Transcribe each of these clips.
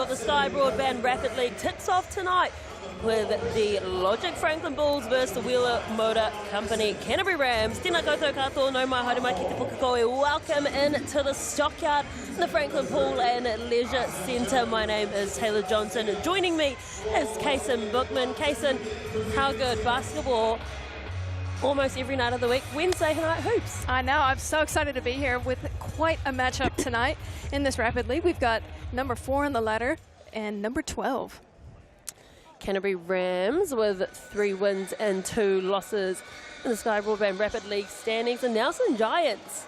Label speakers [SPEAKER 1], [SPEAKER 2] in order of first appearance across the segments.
[SPEAKER 1] of the Sky Broadband Rapid League tips off tonight with the Logic Franklin Bulls versus the Wheeler Motor Company Canterbury Rams. Tēnā koutou katoa, no mai haere mai ki te Pukekohe. Welcome into the Stockyard, the Franklin Pool and Leisure Centre. My name is Taylor Johnson. Joining me is Kason Bookman. Kason, how good basketball almost every night of the week. Wednesday night hoops.
[SPEAKER 2] I know, I'm so excited to be here with quite a matchup tonight in this Rapid League. We've got number 4 on the ladder and number 12.
[SPEAKER 1] Canterbury Rams with 3 wins and 2 losses in the Sky Broadband Rapid League standings. And Nelson Giants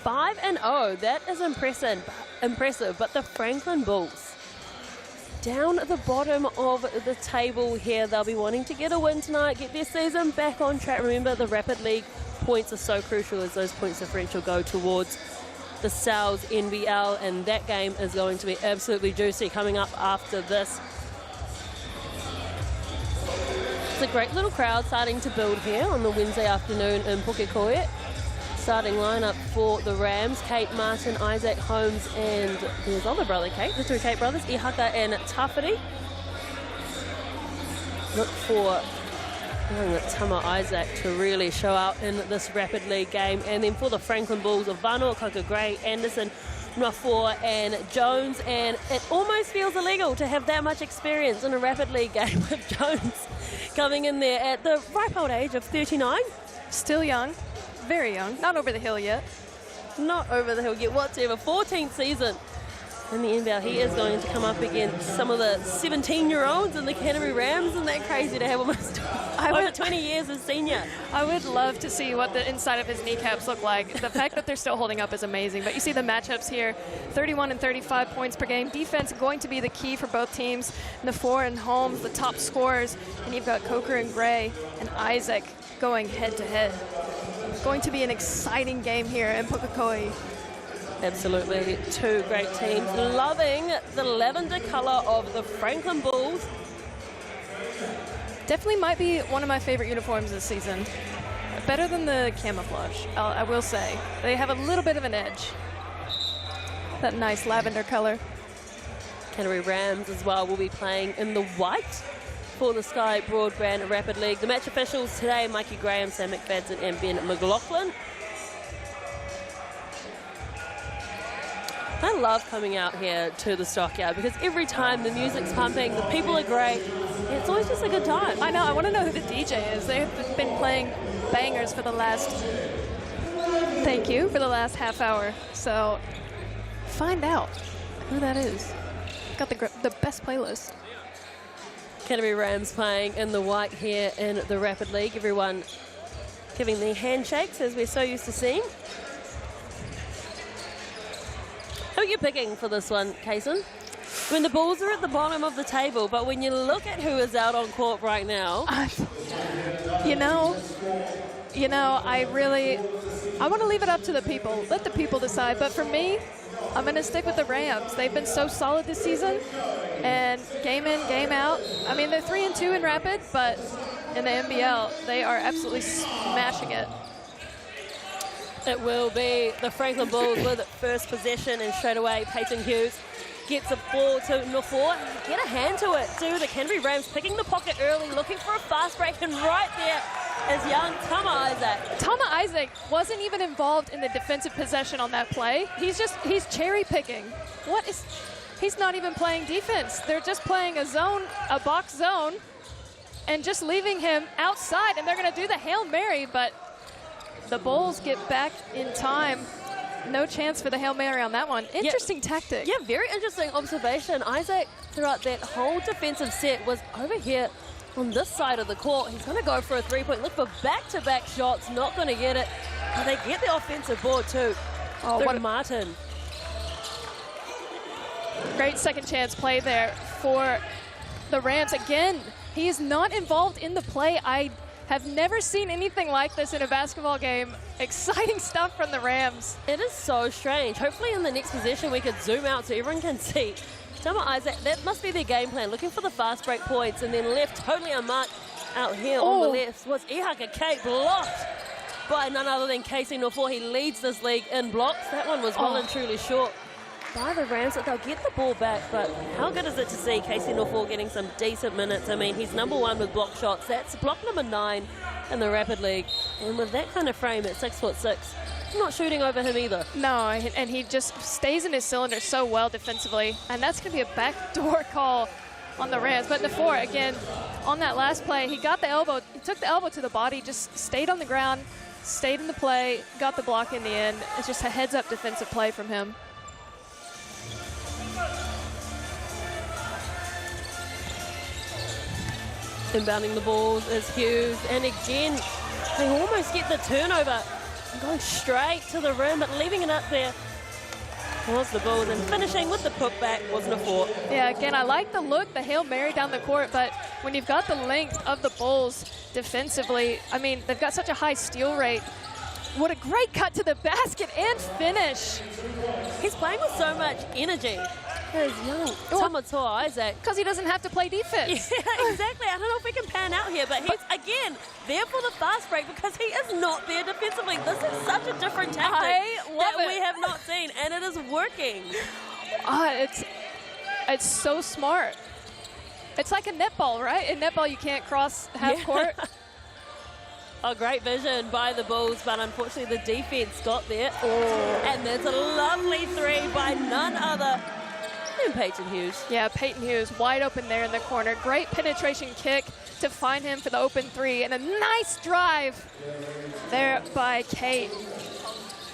[SPEAKER 1] 5-0. That is impressive. But the Franklin Bulls down at the bottom of the table here. They'll be wanting to get a win tonight, get their season back on track. Remember, the Rapid League points are so crucial as those points differential go towards the Sal's NBL, and that game is going to be absolutely juicy coming up after this. It's a great little crowd starting to build here on the Wednesday afternoon in Pukekohe. Starting lineup for the Rams: Kate, Martin, Isaac, Holmes, and his other brother Kate, the 2 Kate brothers, Ihaka and Tawhiri. Look for Tama Isaac to really show out in this Rapid League game. And then for the Franklin Bulls of Vano, Coca Gray, Anderson, Nwafor and Jones. And it almost feels illegal to have that much experience in a Rapid League game with Jones coming in there at the ripe old age of 39.
[SPEAKER 2] Still young, very young, not over the hill yet.
[SPEAKER 1] Not over the hill yet whatsoever. 14th season in the NBL. He is going to come up against some of the 17-year-olds in the Canterbury Rams. Isn't that crazy to have almost over 20 years as senior?
[SPEAKER 2] I would love to see what the inside of his kneecaps look like. The fact that they're still holding up is amazing. But you see the matchups here, 31 and 35 points per game. Defense going to be the key for both teams. Nwafor and Holmes, the top scorers. And you've got Coker and Gray and Isaac going head-to-head. Going to be an exciting game here in Pukekohe.
[SPEAKER 1] Absolutely, 2 great teams. Loving the lavender colour of the Franklin Bulls.
[SPEAKER 2] Definitely might be one of my favorite uniforms this season. Better than the camouflage, I will say. They have a little bit of an edge. That nice lavender color.
[SPEAKER 1] Canterbury Rams as well will be playing in the white for the Sky Broadband Rapid League. The match officials today: Mikey Graham, Sam McFadden and Ben McLaughlin. I love coming out here to the Stockyard because every time the music's pumping, the people are great. It's always just a good time.
[SPEAKER 2] I know, I want to know who the DJ is. They've been playing bangers for the last, for the last half hour. So find out who that is. Got the best playlist.
[SPEAKER 1] Canterbury Rams playing in the white here in the Rapid League. Everyone giving the handshakes as we're so used to seeing. Who are you picking for this one, Kason? When the Bulls are at the bottom of the table, but when you look at who is out on court right now.
[SPEAKER 2] You know, I want to leave it up to the people. Let the people decide. But for me, I'm going to stick with the Rams. They've been so solid this season, and game in, game out. I mean, they're 3-2 in Rapid, but in the NBL, they are absolutely smashing it.
[SPEAKER 1] It will be the Franklin Bulls with first possession, and straight away Peyton Hughes gets the ball to Nwafor. Get a hand to it to the Canterbury Rams, picking the pocket early, looking for a fast break, and right there is young Tama Isaac.
[SPEAKER 2] Tama Isaac wasn't even involved in the defensive possession on that play. He's cherry picking. He's not even playing defense. They're just playing a box zone, and just leaving him outside, and they're going to do the Hail Mary, but the Bulls get back in time. No chance for the Hail Mary on that one. Interesting tactic.
[SPEAKER 1] Yeah, very interesting observation. Isaac, throughout that whole defensive set, was over here on this side of the court. He's going to go for a 3-point. Look for back-to-back shots. Not going to get it. And they get the offensive board too. Oh, what a Martin.
[SPEAKER 2] Great second chance play there for the Rams. Again, he is not involved in the play. I have never seen anything like this in a basketball game. Exciting stuff from the Rams.
[SPEAKER 1] It is so strange. Hopefully in the next possession we could zoom out so everyone can see. Tama Isaac, that must be their game plan, looking for the fast break points, and then left totally unmarked out here on the left was Ihaka Kate, blocked by none other than Casey Nwafor. He leads this league in blocks. That one was well and truly short. by the Rams that they'll get the ball back, but how good is it to see Casey Norfolk getting some decent minutes? I mean, he's #1 with block shots. That's block #9 in the Rapid League. And with that kind of frame at 6'6", I'm not shooting over him either.
[SPEAKER 2] No, and he just stays in his cylinder so well defensively. And that's going to be a backdoor call on the Rams. But before, again, on that last play, he got the elbow. He took the elbow to the body, just stayed on the ground, stayed in the play, got the block in the end. It's just a heads-up defensive play from him.
[SPEAKER 1] Inbounding the balls is Hughes. And again, they almost get the turnover. Going straight to the rim, but leaving it up there was the Bulls, and finishing with the putback wasn't a fort.
[SPEAKER 2] Yeah, again, I like the look, the Hail Mary down the court, but when you've got the length of the Bulls defensively, I mean, they've got such a high steal rate. What a great cut to the basket and finish.
[SPEAKER 1] He's playing with so much energy. His young Tamatoa Isaac.
[SPEAKER 2] Because he doesn't have to play defense.
[SPEAKER 1] Yeah, exactly. I don't know if we can pan out here, but he's, again, there for the fast break because he is not there defensively. This is such a different tactic that we have not seen, and it is working.
[SPEAKER 2] It's so smart. It's like a netball, right? In netball, you can't cross half court.
[SPEAKER 1] Oh, great vision by the Bulls, but unfortunately the defense got there. And there's a lovely three by none other than Peyton Hughes.
[SPEAKER 2] Yeah, Peyton Hughes wide open there in the corner. Great penetration kick to find him for the open three, and a nice drive there by Kate.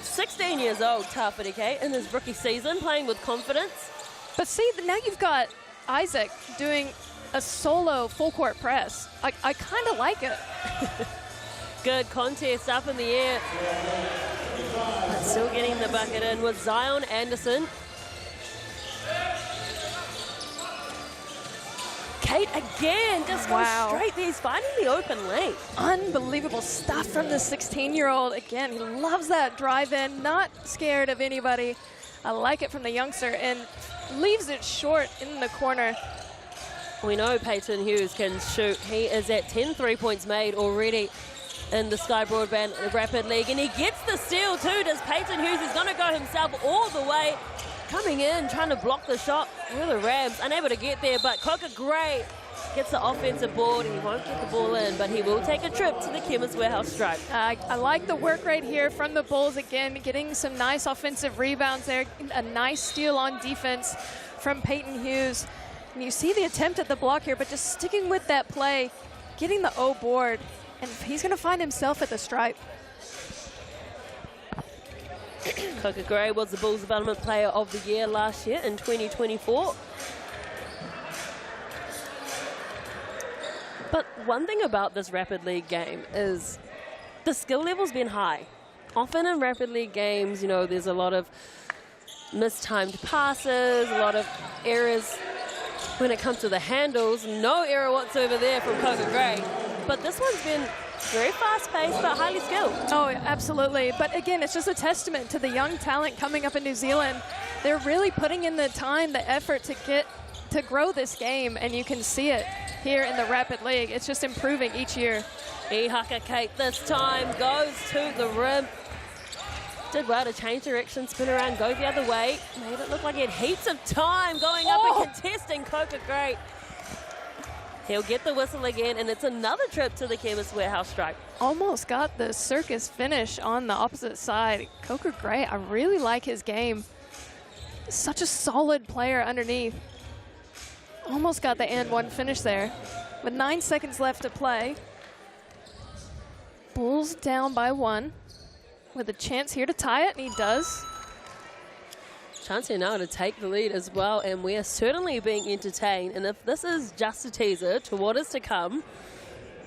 [SPEAKER 1] 16 years old, Tawhiri Kate, in his rookie season, playing with confidence.
[SPEAKER 2] But see, now you've got Isaac doing a solo full court press. I kind of like it.
[SPEAKER 1] Good contest up in the air. But still getting the bucket in with Zion Anderson. Kate again, just goes straight there. He's finding the open lane.
[SPEAKER 2] Unbelievable stuff from the 16-year-old. Again, he loves that drive in, not scared of anybody. I like it from the youngster, and leaves it short in the corner.
[SPEAKER 1] We know Peyton Hughes can shoot. He is at 10 3-points made already in the Sky Broadband Rapid League, and he gets the steal too. Does Peyton Hughes? He's going to go himself all the way, coming in, trying to block the shot for the Rams, unable to get there, but Coca Gray gets the offensive board. He won't get the ball in, but he will take a trip to the Chemist Warehouse stripe.
[SPEAKER 2] I like the work right here from the Bulls again, getting some nice offensive rebounds there, a nice steal on defense from Peyton Hughes. And you see the attempt at the block here, but just sticking with that play, getting the O board, and he's going to find himself at the stripe.
[SPEAKER 1] Coca Gray was the Bulls Development Player of the Year last year in 2024. But one thing about this Rapid League game is the skill level's been high. Often in Rapid League games, you know, there's a lot of mistimed passes, a lot of errors when it comes to the handles. No error whatsoever there from Coca Gray. But this one's been very fast-paced, but highly skilled.
[SPEAKER 2] Oh, absolutely. But again, it's just a testament to the young talent coming up in New Zealand. They're really putting in the time, the effort to grow this game, and you can see it here in the Rapid League. It's just improving each year.
[SPEAKER 1] Ihaka Kate this time goes to the rim. Did well to change direction, spin around, go the other way. Made it look like he had heaps of time going up and contesting Coca Gray. He'll get the whistle again, and it's another trip to the Chemist Warehouse stripe.
[SPEAKER 2] Almost got the circus finish on the opposite side. Coca Gray, I really like his game. Such a solid player underneath. Almost got the and one finish there. With 9 seconds left to play. Bulls down by 1. With a chance here to tie it, and he does.
[SPEAKER 1] Chance here now to take the lead as well, and we are certainly being entertained. And if this is just a teaser to what is to come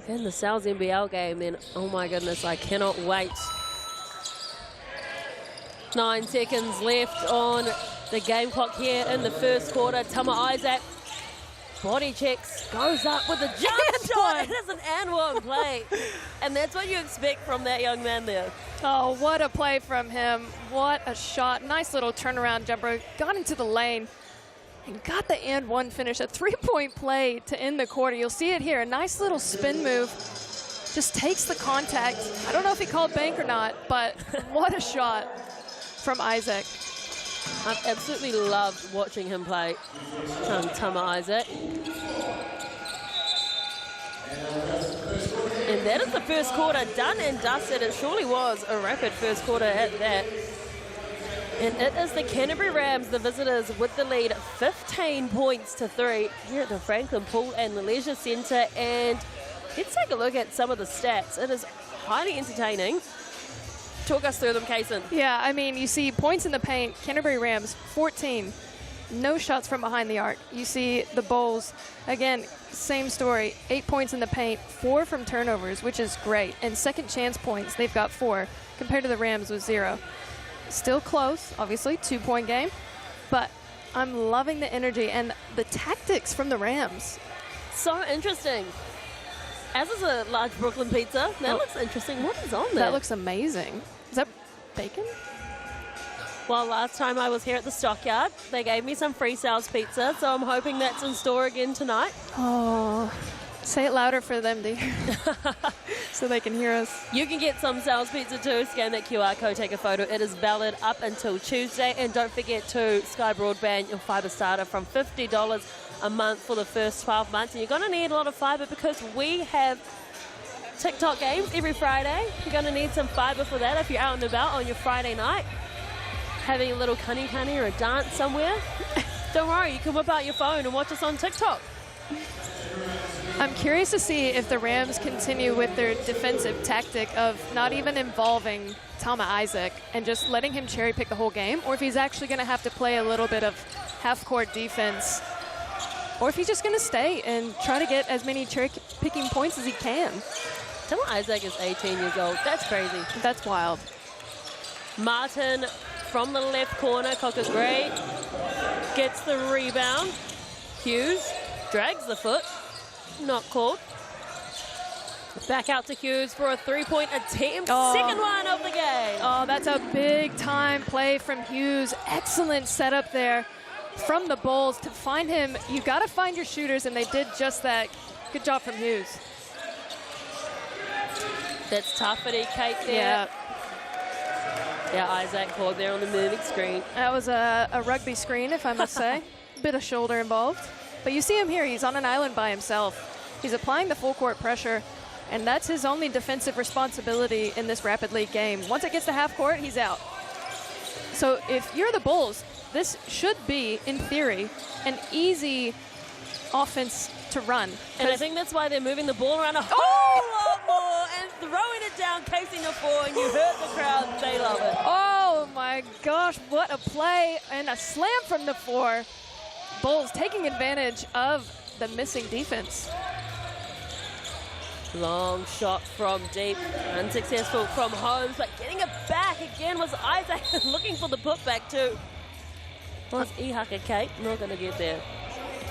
[SPEAKER 1] in the NZNBL game, then oh my goodness, I cannot wait. 9 seconds left on the game clock here in the first quarter. Tama Isaac body checks, goes up with a jump shot. It is an and one play. And that's what you expect from that young man there.
[SPEAKER 2] Oh, what a play from him. What a shot. Nice little turnaround jumper. Got into the lane and got the and one finish. A 3-point play to end the quarter. You'll see it here. A nice little spin move. Just takes the contact. I don't know if he called bank or not, but what a shot from Isaac.
[SPEAKER 1] I've absolutely loved watching him play, Tama Isaac. And that is the first quarter done and dusted. It surely was a rapid first quarter at that. And it is the Canterbury Rams, the visitors, with the lead 15 points to 3 here at the Franklin Pool and the Leisure Centre. And let's take a look at some of the stats. It is highly entertaining. Talk us through them, Kaysen.
[SPEAKER 2] Yeah, I mean, you see points in the paint, Canterbury Rams, 14. No shots from behind the arc. You see the Bulls, again, same story. 8 points in the paint, 4 from turnovers, which is great. And second chance points, they've got 4, compared to the Rams with 0. Still close, obviously, 2-point game. But I'm loving the energy and the tactics from the Rams.
[SPEAKER 1] So interesting. As is a large Brooklyn pizza. That looks interesting. What is on there?
[SPEAKER 2] That looks amazing. Is that bacon?
[SPEAKER 1] Well, last time I was here at the Stockyard, they gave me some free sales pizza, so I'm hoping that's in store again tonight.
[SPEAKER 2] Oh, say it louder for them to hear, so they can hear us.
[SPEAKER 1] You can get some sales pizza too. Scan that QR code, take a photo. It is valid up until Tuesday. And don't forget to Sky Broadband, your fibre starter, from $50 a month for the first 12 months. And you're going to need a lot of fibre because we have TikTok games every Friday. You're going to need some fibre for that if you're out and about on your Friday night, having a little cunny or a dance somewhere. Don't worry, you can whip out your phone and watch us on TikTok.
[SPEAKER 2] I'm curious to see if the Rams continue with their defensive tactic of not even involving Tama Isaac and just letting him cherry pick the whole game, or if he's actually going to have to play a little bit of half-court defense, or if he's just going to stay and try to get as many cherry-picking points as he can.
[SPEAKER 1] Tama Isaac is 18 years old. That's crazy.
[SPEAKER 2] That's wild.
[SPEAKER 1] Martin from the left corner, Cocker Gray gets the rebound. Hughes drags the foot. Not called. Back out to Hughes for a three-point attempt.
[SPEAKER 2] Oh.
[SPEAKER 1] Second one of the game.
[SPEAKER 2] Oh, that's a big-time play from Hughes. Excellent setup there from the Bulls to find him. You got to find your shooters, and they did just that. Good job from Hughes.
[SPEAKER 1] That's toughy, Kate there. Yeah, Isaac caught there on the moving screen.
[SPEAKER 2] That was a rugby screen, if I must say. Bit of shoulder involved. But you see him here. He's on an island by himself. He's applying the full-court pressure, and that's his only defensive responsibility in this rapid league game. Once it gets to half-court, he's out. So if you're the Bulls, this should be, in theory, an easy offense to run.
[SPEAKER 1] And I think that's why they're moving the ball around a whole lot more and throwing it down, casing the floor, and you hurt the crowd. They love it.
[SPEAKER 2] Oh, my gosh. What a play and a slam from the floor. Bulls taking advantage of the missing defense.
[SPEAKER 1] Long shot from deep, unsuccessful from Holmes, but getting it back again was Isaac looking for the putback too. Was Ihaka Kate not going to get there?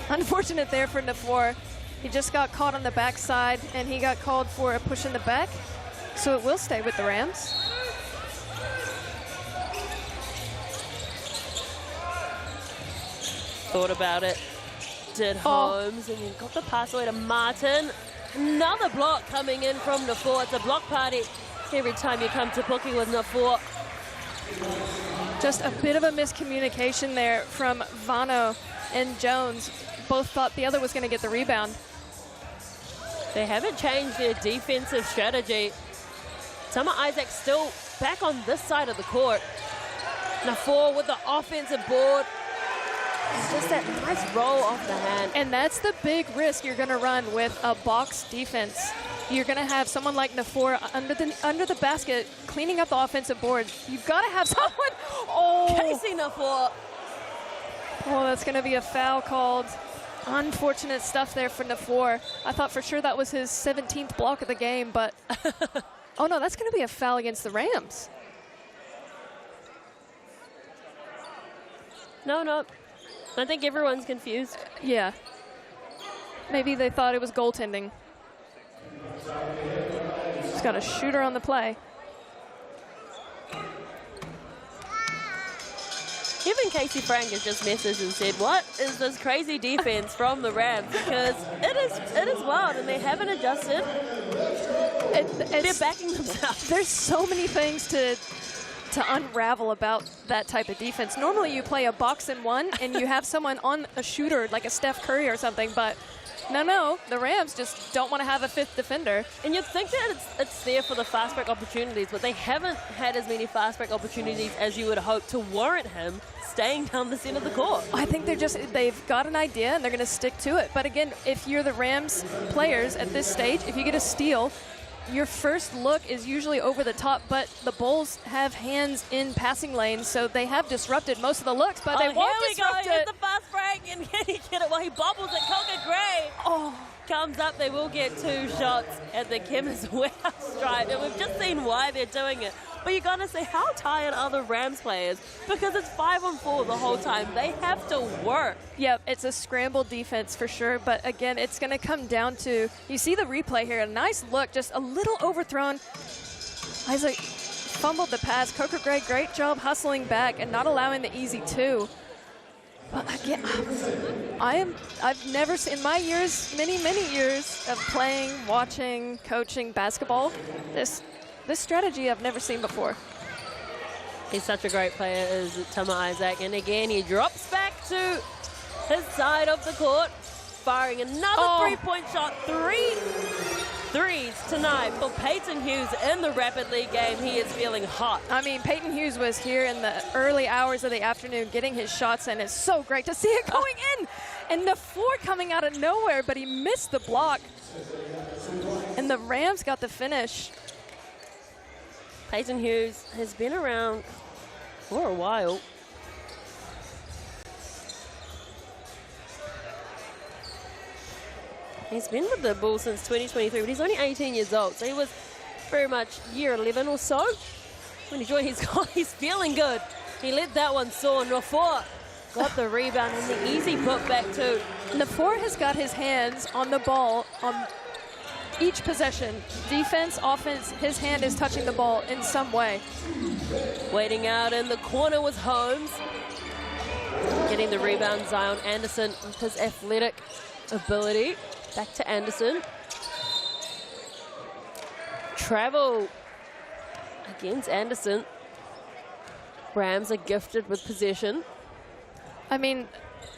[SPEAKER 2] Unfortunate there for Nafour. He just got caught on the backside, and he got called for a push in the back, so it will stay with the Rams.
[SPEAKER 1] Thought about it, did Holmes, and he got the pass away to Martin. Another block coming in from Nafour. It's a block party every time you come to Puke with Nafour.
[SPEAKER 2] Just a bit of a miscommunication there from Vano and Jones. Both thought the other was going to get the rebound.
[SPEAKER 1] They haven't changed their defensive strategy. Tama Isaac still back on this side of the court. Nafour with the offensive board. It's just that nice roll off the hand.
[SPEAKER 2] And that's the big risk you're going to run with a box defense. You're going to have someone like Nafour under the basket cleaning up the offensive board. You've got to have someone. Oh,
[SPEAKER 1] Casey Nafour.
[SPEAKER 2] Oh, that's going to be a foul called. Unfortunate stuff there for Nafour. I thought for sure that was his 17th block of the game, but oh no, that's going to be a foul against the Rams.
[SPEAKER 1] No. I think everyone's confused.
[SPEAKER 2] Yeah. Maybe they thought it was goaltending. He's got a shooter on the play.
[SPEAKER 1] Even Casey Frank has just messaged and said, what is this crazy defense from the Rams? Because it is wild, and they haven't adjusted. They're backing themselves.
[SPEAKER 2] There's so many things to to unravel about that type of defense. Normally you play a box and one and you have someone on a shooter like a Steph Curry or something, but no, the Rams just don't want to have a fifth defender.
[SPEAKER 1] And you'd think that it's there for the fast break opportunities, but they haven't had as many fast break opportunities as you would hope to warrant him staying down the center of the court.
[SPEAKER 2] I think they've got an idea and they're going to stick to it. But again, if you're the Rams players at this stage, if you get a steal, your first look is usually over the top, but the Bulls have hands in passing lanes, so they have disrupted most of the looks, but they won't disrupt it.
[SPEAKER 1] Here's the fast break, and can he get it? Well, he bobbles it. Pukekohe comes up. They will get 2 shots at the chemist warehouse stripe, and we've just seen why they're doing it. But you're going to say, how tired are the Rams players? Because it's 5-on-4 the whole time. They have to work.
[SPEAKER 2] Yep, it's a scrambled defense for sure. But again, it's going to come down to, you see the replay here, a nice look, just a little overthrown. Isaac fumbled the pass. Pukekohe, great job hustling back and not allowing the easy 2. But again, I've never seen, in my years, many years of playing, watching, coaching basketball, this strategy I've never seen before.
[SPEAKER 1] He's such a great player, is Tama Isaac. And again, he drops back to his side of the court, firing another three-point shot. 3 threes tonight for Peyton Hughes in the Rapid League game. He is feeling hot.
[SPEAKER 2] I mean, Peyton Hughes was here in the early hours of the afternoon getting his shots in. It's so great to see it going in. And the 4 coming out of nowhere, but he missed the block. And the Rams got the finish.
[SPEAKER 1] Peyton Hughes has been around for a while. He's been with the Bulls since 2023, but he's only 18 years old, so he was very much year 11 or so when he joined. He's feeling good. He let that one soar. Nofoa got the rebound and the easy putback too.
[SPEAKER 2] Nofoa has got his hands on the ball on each possession. Defense, offense, his hand is touching the ball in some way.
[SPEAKER 1] Waiting out in the corner was Holmes. Getting the rebound, Zion Anderson with his athletic ability. Back to Anderson. Travel against Anderson. Rams are gifted with possession.
[SPEAKER 2] I mean,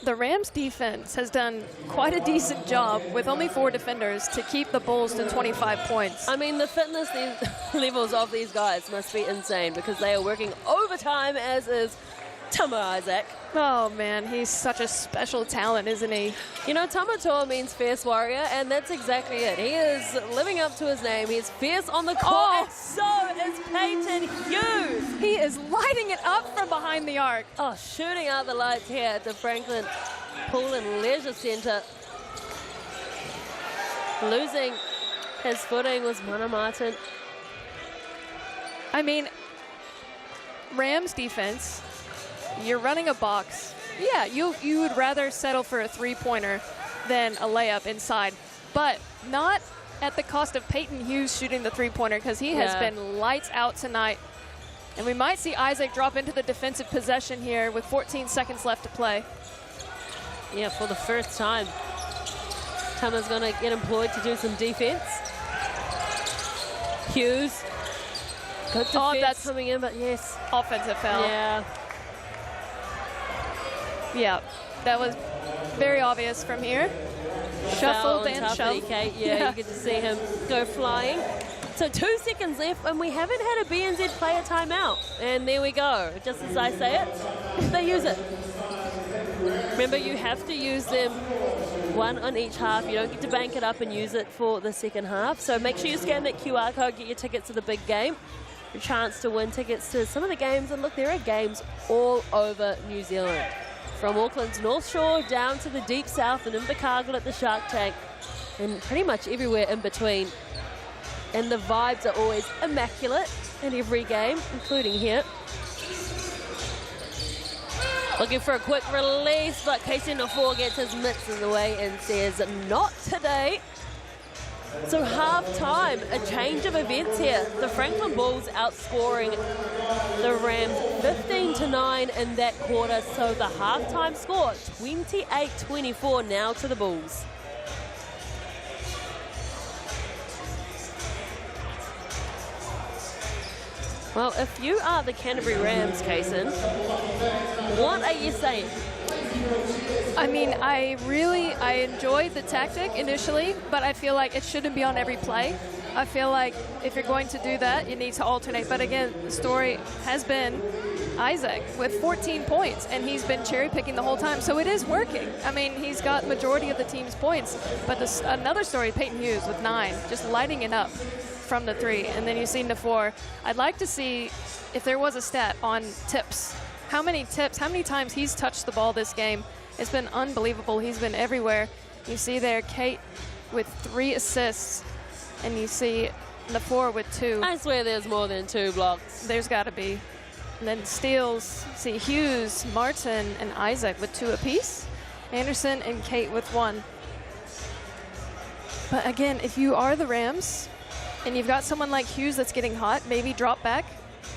[SPEAKER 2] the Rams defense has done quite a decent job with only 4 defenders to keep the Bulls to 25 points.
[SPEAKER 1] I mean, the fitness levels of these guys must be insane because they are working overtime, as is Tama Isaac.
[SPEAKER 2] Oh, man, he's such a special talent, isn't he?
[SPEAKER 1] You know, Tamatoa means fierce warrior, and that's exactly it. He is living up to his name. He's fierce on the court, and so is Peyton Hughes.
[SPEAKER 2] He is lighting it up from behind the arc.
[SPEAKER 1] Oh, shooting out the lights here at the Franklin Pool and Leisure Centre. Losing his footing was Mana Martin.
[SPEAKER 2] I mean, Rams defense, you're running a box. Yeah, you would rather settle for a 3-pointer than a layup inside, but not at the cost of Peyton Hughes shooting the 3-pointer, because he has been lights out tonight. And we might see Isaac drop into the defensive possession here with 14 seconds left to play.
[SPEAKER 1] Yeah, for the first time. Tama's going to get employed to do some defense. Hughes. Good defense
[SPEAKER 2] that's
[SPEAKER 1] coming in, but yes.
[SPEAKER 2] Offensive foul.
[SPEAKER 1] Yeah.
[SPEAKER 2] Yeah, that was very obvious from here. Shuffled and shoved.
[SPEAKER 1] Yeah, you get to see him go flying. So 2 seconds left, and we haven't had a BNZ player timeout. And there we go. Just as I say it, they use it. Remember, you have to use them 1 on each half. You don't get to bank it up and use it for the second half. So make sure you scan that QR code, get your tickets to the big game. Your chance to win tickets to some of the games. And look, there are games all over New Zealand. From Auckland's North Shore down to the deep south and Invercargill at the Shark Tank, and pretty much everywhere in between. And the vibes are always immaculate in every game, including here. Looking for a quick release, but Casey Nofoa gets his mitts in the way and says, not today. So half-time, a change of events here. The Franklin Bulls outscoring the Rams 15-9 in that quarter. So the half-time score, 28-24 now to the Bulls. Well, if you are the Canterbury Rams, Kaysen, what are you saying?
[SPEAKER 2] I mean, I enjoyed the tactic initially, but I feel like it shouldn't be on every play. I feel like if you're going to do that, you need to alternate. But again, the story has been Isaac with 14 points, and he's been cherry picking the whole time. So it is working. I mean, he's got majority of the team's points. But another story, Peyton Hughes with 9, just lighting it up from the 3. And then you see Nafor. I'd like to see if there was a stat on tips. How many tips, how many times he's touched the ball this game. It's been unbelievable. He's been everywhere. You see there Kate with 3 assists, and you see Nafor with 2.
[SPEAKER 1] I swear there's more than 2 blocks.
[SPEAKER 2] There's got to be. And then steals, see Hughes, Martin, and Isaac with 2 apiece. Anderson and Kate with 1. But again, if you are the Rams, and you've got someone like Hughes that's getting hot, maybe drop back,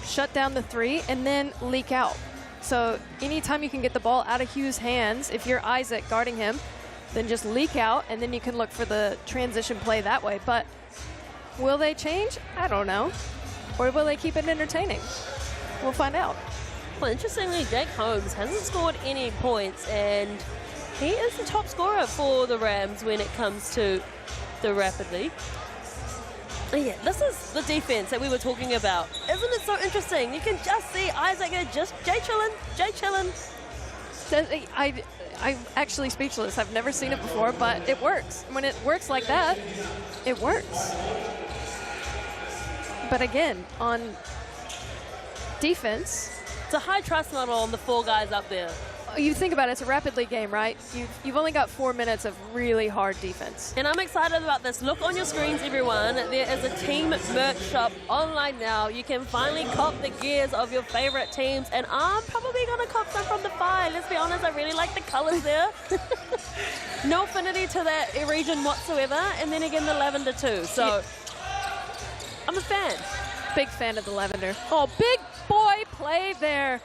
[SPEAKER 2] shut down the 3, and then leak out. So anytime you can get the ball out of Hughes' hands, if you're Isaac guarding him, then just leak out, and then you can look for the transition play that way. But will they change? I don't know. Or will they keep it entertaining? We'll find out.
[SPEAKER 1] Well, interestingly, Jake Holmes hasn't scored any points, and he is the top scorer for the Rams when it comes to the Rapid League. Yeah, this is the defense that we were talking about. Isn't it so interesting? You can just see Isaac just Jay chillin'.
[SPEAKER 2] I'm actually speechless. I've never seen it before, but it works. When it works like that, it works. But again, on defense,
[SPEAKER 1] it's a high trust model on the 4 guys up there.
[SPEAKER 2] You think about it, it's a Rapid League game, right? You've only got 4 minutes of really hard defense.
[SPEAKER 1] And I'm excited about this. Look on your screens, everyone. There is a team merch shop online now. You can finally cop the gears of your favorite teams. And I'm probably going to cop some from the Phi. Let's be honest, I really like the colors there. No affinity to that region whatsoever. And then again, the lavender too. So yeah. I'm a fan.
[SPEAKER 2] Big fan of the lavender. Oh, big boy play there.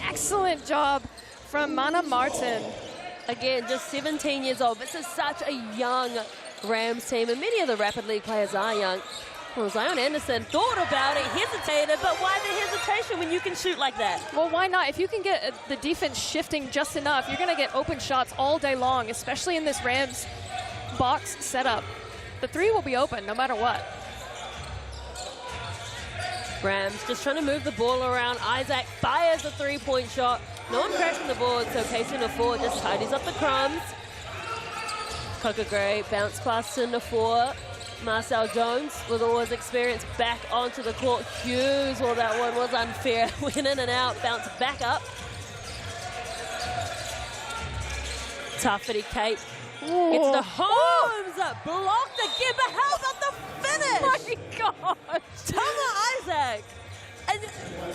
[SPEAKER 2] Excellent job from Mana Martin.
[SPEAKER 1] Again, just 17 years old. This is such a young Rams team, and many of the Rapid League players are young. Well, Zion Anderson thought about it, hesitated, but why the hesitation when you can shoot like that?
[SPEAKER 2] Well, why not? If you can get the defense shifting just enough, you're going to get open shots all day long, especially in this Rams box setup. The 3 will be open no matter what.
[SPEAKER 1] Rams just trying to move the ball around. Isaac fires a 3-point shot. No one crashing the board, so Casey Nafor just tidies up the crumbs. Coca Gray bounce pass to Nafor. Marcel Jones with all his experience back onto the court. Hughes, well, that one was unfair. Went in and out, bounced back up. Tuffety Kate. It's the Holmes blocked again, but how about the finish?
[SPEAKER 2] Oh my gosh.
[SPEAKER 1] Tama Isaac. And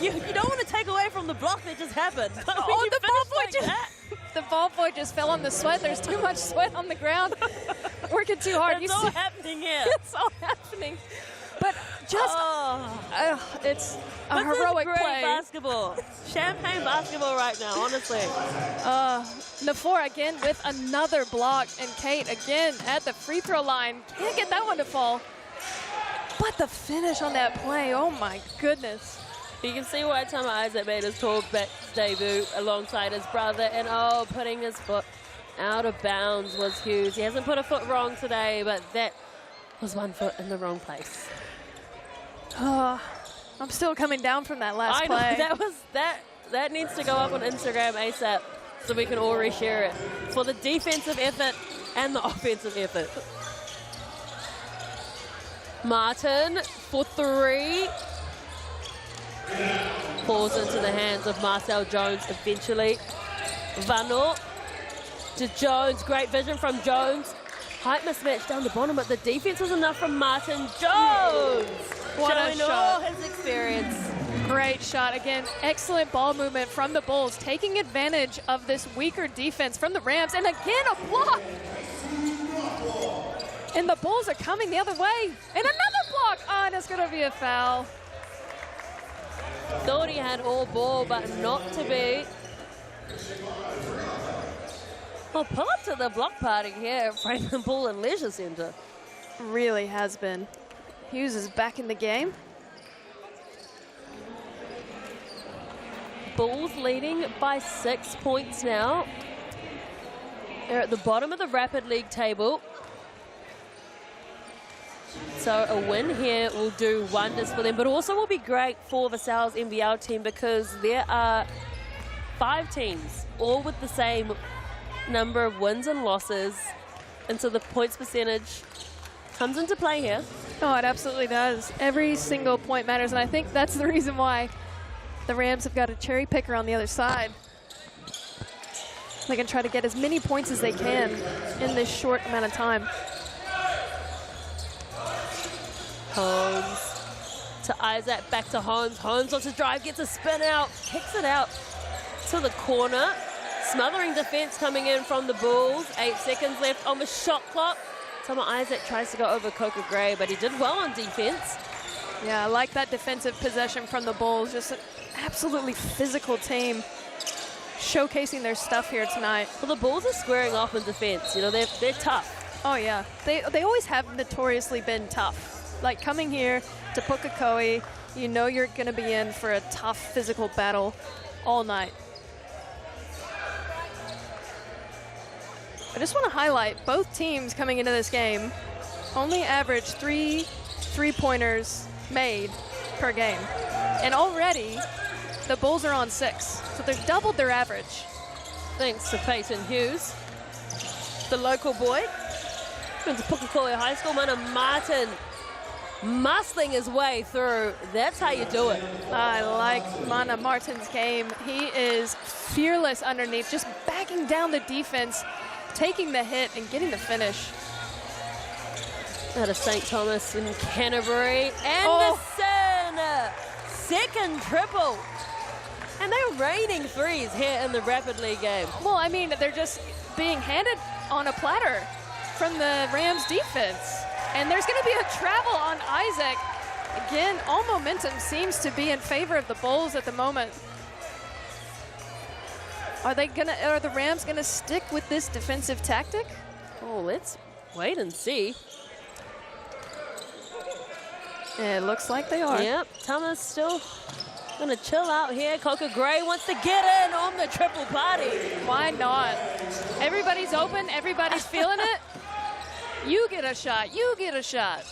[SPEAKER 1] you don't want to take away from the block that just happened.
[SPEAKER 2] The ball boy just fell on the sweat. There's too much sweat on the ground. Working too hard.
[SPEAKER 1] It's all happening here.
[SPEAKER 2] It's all happening. But just, it's a heroic
[SPEAKER 1] great
[SPEAKER 2] play.
[SPEAKER 1] Basketball. Champagne basketball right now, honestly.
[SPEAKER 2] Nafor again with another block, and Kate again at the free throw line. Can't get that one to fall. But the finish on that play, oh my goodness.
[SPEAKER 1] You can see why Tama Isaac made his talkback debut alongside his brother, and putting his foot out of bounds was Hughes. He hasn't put a foot wrong today, but that was 1 foot in the wrong place.
[SPEAKER 2] I'm still coming down from that last play.
[SPEAKER 1] I know, that needs to go up on Instagram ASAP so we can all reshare it for the defensive effort and the offensive effort. Martin for 3. Falls into the hands of Marcel Jones eventually. Vano to Jones. Great vision from Jones. Height mismatch down the bottom, but the defense was enough from Martin Jones.
[SPEAKER 2] What a shot.
[SPEAKER 1] All his experience.
[SPEAKER 2] Great shot. Again, excellent ball movement from the Bulls, taking advantage of this weaker defense from the Rams. And again, a block. And the Bulls are coming the other way. And another block. Oh, and it's going to be a foul.
[SPEAKER 1] Thought he had all ball, but not to be. Well, pull up to the block party here at Franklin Pool and Leisure Centre.
[SPEAKER 2] Really has been. Hughes is back in the game.
[SPEAKER 1] Bulls leading by 6 points now. They're at the bottom of the Rapid League table. So a win here will do wonders for them, but also will be great for the Sal's NBL team because there are 5 teams, all with the same number of wins and losses. And so the points percentage comes into play here.
[SPEAKER 2] Oh, it absolutely does. Every single point matters, and I think that's the reason why the Rams have got a cherry picker on the other side. They can try to get as many points as they can in this short amount of time.
[SPEAKER 1] Holmes to Isaac, back to Holmes. Holmes wants to drive, gets a spin out, kicks it out to the corner. Smothering defense coming in from the Bulls. 8 seconds left on the shot clock. Tama Isaac tries to go over Coca Gray, but he did well on defense.
[SPEAKER 2] Yeah, I like that defensive possession from the Bulls. Just an absolutely physical team showcasing their stuff here tonight.
[SPEAKER 1] Well, the Bulls are squaring off in defense. You know, they're tough.
[SPEAKER 2] Oh, yeah. They always have notoriously been tough. Like coming here to Pukekohe, you know you're going to be in for a tough physical battle all night. I just want to highlight both teams coming into this game only average 3 3-pointers made per game. And already the Bulls are on 6. So they've doubled their average.
[SPEAKER 1] Thanks to Peyton Hughes, the local boy. Went to Pukekohe High School. Mana Martin muscling his way through. That's how you do it.
[SPEAKER 2] I like Mana Martin's game. He is fearless underneath, just backing down the defense, taking the hit and getting the finish.
[SPEAKER 1] Out of St. Thomas and Canterbury. Anderson! Second triple. And they're raining threes here in the Rapid League game.
[SPEAKER 2] Well, I mean, they're just being handed on a platter from the Rams defense. And there's going to be a travel on Isaac. Again, all momentum seems to be in favor of the Bulls at the moment. Are the Rams gonna stick with this defensive tactic?
[SPEAKER 1] Oh, let's wait and see.
[SPEAKER 2] It looks like they are.
[SPEAKER 1] Yep, Tama's still gonna chill out here. Coca Gray wants to get in on the triple party.
[SPEAKER 2] Why not? Everybody's open, everybody's feeling it. You get a shot, you get a shot.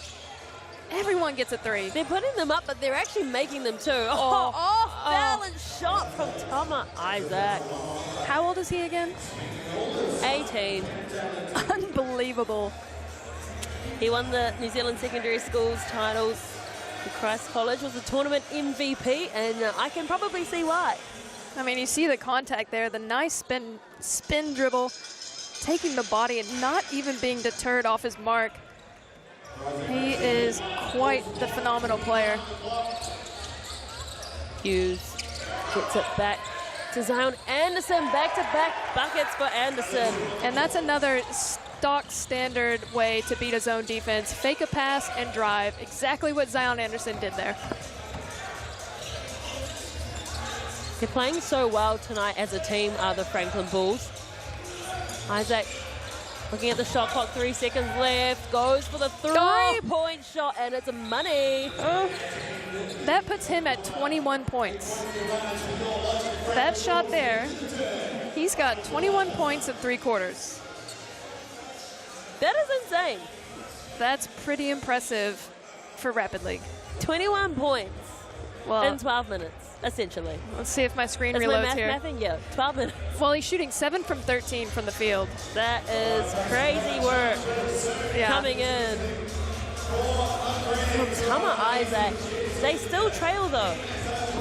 [SPEAKER 2] Everyone gets a 3.
[SPEAKER 1] They're putting them up, but they're actually making them too. Off-balance shot from Tama Isaac.
[SPEAKER 2] How old is he again?
[SPEAKER 1] 18.
[SPEAKER 2] Unbelievable.
[SPEAKER 1] He won the New Zealand Secondary Schools titles. The Christ College was a tournament MVP, and I can probably see why.
[SPEAKER 2] I mean, you see the contact there, the nice spin dribble, taking the body and not even being deterred off his mark. He is quite the phenomenal player.
[SPEAKER 1] Hughes gets it back to Zion Anderson. Back-to-back buckets for Anderson.
[SPEAKER 2] And that's another stock standard way to beat a zone defense. Fake a pass and drive. Exactly what Zion Anderson did there.
[SPEAKER 1] They're playing so well tonight as a team, are the Franklin Bulls. Isaac looking at the shot clock, 3 seconds left, goes for the 3-point shot, and it's money.
[SPEAKER 2] That puts him at 21 points. That shot there, he's got 21 points in 3 quarters.
[SPEAKER 1] That is insane.
[SPEAKER 2] That's pretty impressive for Rapid League.
[SPEAKER 1] 21 points in 12 minutes. Essentially.
[SPEAKER 2] Let's see if my screen reloads here.
[SPEAKER 1] Yeah, 12 minutes.
[SPEAKER 2] Well, he's shooting 7 from 13 from the field.
[SPEAKER 1] That is crazy work coming in. Tama Isaac. They still trail though.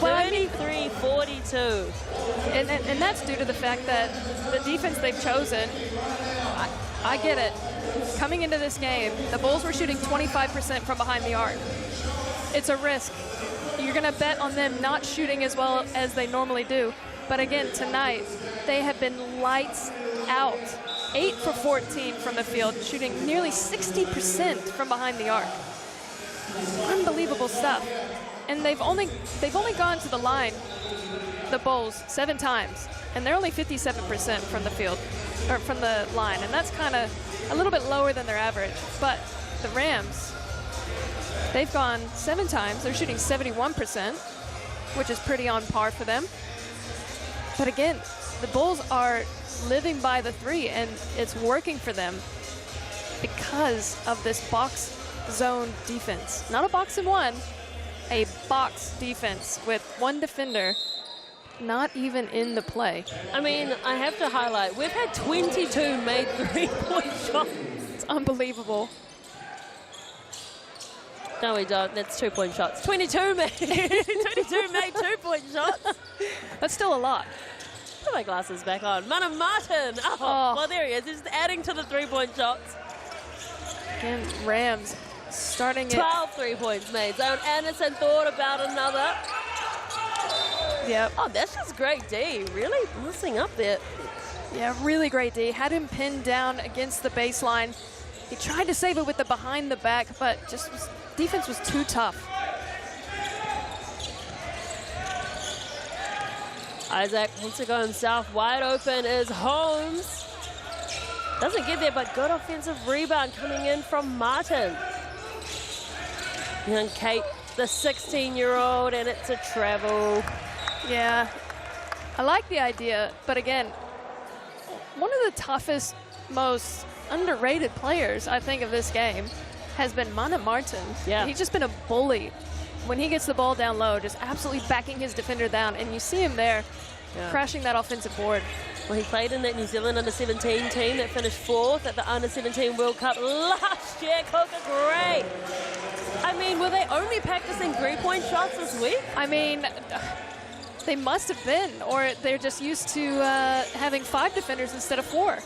[SPEAKER 2] Well,
[SPEAKER 1] 33-42.
[SPEAKER 2] And that's due to the fact that the defense they've chosen, I get it. Coming into this game, the Bulls were shooting 25% from behind the arc. It's a risk. You're going to bet on them not shooting as well as they normally do. But again, tonight, they have been lights out. 8 for 14 from the field, shooting nearly 60% from behind the arc. Unbelievable stuff. And they've only gone to the line, the Bulls, 7 times. And they're only 57% from the field, or from the line. And that's kind of a little bit lower than their average. But the Rams, they've gone 7 times. They're shooting 71%, which is pretty on par for them. But again, the Bulls are living by the three, and it's working for them because of this box zone defense. Not a box and one, a box defense with one defender not even in the play.
[SPEAKER 1] I mean, I have to highlight, we've had 22 made three-point shots.
[SPEAKER 2] It's unbelievable.
[SPEAKER 1] No, we don't. That's 2-point shots. 22 made 2-point shots.
[SPEAKER 2] That's still a lot.
[SPEAKER 1] Put my glasses back on. Mana Martin. Oh, well, there he is. He's just adding to the 3-point shots.
[SPEAKER 2] And Rams starting
[SPEAKER 1] 12 3-points made. Zone Anderson thought about another.
[SPEAKER 2] Yep.
[SPEAKER 1] Oh, that's just great D. Really messing up there.
[SPEAKER 2] Yeah, really great D. Had him pinned down against the baseline. He tried to save it with the behind the back, but just defense was too tough.
[SPEAKER 1] Isaac wants to go himself. Wide open is Holmes. Doesn't get there, but good offensive rebound coming in from Martin. Young Kate, the 16-year-old, and it's a travel.
[SPEAKER 2] Yeah, I like the idea, but again, one of the toughest, most underrated players, I think, of this game has been Mana Martin.
[SPEAKER 1] Yeah.
[SPEAKER 2] He's just been a bully. When he gets the ball down low, just absolutely backing his defender down, and you see him there crashing that offensive board.
[SPEAKER 1] Well, he played in that New Zealand under-17 team that finished 4th at the under-17 World Cup last year. Pukekohe. I mean, were they only practicing 3-point shots this week?
[SPEAKER 2] I mean, they must have been, or they're just used to having 5 defenders instead of 4.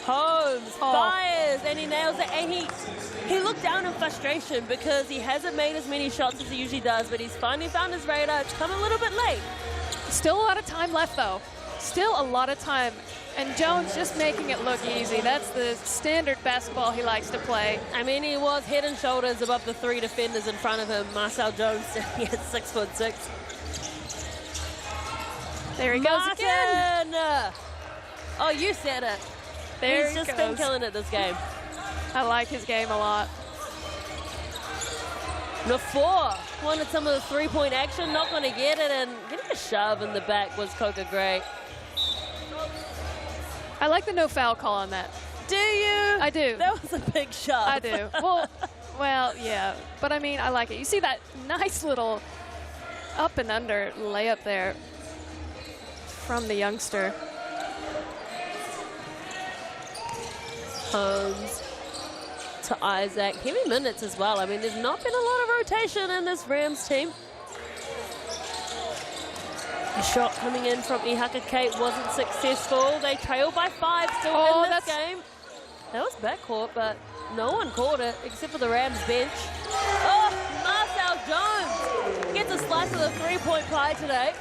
[SPEAKER 1] Holmes fires, and he nails it, and he looked down in frustration because he hasn't made as many shots as he usually does, but he's finally found his radar. It's come a little bit late.
[SPEAKER 2] Still a lot of time left, though. Still a lot of time. And Jones just making it look easy. That's the standard basketball he likes to play.
[SPEAKER 1] I mean, he was head and shoulders above the 3 defenders in front of him. Marcel Jones sitting at 6'6".
[SPEAKER 2] There he goes again.
[SPEAKER 1] Oh, you said it.
[SPEAKER 2] There
[SPEAKER 1] He's just been killing it this game.
[SPEAKER 2] I like his game a lot.
[SPEAKER 1] Nafor wanted some of the 3-point action, not going to get it, and getting a shove in the back was Pukekohe.
[SPEAKER 2] I like the no foul call on that.
[SPEAKER 1] Do you?
[SPEAKER 2] I do.
[SPEAKER 1] That was a big shove.
[SPEAKER 2] I do. Well, yeah. But I mean, I like it. You see that nice little up and under layup there from the youngster.
[SPEAKER 1] Holmes to Isaac. Heavy minutes as well. I mean, there's not been a lot of rotation in this Rams team. A shot coming in from Ihaka Kate wasn't successful. They trail by 5 still in this game. That was backcourt, but no one caught it except for the Rams bench. Oh, Marcel Jones gets a slice of the 3-point pie today.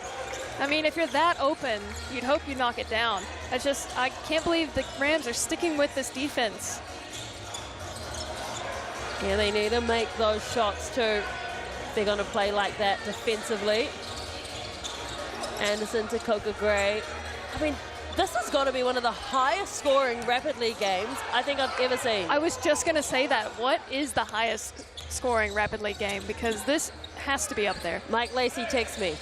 [SPEAKER 2] I mean, if you're that open, you'd hope you knock it down. I can't believe the Rams are sticking with this defense.
[SPEAKER 1] Yeah, they need to make those shots too. They're going to play like that defensively. Anderson to Pukekohe. I mean, this has got to be one of the highest scoring Rapid League games I think I've ever seen.
[SPEAKER 2] I was just going to say that. What is the highest scoring Rapid League game? Because this has to be up there.
[SPEAKER 1] Mike Lacey texts me.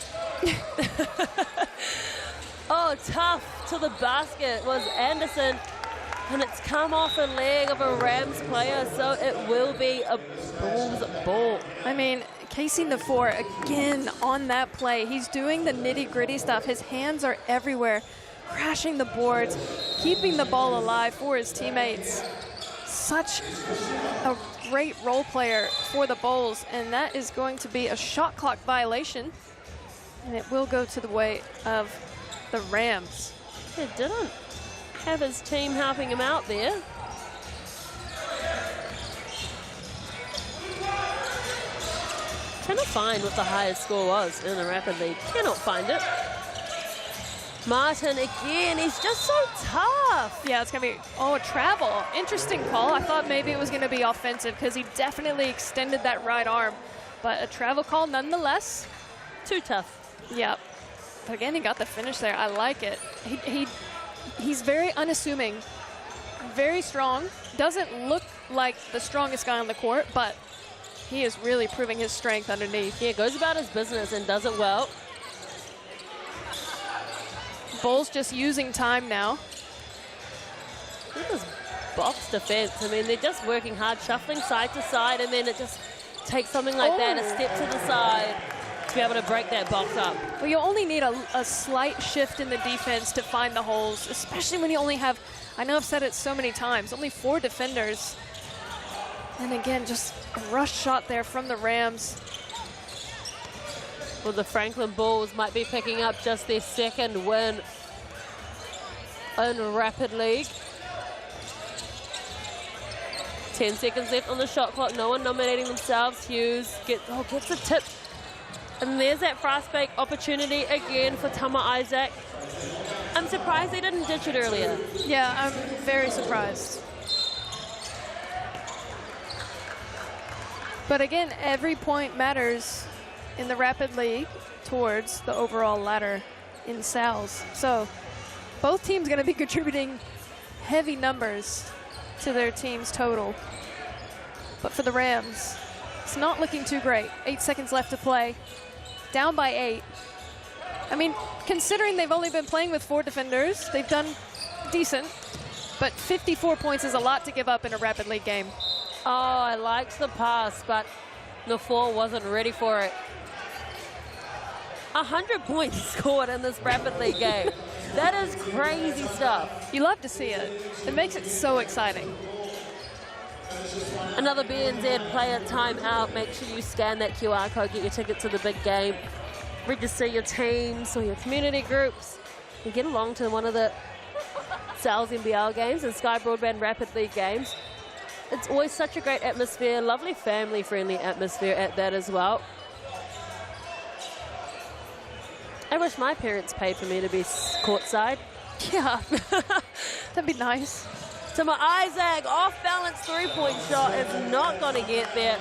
[SPEAKER 1] Oh, tough to the basket was Anderson, and it's come off a leg of a Rams player, so it will be a Bulls ball.
[SPEAKER 2] I mean, Casey Nafor again on that play. He's doing the nitty-gritty stuff. His hands are everywhere, crashing the boards, keeping the ball alive for his teammates. Such a great role player for the Bulls, and that is going to be a shot clock violation. And it will go to the way of the Rams.
[SPEAKER 1] He didn't have his team helping him out there. Trying to find what the highest score was in the Rapid League. Cannot find it. Martin again, he's just so tough.
[SPEAKER 2] Yeah, it's going to be, a travel. Interesting call. I thought maybe it was going to be offensive because he definitely extended that right arm. But a travel call nonetheless.
[SPEAKER 1] Too tough.
[SPEAKER 2] Yep. But again, he got the finish there. I like it. He's very unassuming, very strong. Doesn't look like the strongest guy on the court, but he is really proving his strength underneath.
[SPEAKER 1] Yeah, goes about his business and does it well.
[SPEAKER 2] Bulls just using time now.
[SPEAKER 1] Look at this box defense. I mean, they're just working hard, shuffling side to side, and then it just takes something like that, a step to the side, to be able to break that box up.
[SPEAKER 2] Well, you only need a slight shift in the defense to find the holes, especially when you only have, I know I've said it so many times, only 4 defenders. And again, just a rush shot there from the Rams.
[SPEAKER 1] Well, the Franklin Bulls might be picking up just their 2nd win in Rapid League. 10 seconds left on the shot clock. No one nominating themselves. Hughes gets a tip. And there's that fast break opportunity again for Tama Isaac. I'm surprised they didn't ditch it earlier.
[SPEAKER 2] Yeah, I'm very surprised. But again, every point matters in the Rapid League towards the overall ladder in Sal's. So both teams going to be contributing heavy numbers to their team's total. But for the Rams, it's not looking too great. 8 seconds left to play. Down by 8. I mean, considering they've only been playing with 4 defenders, they've done decent. But 54 points is a lot to give up in a Rapid League game.
[SPEAKER 1] Oh, I liked the pass, but Nafor wasn't ready for it. 100 points scored in this Rapid League game. That is crazy stuff.
[SPEAKER 2] You love to see it. It makes it so exciting.
[SPEAKER 1] Another BNZ player timeout. Make sure you scan that QR code, get your ticket to the big game. Register your teams or your community groups and get along to one of the Sal's NBL games and Sky Broadband Rapid League games. It's always such a great atmosphere, lovely family-friendly atmosphere at that as well. I wish my parents paid for me to be courtside.
[SPEAKER 2] Yeah, that'd be nice.
[SPEAKER 1] Tama Isaac, off-balance 3-point shot is not going to get there.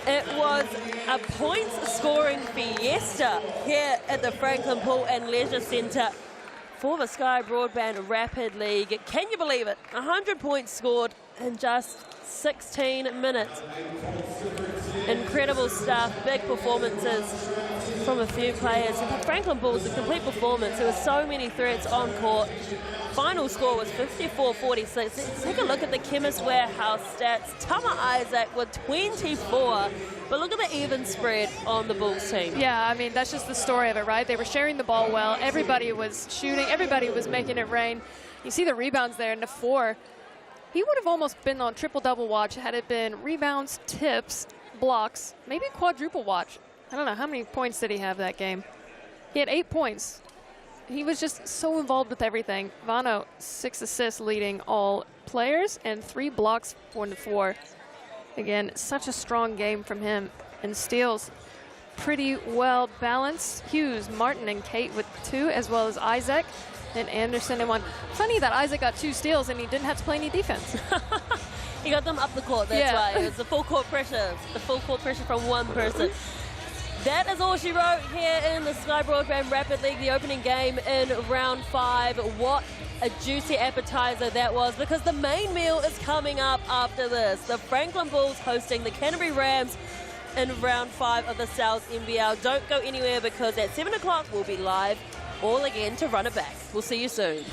[SPEAKER 1] It was a points-scoring fiesta here at the Franklin Pool and Leisure Centre for the Sky Broadband Rapid League. Can you believe it? 100 points scored in just 16 minutes. Incredible stuff, big performances from a few players. And the Franklin Bulls, a complete performance. There were so many threats on court. Final score was 54-46. Let's take a look at the Chemist Warehouse stats. Tama Isaac with 24, but look at the even spread on the Bulls team.
[SPEAKER 2] Yeah, I mean, that's just the story of it, right? They were sharing the ball well. Everybody was shooting. Everybody was making it rain. You see the rebounds there. Nafor, he would have almost been on triple-double watch had it been rebounds, tips, blocks, maybe quadruple watch. I don't know, how many points did he have that game? He had 8 points. He was just so involved with everything. Vano, 6 assists leading all players and 3 blocks for Nafor. Again, such a strong game from him. And steals pretty well balanced. Hughes, Martin, and Kate with 2, as well as Isaac and Anderson in 1. Funny that Isaac got 2 steals and he didn't have to play any defense.
[SPEAKER 1] He got them up the court, that's why. It's the full court pressure. The full court pressure from one person. That is all she wrote here in the Sky Broadband Rapid League, the opening game in round 5. What a juicy appetizer that was, because the main meal is coming up after this. The Franklin Bulls hosting the Canterbury Rams in round 5 of the Sal's NBL. Don't go anywhere, because at 7 o'clock we'll be live all again to run it back. We'll see you soon.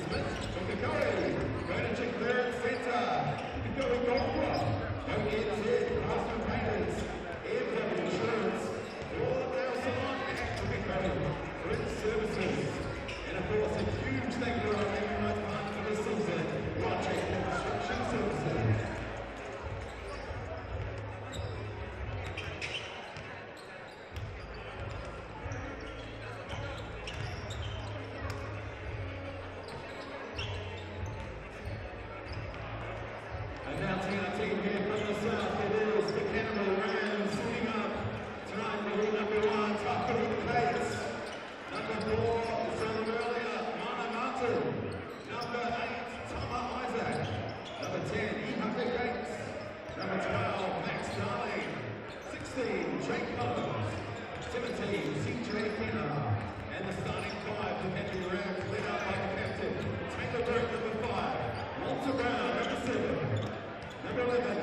[SPEAKER 3] Pukekohe, furniture clearance centre. Pukekohe Golf Club, NZNBL, Custom Painters, FIBA Insurance, Bola Nail Salon, and Pukekohe Print Services. And of course, a huge thank you to our main right partner for this season, Project Construction Services. Announcing our team here from the south, it is the Canterbury sitting up tonight for room number 1, Pukekohe. Number 4, the son of earlier, Mana Martin. Number 8, Tama Isaac. Number 10, Ihake Gates. Number 12, Max Darling. 16, Jake Collins. 17, CJ Kenner. And the starting 5 for Canterbury Rams, led up by the captain, Tango Burke, number 5. Walter Brown, number 7. Number 11,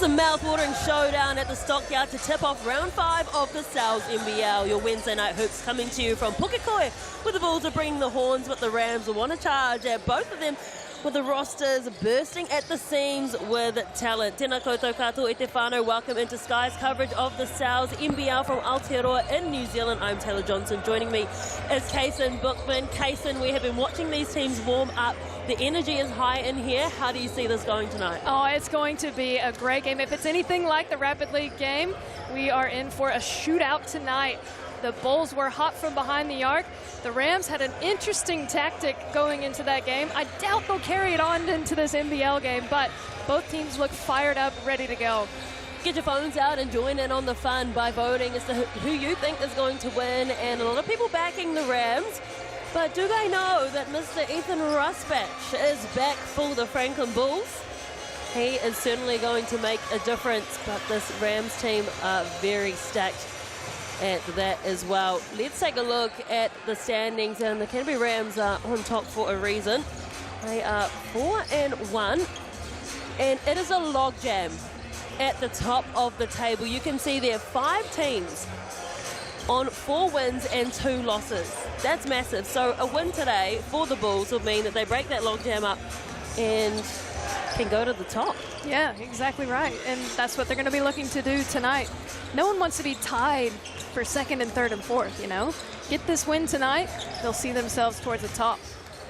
[SPEAKER 1] It's a mouth-watering showdown at the Stockyard to tip off round 5 of the Sal's NBL. Your Wednesday night hoops coming to you from Pukekohe, where the Bulls are bringing the horns, but the Rams will want to charge at both of them, with the rosters bursting at the seams with talent. Tēnā koutou katoa e te whānau. Welcome into Sky's coverage of the Sal's NBL from Aotearoa in New Zealand. I'm Taylor Johnson. Joining me is Kaysen Bookman. Kaysen, we have been watching these teams warm up. The energy is high in here. How do you see this going tonight?
[SPEAKER 2] Oh, it's going to be a great game. If it's anything like the Rapid League game, we are in for a shootout tonight. The Bulls were hot from behind the arc. The Rams had an interesting tactic going into that game. I doubt they'll carry it on into this NBL game, but both teams look fired up, ready to go.
[SPEAKER 1] Get your phones out and join in on the fun by voting as to who you think is going to win, and a lot of people backing the Rams. But do they know that Mr. Ethan Rusbatch is back for the Franklin Bulls? He is certainly going to make a difference, but this Rams team are very stacked at that as well. Let's take a look at the standings, and the Canterbury Rams are on top for a reason. They are 4-1, and it is a logjam at the top of the table. You can see there 5 teams on 4 wins and 2 losses. That's massive. So a win today for the Bulls will mean that they break that logjam up and can go to the top.
[SPEAKER 2] Yeah, exactly right. And that's what they're going to be looking to do tonight. No one wants to be tied for 2nd and 3rd and 4th, you know? Get this win tonight, they'll see themselves towards the top.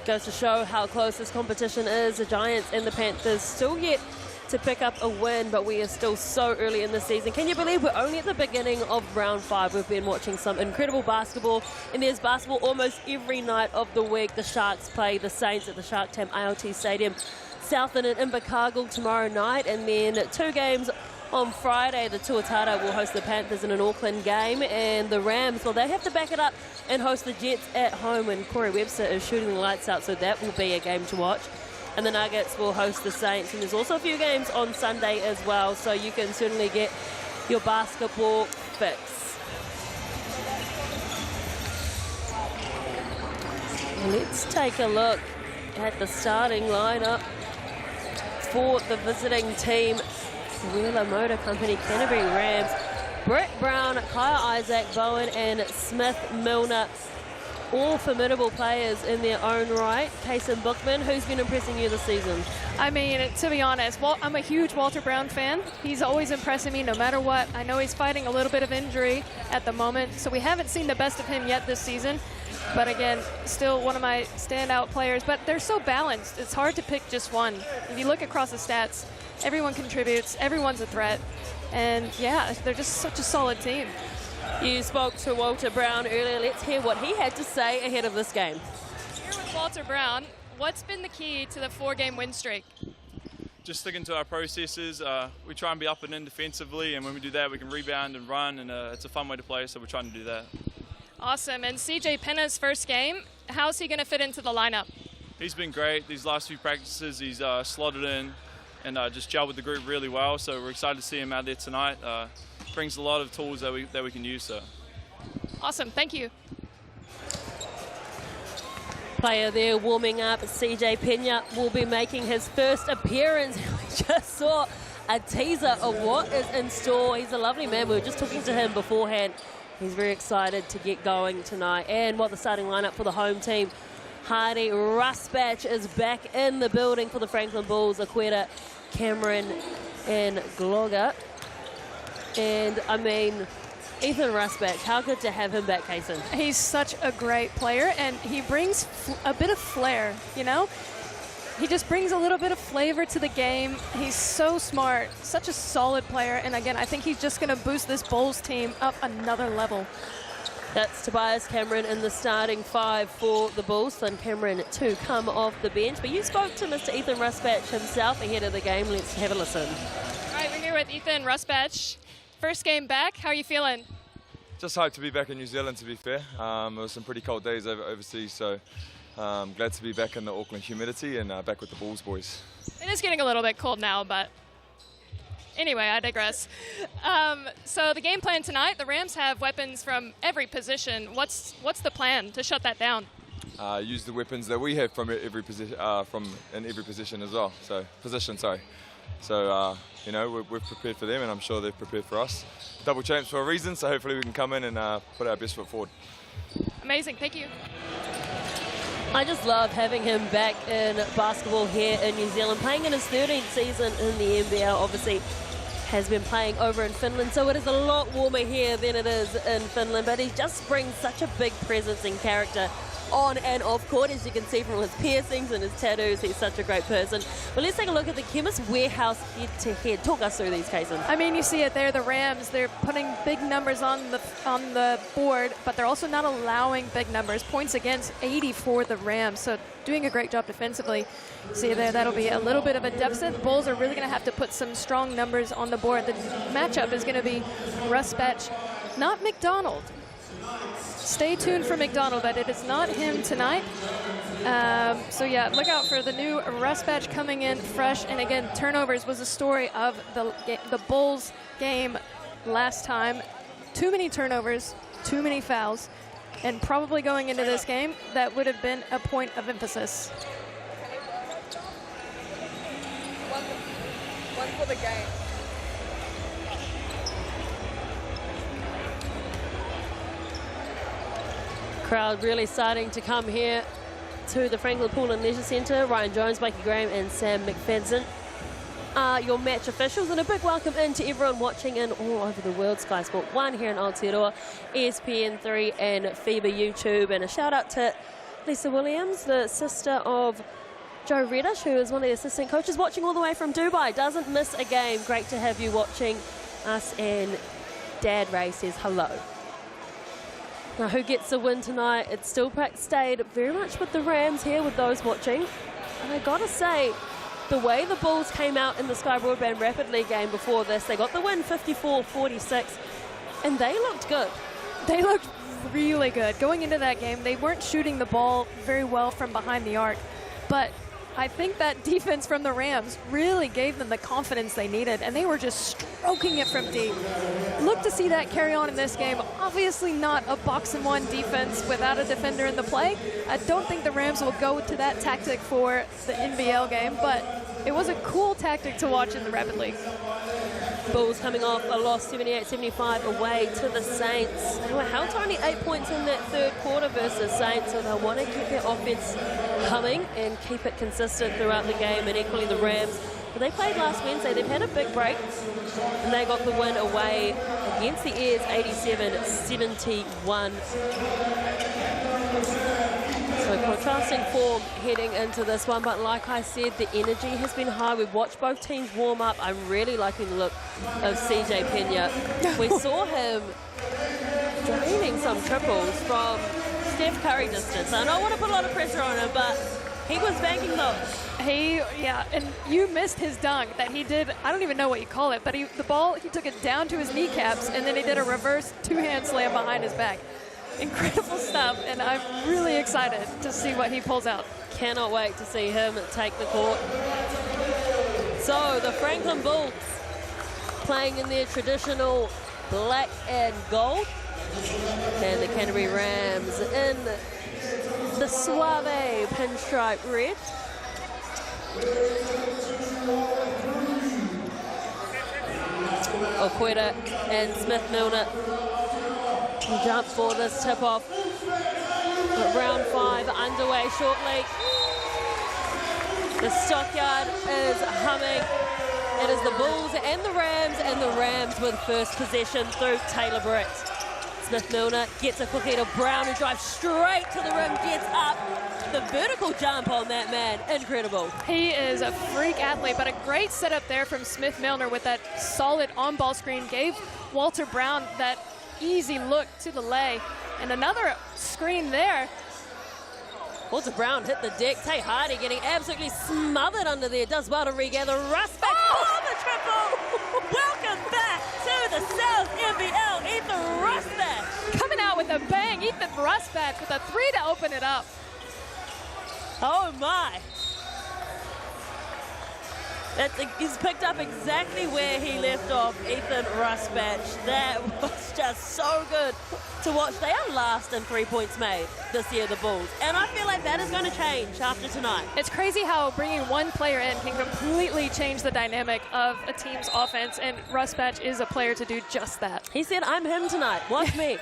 [SPEAKER 1] Goes to show how close this competition is. The Giants and the Panthers still yet to pick up a win, but we are still so early in the season. Can you believe we're only at the beginning of round 5? We've been watching some incredible basketball, and there's basketball almost every night of the week. The Sharks play the Saints at the Shark Tank IoT Stadium. Southern and Invercargill tomorrow night, and then 2 games on Friday. The Tuatara will host the Panthers in an Auckland game, and the Rams, well, they have to back it up and host the Jets at home, and Corey Webster is shooting the lights out, so that will be a game to watch. And the Nuggets will host the Saints, and there's also a few games on Sunday as well, so you can certainly get your basketball fix. Let's take a look at the starting lineup for the visiting team, Wheeler Motor Company Canterbury Rams. Brett Brown, Kyle Isaac, Bowen and Smith Milner, all formidable players in their own right. Kaysen Bookman, who's been impressing you this season?
[SPEAKER 2] I mean, to be honest, I'm a huge Walter Brown fan. He's always impressing me no matter what. I know he's fighting a little bit of injury at the moment, so we haven't seen the best of him yet this season. But again, still one of my standout players. But they're so balanced, it's hard to pick just one. If you look across the stats, everyone contributes, everyone's a threat. And yeah, they're just such a solid team.
[SPEAKER 1] You spoke to Walter Brown earlier. Let's hear what he had to say ahead of this game.
[SPEAKER 2] Here with Walter Brown, what's been the key to the 4-game win streak?
[SPEAKER 4] Just sticking to our processes. We try and be up and in defensively, and when we do that, we can rebound and run, and it's a fun way to play, so we're trying to do that.
[SPEAKER 2] Awesome. And CJ Penna's first game, how's he going to fit into the lineup?
[SPEAKER 4] He's been great. These last few practices, he's slotted in and just gelled with the group really well, so we're excited to see him out there tonight. Brings a lot of tools that we can use. So.
[SPEAKER 2] Awesome. Thank you.
[SPEAKER 1] Player there warming up, CJ Pena will be making his first appearance. We just saw a teaser of what is in store. He's a lovely man. We were just talking to him beforehand. He's very excited to get going tonight. And what the starting lineup for the home team. Hardy Rusbatch is back in the building for the Franklin Bulls. Aqueta, Cameron and Glogger. And I mean, Ethan Rusbatch, how good to have him back, Kaysen.
[SPEAKER 2] He's such a great player, and he brings a bit of flair, you know? He just brings a little bit of flavor to the game. He's so smart, such a solid player, and again, I think he's just going to boost this Bulls team up another level.
[SPEAKER 1] That's Tobias Cameron in the starting 5 for the Bulls, and Cameron to come off the bench. But you spoke to Mr. Ethan Rusbatch himself ahead of the game. Let's have a listen.
[SPEAKER 2] All right, we're here with Ethan Rusbatch. First game back, how are you feeling?
[SPEAKER 5] Just hyped to be back in New Zealand, to be fair. It was some pretty cold days overseas, so glad to be back in the Auckland humidity and back with the Bulls boys.
[SPEAKER 2] It is getting a little bit cold now, but anyway, I digress. So the game plan tonight, the Rams have weapons from every position. What's the plan to shut that down?
[SPEAKER 5] Use the weapons that we have from every position, in every position as well. So So, you know, we've prepared for them, and I'm sure they've prepared for us. Double champs for a reason, so hopefully we can come in and put our best foot forward.
[SPEAKER 2] Amazing, thank you.
[SPEAKER 1] I just love having him back in basketball here in New Zealand, playing in his 13th season in the NBL. Obviously, has been playing over in Finland, so it is a lot warmer here than it is in Finland, but he just brings such a big presence and character on and off court, as you can see from his piercings and his tattoos. He's such a great person. But let's take a look at the Chemist Warehouse head-to-head. Talk us through these, Kaysen.
[SPEAKER 2] I mean, you see it there, the Rams, they're putting big numbers on the board, but they're also not allowing big numbers. Points against 80 for the Rams, so doing a great job defensively. See there, that'll be a little bit of a deficit. The Bulls are really going to have to put some strong numbers on the board. The matchup is going to be Rusbatch, not McDonald. Stay tuned for McDonald, but it is not him tonight. So yeah, look out for the new Rusbatch coming in fresh. And again, turnovers was the story of the Bulls game last time. Too many turnovers, too many fouls, and probably going into this game, that would have been a point of emphasis.
[SPEAKER 6] One for the game.
[SPEAKER 1] Crowd really starting to come here to the Franklin Pool and Leisure Centre. Ryan Jones, Mikey Graham and Sam McFadden are your match officials, and a big welcome in to everyone watching in all over the world. Sky Sport 1 here in Aotearoa, ESPN3 and FIBA YouTube, and a shout out to Lisa Williams, the sister of Joe Reddish, who is one of the assistant coaches, watching all the way from Dubai. Doesn't miss a game. Great to have you watching us, and Dad Ray says hello. Now, who gets the win tonight? It's still stayed very much with the Rams here, with those watching. And I gotta say, the way the Bulls came out in the Sky Broadband Rapid League game before this, they got the win 54-46, and they looked good.
[SPEAKER 2] They looked really good. Going into that game, they weren't shooting the ball very well from behind the arc, but I think that defense from the Rams really gave them the confidence they needed, and they were just stroking it from deep. Look to see that carry on in this game. Obviously not a box-and-one defense without a defender in the play. I don't think the Rams will go to that tactic for the NBL game, but it was a cool tactic to watch in the Rapid League.
[SPEAKER 1] Bulls coming off a loss 78-75 away to the Saints. They were held to only 8 points in that third quarter versus Saints, so they want to keep their offense humming and keep it consistent throughout the game, and equally the Rams. But they played last Wednesday. They've had a big break, and they got the win away against the Airs 87-71. So contrasting form heading into this one, but like I said, the energy has been high. We've watched both teams warm up. I'm really liking the look of CJ Pena. We saw him draining some triples from Steph Curry distance. I don't want to put a lot of pressure on him, but he was banking those.
[SPEAKER 2] Yeah, and you missed his dunk that he did. I don't even know what you call it, but he took it down to his kneecaps, and then he did a reverse two-hand slam behind his back. Incredible stuff, and I'm really excited to see what he pulls out.
[SPEAKER 1] Cannot wait to see him take the court. So the Franklin Bulls playing in their traditional black and gold, and the Canterbury Rams in the suave pinstripe red. Okweta and Smith-Milner jump for this tip-off. Round 5 underway shortly. The stockyard is humming. It is the Bulls and the Rams with first possession through Taylor Britt. Smith-Milner gets a quick header. Brown, who drives straight to the rim, gets up. The vertical jump on that man, incredible.
[SPEAKER 2] He is a freak athlete, but a great setup there from Smith-Milner with that solid on-ball screen. Gave Walter Brown that easy look to the lay, and another screen there.
[SPEAKER 1] Walter Brown hit the deck. Tay Hardy getting absolutely smothered under there. Does well to regather. Rusbatch for the triple. Welcome back to the South NBL. Ethan Rusbatch
[SPEAKER 2] coming out with a bang. Ethan Rusbatch with a 3 to open it up.
[SPEAKER 1] Oh my. He's picked up exactly where he left off, Ethan Rusbatch. That was just so good to watch. They are last in 3 points made this year, the Bulls. And I feel like that is going to change after tonight.
[SPEAKER 2] It's crazy how bringing one player in can completely change the dynamic of a team's offense, and Rusbatch is a player to do just that.
[SPEAKER 1] He said, I'm him tonight. Watch me.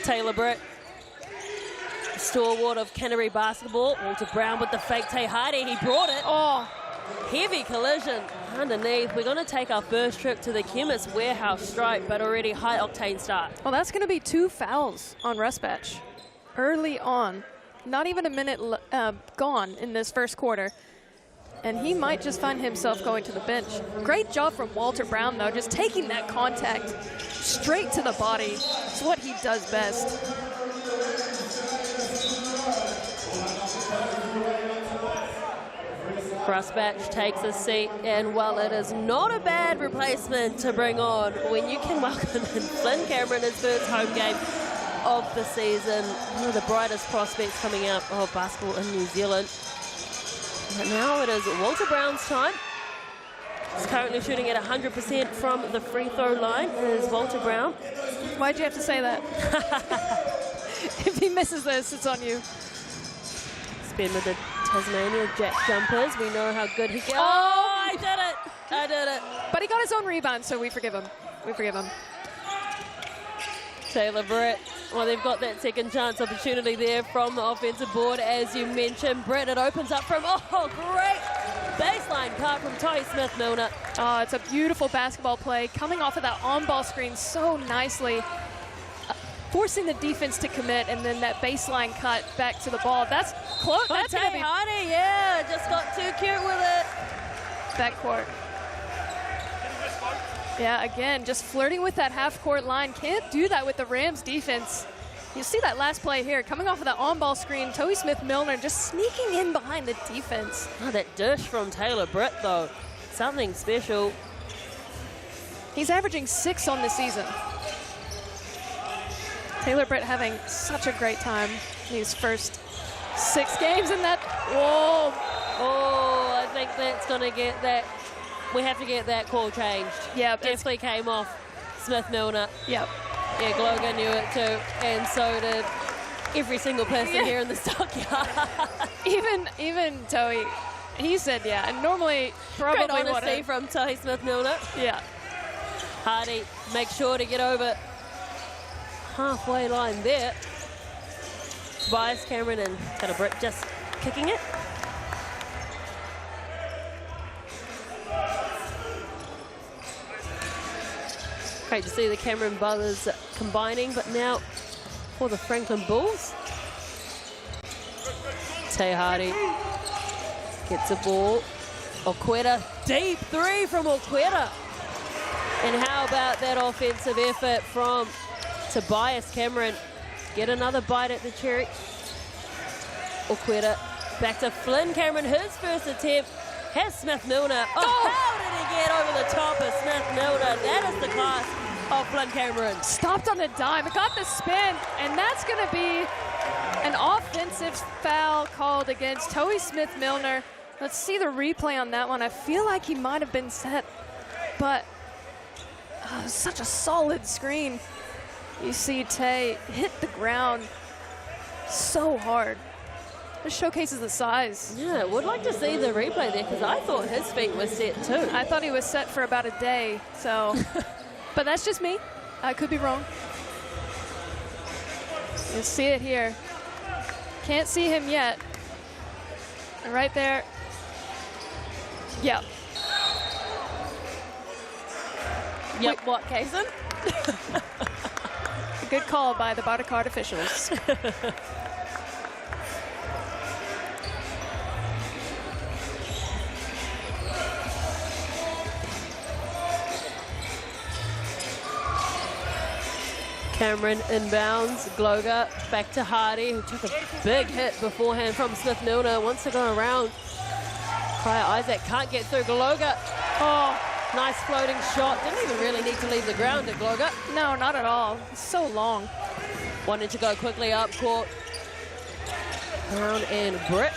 [SPEAKER 1] Taylor Britt, stalwart of Canterbury basketball. Walter Brown with the fake. Tay Hardy, he brought it.
[SPEAKER 2] Oh,
[SPEAKER 1] Heavy collision underneath. We're going to take our first trip to the Chemist Warehouse strike, but already high-octane start.
[SPEAKER 2] well, that's going to be 2 fouls on Rusbatch early on. Not even a minute gone in this first quarter. And he might just find himself going to the bench. Great job from Walter Brown, though, just taking that contact straight to the body. It's what he does best.
[SPEAKER 1] Rusbatch takes a seat, and while it is not a bad replacement to bring on, when you can welcome in Flynn Cameron, his first home game of the season, one of the brightest prospects coming out of basketball in New Zealand. And now it is Walter Brown's time. He's currently shooting at 100% from the free throw line. It is Walter Brown.
[SPEAKER 2] Why'd you have to say that? If he misses this, it's on you.
[SPEAKER 1] Spin with the Tasmania Jack jumpers. We know how good he gets. Oh, I did it. I did it.
[SPEAKER 2] But he got his own rebound, so we forgive him. We forgive him.
[SPEAKER 1] Taylor Britt. Well, they've got that second chance opportunity there from the offensive board, as you mentioned. Britt, it opens up from, great baseline cut from Tohi Smith-Milner.
[SPEAKER 2] Oh, it's a beautiful basketball play. Coming off of that on-ball screen so nicely. Forcing the defense to commit, and then that baseline cut back to the ball. That's close. That's going to be
[SPEAKER 1] Hardy, yeah, just got too cute with it.
[SPEAKER 2] backcourt. Yeah, again, just flirting with that half-court line. Can't do that with the Rams defense. You see that last play here, coming off of that on-ball screen. Tohi Smith-Milner just sneaking in behind the defense.
[SPEAKER 1] Oh, that dish from Taylor Britt, though. Something special.
[SPEAKER 2] He's averaging 6 on the season. Taylor Britt having such a great time in these first 6 games, and that, whoa.
[SPEAKER 1] Oh, I think that's going to get that. We have to get that call changed.
[SPEAKER 2] Yeah,
[SPEAKER 1] definitely came off Smith-Milner.
[SPEAKER 2] Yep.
[SPEAKER 1] Yeah, Gloga knew it too, and so did every single person here in the stockyard.
[SPEAKER 2] even Tohi, he said yeah, and normally probably
[SPEAKER 1] Great honesty
[SPEAKER 2] wouldn't.
[SPEAKER 1] from Tohi Smith-Milner.
[SPEAKER 2] Yeah.
[SPEAKER 1] Hardy makes sure to get over halfway line there. Tobias Cameron and Taylor Britt just kicking it. Great to see the Cameron brothers combining, but now for the Franklin Bulls. Tay Hardy gets a ball. Oqueta, deep 3 from Oqueta. And how about that offensive effort from Tobias Cameron? Get another bite at the cherry. Oqueta back to Flynn Cameron, his first attempt. Has Smith-Milner. Oh, how did he get over the top of Smith-Milner? That is the class of Flynn Cameron.
[SPEAKER 2] Stopped on the dime. It got the spin, and that's going to be an offensive foul called against Tohi Smith-Milner. Let's see the replay on that one. I feel like he might have been set, but such a solid screen. You see Tay hit the ground so hard. This showcases the size.
[SPEAKER 1] Yeah, would like to see the replay there, because I thought his feet were set too.
[SPEAKER 2] I thought he was set for about a day, so. But that's just me. I could be wrong. You see it here. Can't see him yet. And right there. Yep.
[SPEAKER 1] Yep, what, Kaysen?
[SPEAKER 2] Good call by the Bartercard officials.
[SPEAKER 1] Cameron inbounds. Gloga back to Hardy, who took a big hit beforehand from Smith-Milner. Wants to go around. Kaya Isaac can't get through. Gloga. Oh, nice floating shot. Didn't even really need to leave the ground at Gloga.
[SPEAKER 2] No, not at all. It's so long.
[SPEAKER 1] Wanted to go quickly up court. Brown and Britt.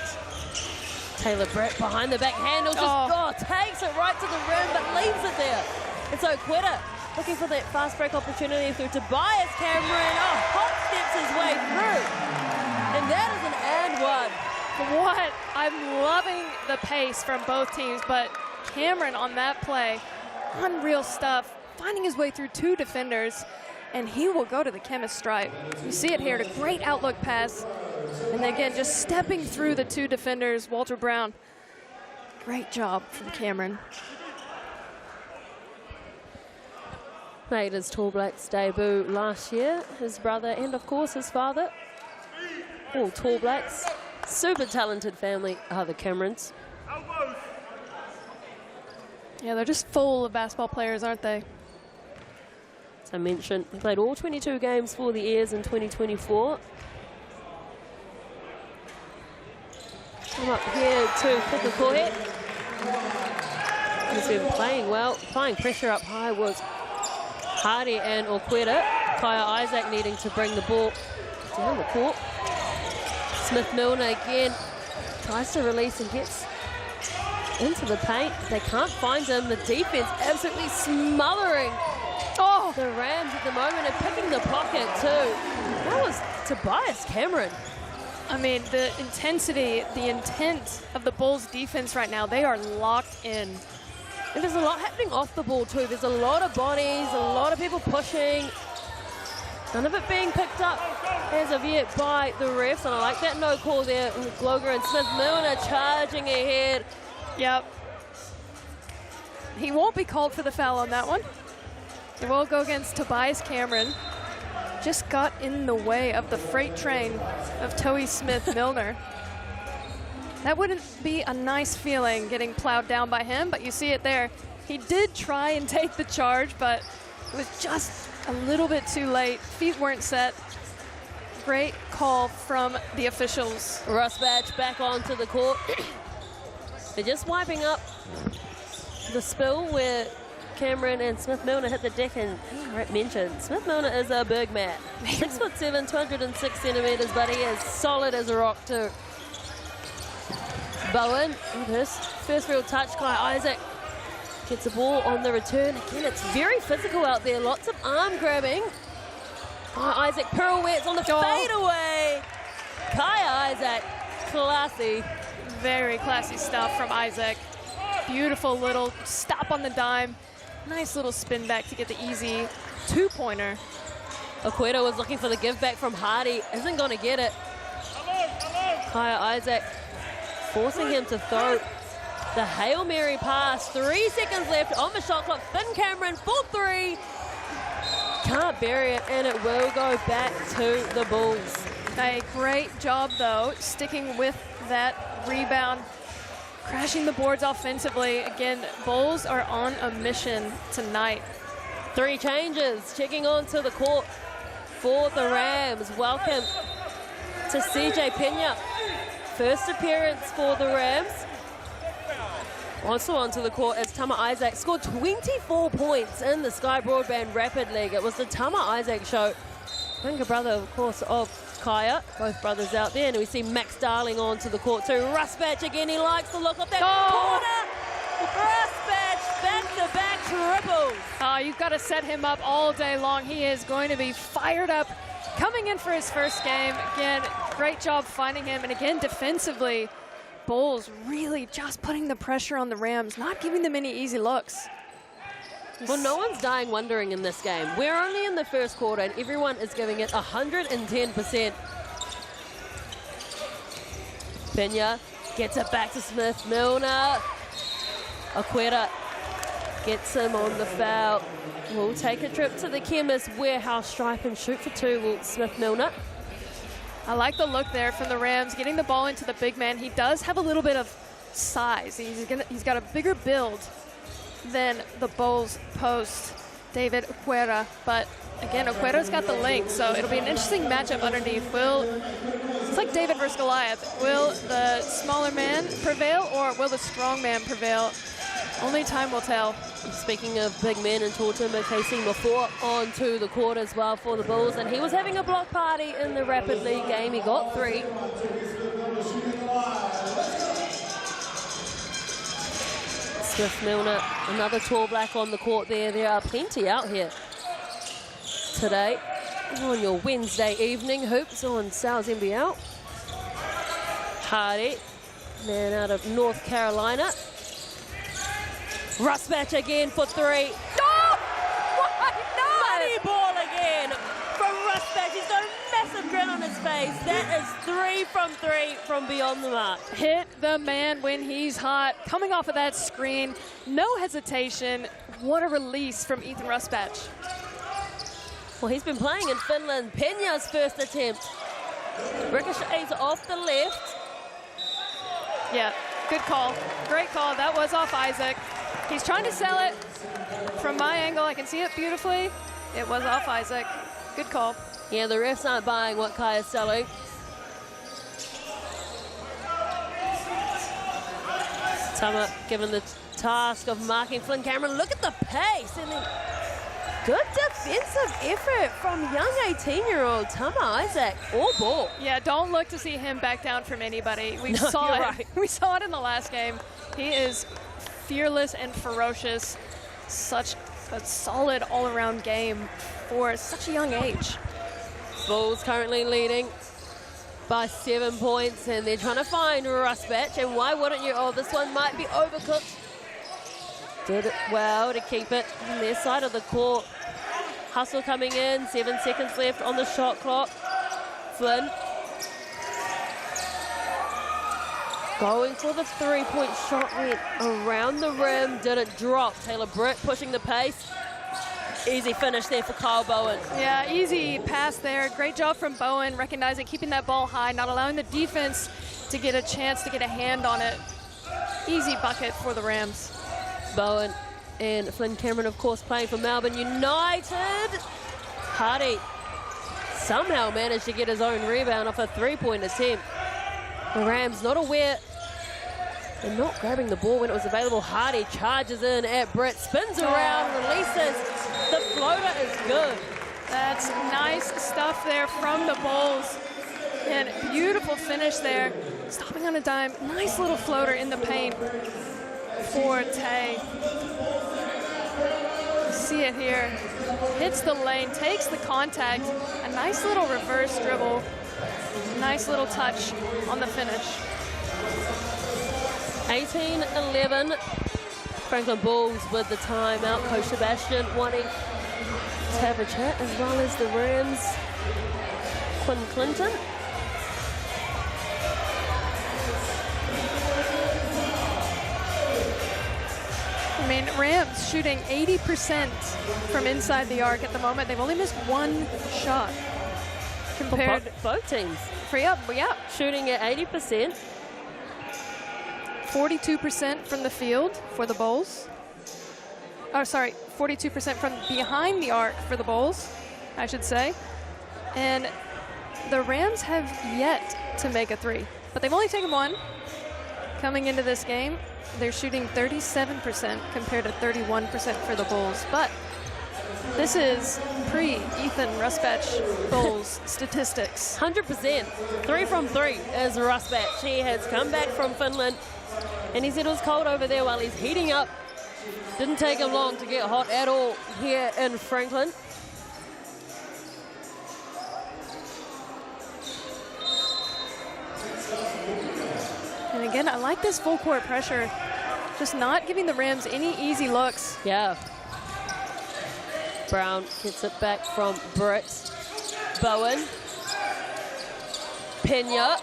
[SPEAKER 1] Taylor Britt behind the back handle. Just takes it right to the rim, but leaves it there. It's Oqueta looking for that fast break opportunity through Tobias Cameron. Oh, hop steps his way through. And that is an and one.
[SPEAKER 2] What? I'm loving the pace from both teams, but Cameron on that play, unreal stuff, finding his way through 2 defenders, and he will go to the chemist stripe. You see it here, a great outlook pass, and again, just stepping through the 2 defenders, Walter Brown. Great job from Cameron.
[SPEAKER 1] Made his Tall Blacks debut last year. His brother and, of course, his father. All Tall Blacks. Super talented family are the Camerons.
[SPEAKER 2] Yeah, they're just full of basketball players, aren't they?
[SPEAKER 1] As I mentioned, he played all 22 games for the Airs in 2024. Come up here to Pukekohe. He's been playing well. Applying pressure up high was Hardy and Okwera. Kaya Isaac needing to bring the ball down the court. Smith-Milner again tries to release and gets into the paint. They can't find him. The defense absolutely smothering the Rams at the moment and picking the pocket too. That was Tobias Cameron.
[SPEAKER 2] I mean, the intensity, the intent of the Bulls defense right now, they are locked in.
[SPEAKER 1] And there's a lot happening off the ball too. There's a lot of bodies, a lot of people pushing. None of it being picked up as of yet by the refs. And I like that no call there. Gloger and Smith-Milner charging ahead.
[SPEAKER 2] Yep. He won't be called for the foul on that one. It will go against Tobias Cameron. Just got in the way of the freight train of Toey Smith-Milner. That wouldn't be a nice feeling getting plowed down by him, but you see it there. He did try and take the charge, but it was just a little bit too late. Feet weren't set. Great call from the officials.
[SPEAKER 1] Russ Batch back onto the court. They're just wiping up the spill where Cameron and Smith-Milner hit the deck, and Rick mentioned Smith-Milner is a big man. 6'7", 206 centimeters, but he is solid as a rock too. Bowen with his first real touch. Kai Isaac gets the ball on the return. Again, it's very physical out there. Lots of arm grabbing. Kai Isaac pirouettes on the fadeaway. Kai Isaac, classy.
[SPEAKER 2] Very classy stuff from Isaac. Beautiful little stop on the dime. Nice little spin back to get the easy 2-pointer.
[SPEAKER 1] Okwera was looking for the give back from Hardy. Isn't going to get it. Kaya Isaac forcing him to throw the Hail Mary pass. 3 seconds left on the shot clock. Finn Cameron for 3. Can't bury it, and it will go back to the Bulls.
[SPEAKER 2] A great job, though, sticking with that rebound. Crashing the boards offensively. Again, Bulls are on a mission tonight.
[SPEAKER 1] 3 changes, checking onto the court for the Rams. Welcome to CJ Pena. First appearance for the Rams. Also onto the court as Tama Isaac scored 24 points in the Sky Broadband Rapid League. It was the Tama Isaac show. Younger brother, of course, of Kaya. Both brothers out there. And we see Max Darling onto the court too. Russ Batch again. He likes the look of that corner. Russ Batch back-to-back triples.
[SPEAKER 2] Oh, you've got to set him up all day long. He is going to be fired up. Coming in for his first game. Again, great job finding him. And again, defensively, Bulls really just putting the pressure on the Rams, not giving them any easy looks.
[SPEAKER 1] Well, no one's dying wondering in this game. We're only in the first quarter and everyone is giving it 110%. Pena gets it back to Smith-Milner. Okwera gets him on the foul. We'll take a trip to the chemist warehouse stripe and shoot for 2 will Smith-Milner.
[SPEAKER 2] I like the look there from the Rams, getting the ball into the big man. He does have a little bit of size. He's got a bigger build than the Bulls post, David Okwera. But again, Okwera's got the length, so it'll be an interesting matchup underneath. It's like David versus Goliath. Will the smaller man prevail, or will the strong man prevail? Only time will tell.
[SPEAKER 1] Speaking of big men and tall timber, Casey Mafua onto the court as well for the Bulls, and he was having a block party in the Rapid League game. He got 3. Smith-Milner, another tall black on the court there. There are plenty out here today on your Wednesday evening hoops on Sal's NBL. Hardy, man out of North Carolina. Rusbatch again for three.
[SPEAKER 2] Oh! Why not?
[SPEAKER 1] Money ball again from Rusbatch. He's got a massive grin on his face. That is 3 from 3 from beyond the mark.
[SPEAKER 2] Hit the man when he's hot. Coming off of that screen, no hesitation. What a release from Ethan Rusbatch.
[SPEAKER 1] Well, he's been playing in Finland. Peña's first attempt. Ricochets off the left.
[SPEAKER 2] Yeah, good call. Great call. That was off Isaac. He's trying to sell it. From my angle, I can see it beautifully. It was off Isaac. Good call.
[SPEAKER 1] Yeah, the refs aren't buying what Kai is selling. Tama given the task of marking Flynn Cameron. Look at the pace. And then good defensive effort from young 18-year-old Tama Isaac. All ball.
[SPEAKER 2] Yeah, don't look to see him back down from anybody. We saw
[SPEAKER 1] you're
[SPEAKER 2] it.
[SPEAKER 1] right.
[SPEAKER 2] We saw it in the last game. He is fearless and ferocious. Such a solid all-around game for such a young age.
[SPEAKER 1] Bulls currently leading by 7 points, and they're trying to find Rusbatch. And why wouldn't you? Oh, this one might be overcooked. Did it well to keep it on their side of the court. Hustle coming in, 7 seconds left on the shot clock. Flynn going for the three-point shot, went around the rim, didn't drop. Taylor Britt pushing the pace. Easy finish there for Kyle Bowen.
[SPEAKER 2] Yeah, easy pass there. Great job from Bowen, recognizing, keeping that ball high, not allowing the defense to get a chance to get a hand on it. Easy bucket for the Rams.
[SPEAKER 1] Bowen and Flynn Cameron, of course, playing for Melbourne United. Hardy somehow managed to get his own rebound off a three-point attempt. The Rams not aware and not grabbing the ball when it was available. Hardy charges in at Britt, spins around, releases. The floater is good.
[SPEAKER 2] That's nice stuff there from the Bulls. And beautiful finish there. Stopping on a dime. Nice little floater in the paint for Tay. See it here. Hits the lane, takes the contact. A nice little reverse dribble. Nice little touch on the finish.
[SPEAKER 1] 18-11. Franklin Bulls with the timeout. Coach Sebastian wanting to have a chat, as well as the Rams. Quinn Clinton.
[SPEAKER 2] I mean, Rams shooting 80% from inside the arc at the moment. They've only missed one shot compared
[SPEAKER 1] Both teams.
[SPEAKER 2] yeah.
[SPEAKER 1] Shooting at 80%.
[SPEAKER 2] 42% from the field for the Bulls. Oh, sorry, 42% from behind the arc for the Bulls, I should say. And the Rams have yet to make a three, but they've only taken one. Coming into this game, they're shooting 37% compared to 31% for the Bulls. But this is pre-Ethan Rusbatch Bulls statistics.
[SPEAKER 1] 100%. 3 from 3 is Rusbatch. He has come back from Finland, and he said it was cold over there while he's heating up. Didn't take him long to get hot at all here in Franklin.
[SPEAKER 2] And again, I like this full court pressure. Just not giving the Rams any easy looks.
[SPEAKER 1] Yeah. Brown gets it back from Britt. Bowen. Peña.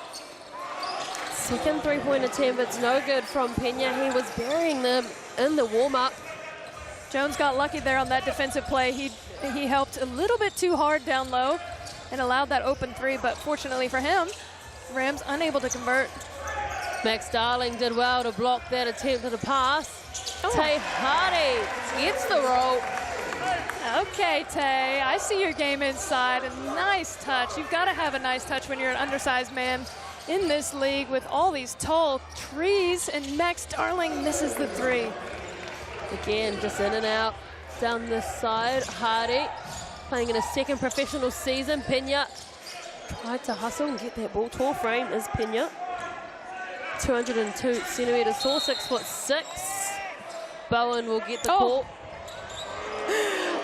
[SPEAKER 1] Second three-point attempt. It's no good from Peña. He was burying them in the warm-up.
[SPEAKER 2] Jones got lucky there on that defensive play. He helped a little bit too hard down low and allowed that open three, but fortunately for him, Rams unable to convert.
[SPEAKER 1] Max Darling did well to block that attempt at a pass. Tay Hardy gets the roll.
[SPEAKER 2] Okay, Tay, I see your game inside. A nice touch. You've got to have a nice touch when you're an undersized man in this league with all these tall trees, and Max Darling misses the three.
[SPEAKER 1] Again, just in and out down this side. Hardy playing in his second professional season. Peña tried to hustle and get that ball. Tall frame is Peña. 202 centimeters tall, 6'6". Bowen will get the call.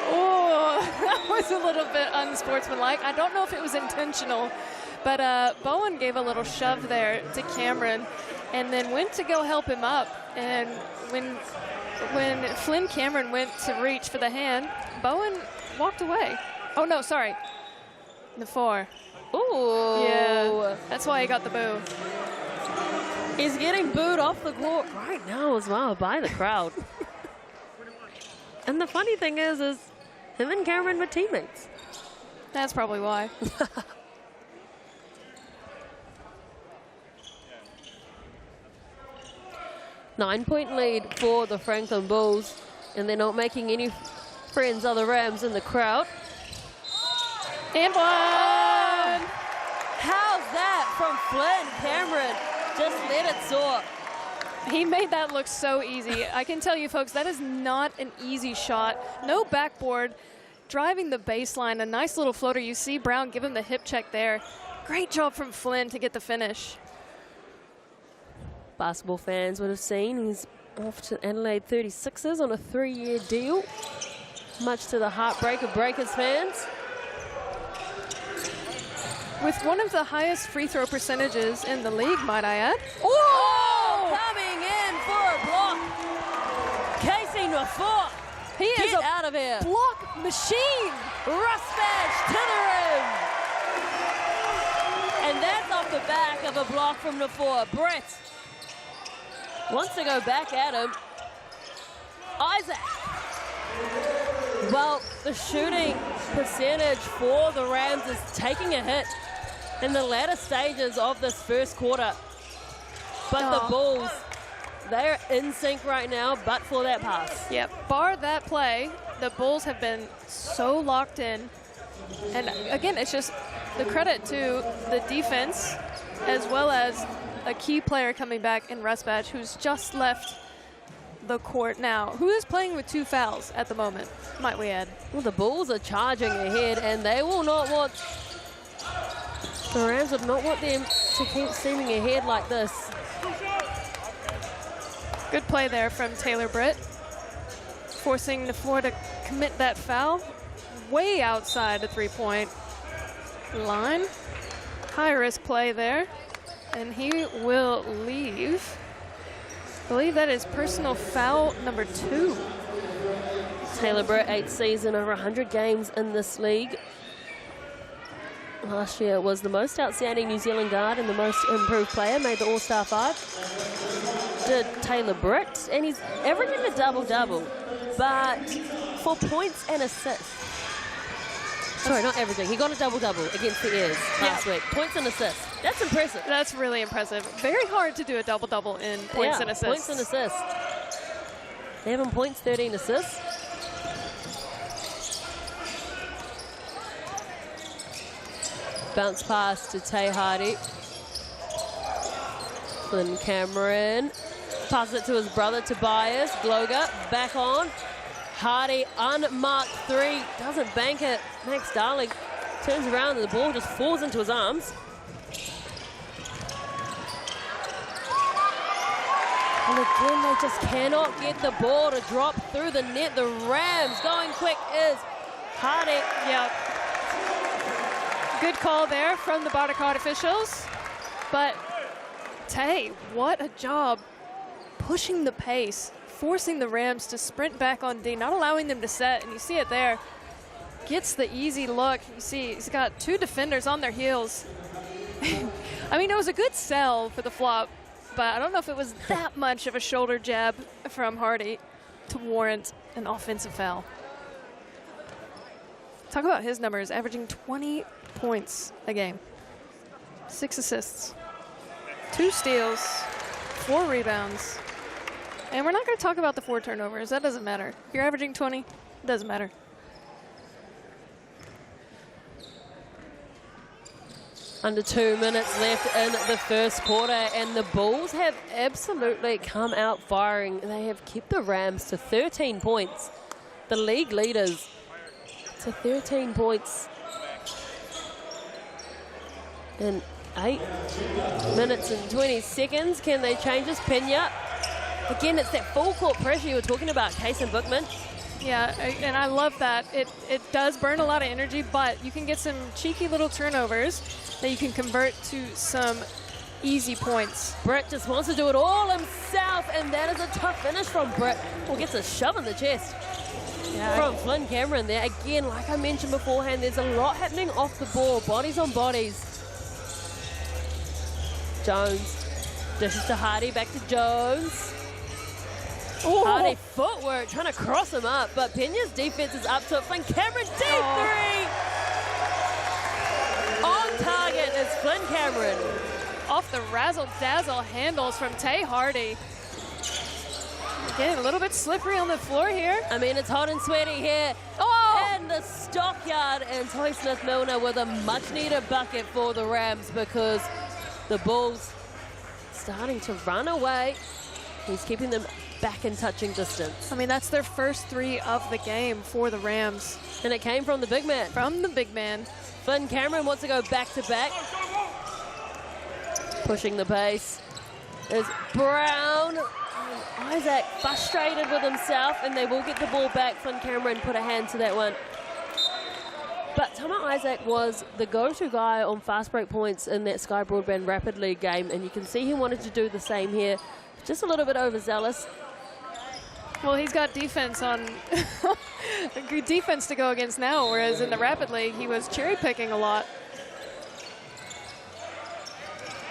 [SPEAKER 2] Oh, that was a little bit unsportsmanlike. I don't know if it was intentional, but Bowen gave a little shove there to Cameron and then went to go help him up. And when Flynn Cameron went to reach for the hand, Bowen walked away. Oh, no, sorry. The 4.
[SPEAKER 1] Ooh.
[SPEAKER 2] Yeah, that's why he got the boo.
[SPEAKER 1] He's getting booed off the court right now as well by the crowd. And the funny thing is him and Cameron were teammates.
[SPEAKER 2] That's probably why.
[SPEAKER 1] 9-point lead for the Franklin Bulls, and they're not making any friends of the Rams in the crowd.
[SPEAKER 2] And one!
[SPEAKER 1] How's that from Flynn Cameron? Just let it soar.
[SPEAKER 2] He made that look so easy. I can tell you, folks, that is not an easy shot. No backboard, driving the baseline, a nice little floater. You see Brown give him the hip check there. Great job from Flynn to get the finish.
[SPEAKER 1] Basketball fans would have seen he's off to Adelaide 36ers on a 3-year deal, much to the heartbreak of Breakers fans.
[SPEAKER 2] With one of the highest free throw percentages in the league, might I add.
[SPEAKER 1] Oh! Coming in for a block. Casey Nafor.
[SPEAKER 2] He is
[SPEAKER 1] Get out of here.
[SPEAKER 2] Block machine.
[SPEAKER 1] Rusbach to the rim. And that's off the back of a block from Nafor. Brett wants to go back at him. Isaac. Well, the shooting percentage for the Rams is taking a hit in the latter stages of this first quarter. But the Bulls, they're in sync right now, but for that pass.
[SPEAKER 2] Yep, bar that play, the Bulls have been so locked in. And again, it's just the credit to the defense as well as a key player coming back in Rusbach, who's just left the court now. Who is playing with 2 fouls at the moment, might we add?
[SPEAKER 1] Well, the Bulls are charging ahead, and they will not want, the Rams would not want them to keep seeming ahead like this.
[SPEAKER 2] Good play there from Taylor Britt, forcing Nafor to commit that foul way outside the 3-point line. High risk play there, and he will leave. I believe that is personal foul number 2.
[SPEAKER 1] Taylor Britt, 8th season, over 100 games in this league. Last year was the most outstanding New Zealand guard and the most improved player, made the All-Star 5. Did Taylor Britt, and he's averaging a double-double, but for points and assists. Sorry, not averaging. He got a double-double against the Airs last week. Points and assists. That's impressive.
[SPEAKER 2] That's really impressive. Very hard to do a double-double in points and assists.
[SPEAKER 1] Points and assists. 11 points, 13 assists. Bounce pass to Tay Hardy. Flynn Cameron passes it to his brother Tobias. Gloger back on. Hardy, unmarked 3, doesn't bank it. Max Darling turns around and the ball just falls into his arms. And again, they just cannot get the ball to drop through the net. The Rams going quick is Hardy.
[SPEAKER 2] Yep. Good call there from the Bartercard officials. But Tay, what a job pushing the pace, forcing the Rams to sprint back on D, not allowing them to set, and you see it there. Gets the easy look. You see he's got 2 defenders on their heels. I mean, it was a good sell for the flop, but I don't know if it was that much of a shoulder jab from Hardy to warrant an offensive foul. Talk about his numbers, averaging 20 points a game. 6 assists, 2 steals, 4 rebounds. And we're not going to talk about the 4 turnovers. That doesn't matter. If you're averaging 20, it doesn't matter.
[SPEAKER 1] Under 2 minutes left in the first quarter, and the Bulls have absolutely come out firing. They have kept the Rams to 13 points. The league leaders to 13 points in 8 minutes and 20 seconds. Can they change this? Pena Again, it's that full court pressure you were talking about, Case and Bookman.
[SPEAKER 2] Yeah, and I love that. It does burn a lot of energy, but you can get some cheeky little turnovers that you can convert to some easy points.
[SPEAKER 1] Britt just wants to do it all himself, and that is a tough finish from Britt. Well, gets a shove in the chest from Flynn Cameron there. Again, like I mentioned beforehand, there's a lot happening off the ball, bodies on bodies. Jones dishes to Hardy, back to Jones.
[SPEAKER 2] Ooh.
[SPEAKER 1] Hardy footwork, trying to cross him up, but Pena's defense is up to it. Flynn Cameron, deep three! On target is Flynn Cameron.
[SPEAKER 2] Off the razzle-dazzle handles from Tay Hardy. Again, a little bit slippery on the floor here.
[SPEAKER 1] I mean, it's hot and sweaty here. Oh! And the stockyard, and Toy Smith-Milner with a much-needed bucket for the Rams because the Bulls starting to run away. He's keeping them back in touching distance.
[SPEAKER 2] I mean, that's their first 3 of the game for the Rams.
[SPEAKER 1] And it came from the big man.
[SPEAKER 2] From the big man.
[SPEAKER 1] Flynn Cameron wants to go back-to-back. Pushing the pace is Brown. And Isaac frustrated with himself, and they will get the ball back. Flynn Cameron put a hand to that one. But Tama Isaac was the go-to guy on fast break points in that Sky Broadband Rapid League game, and you can see he wanted to do the same here. Just a little bit overzealous.
[SPEAKER 2] Well, he's got defense on good defense to go against now, whereas in the Rapid League, he was cherry-picking a lot.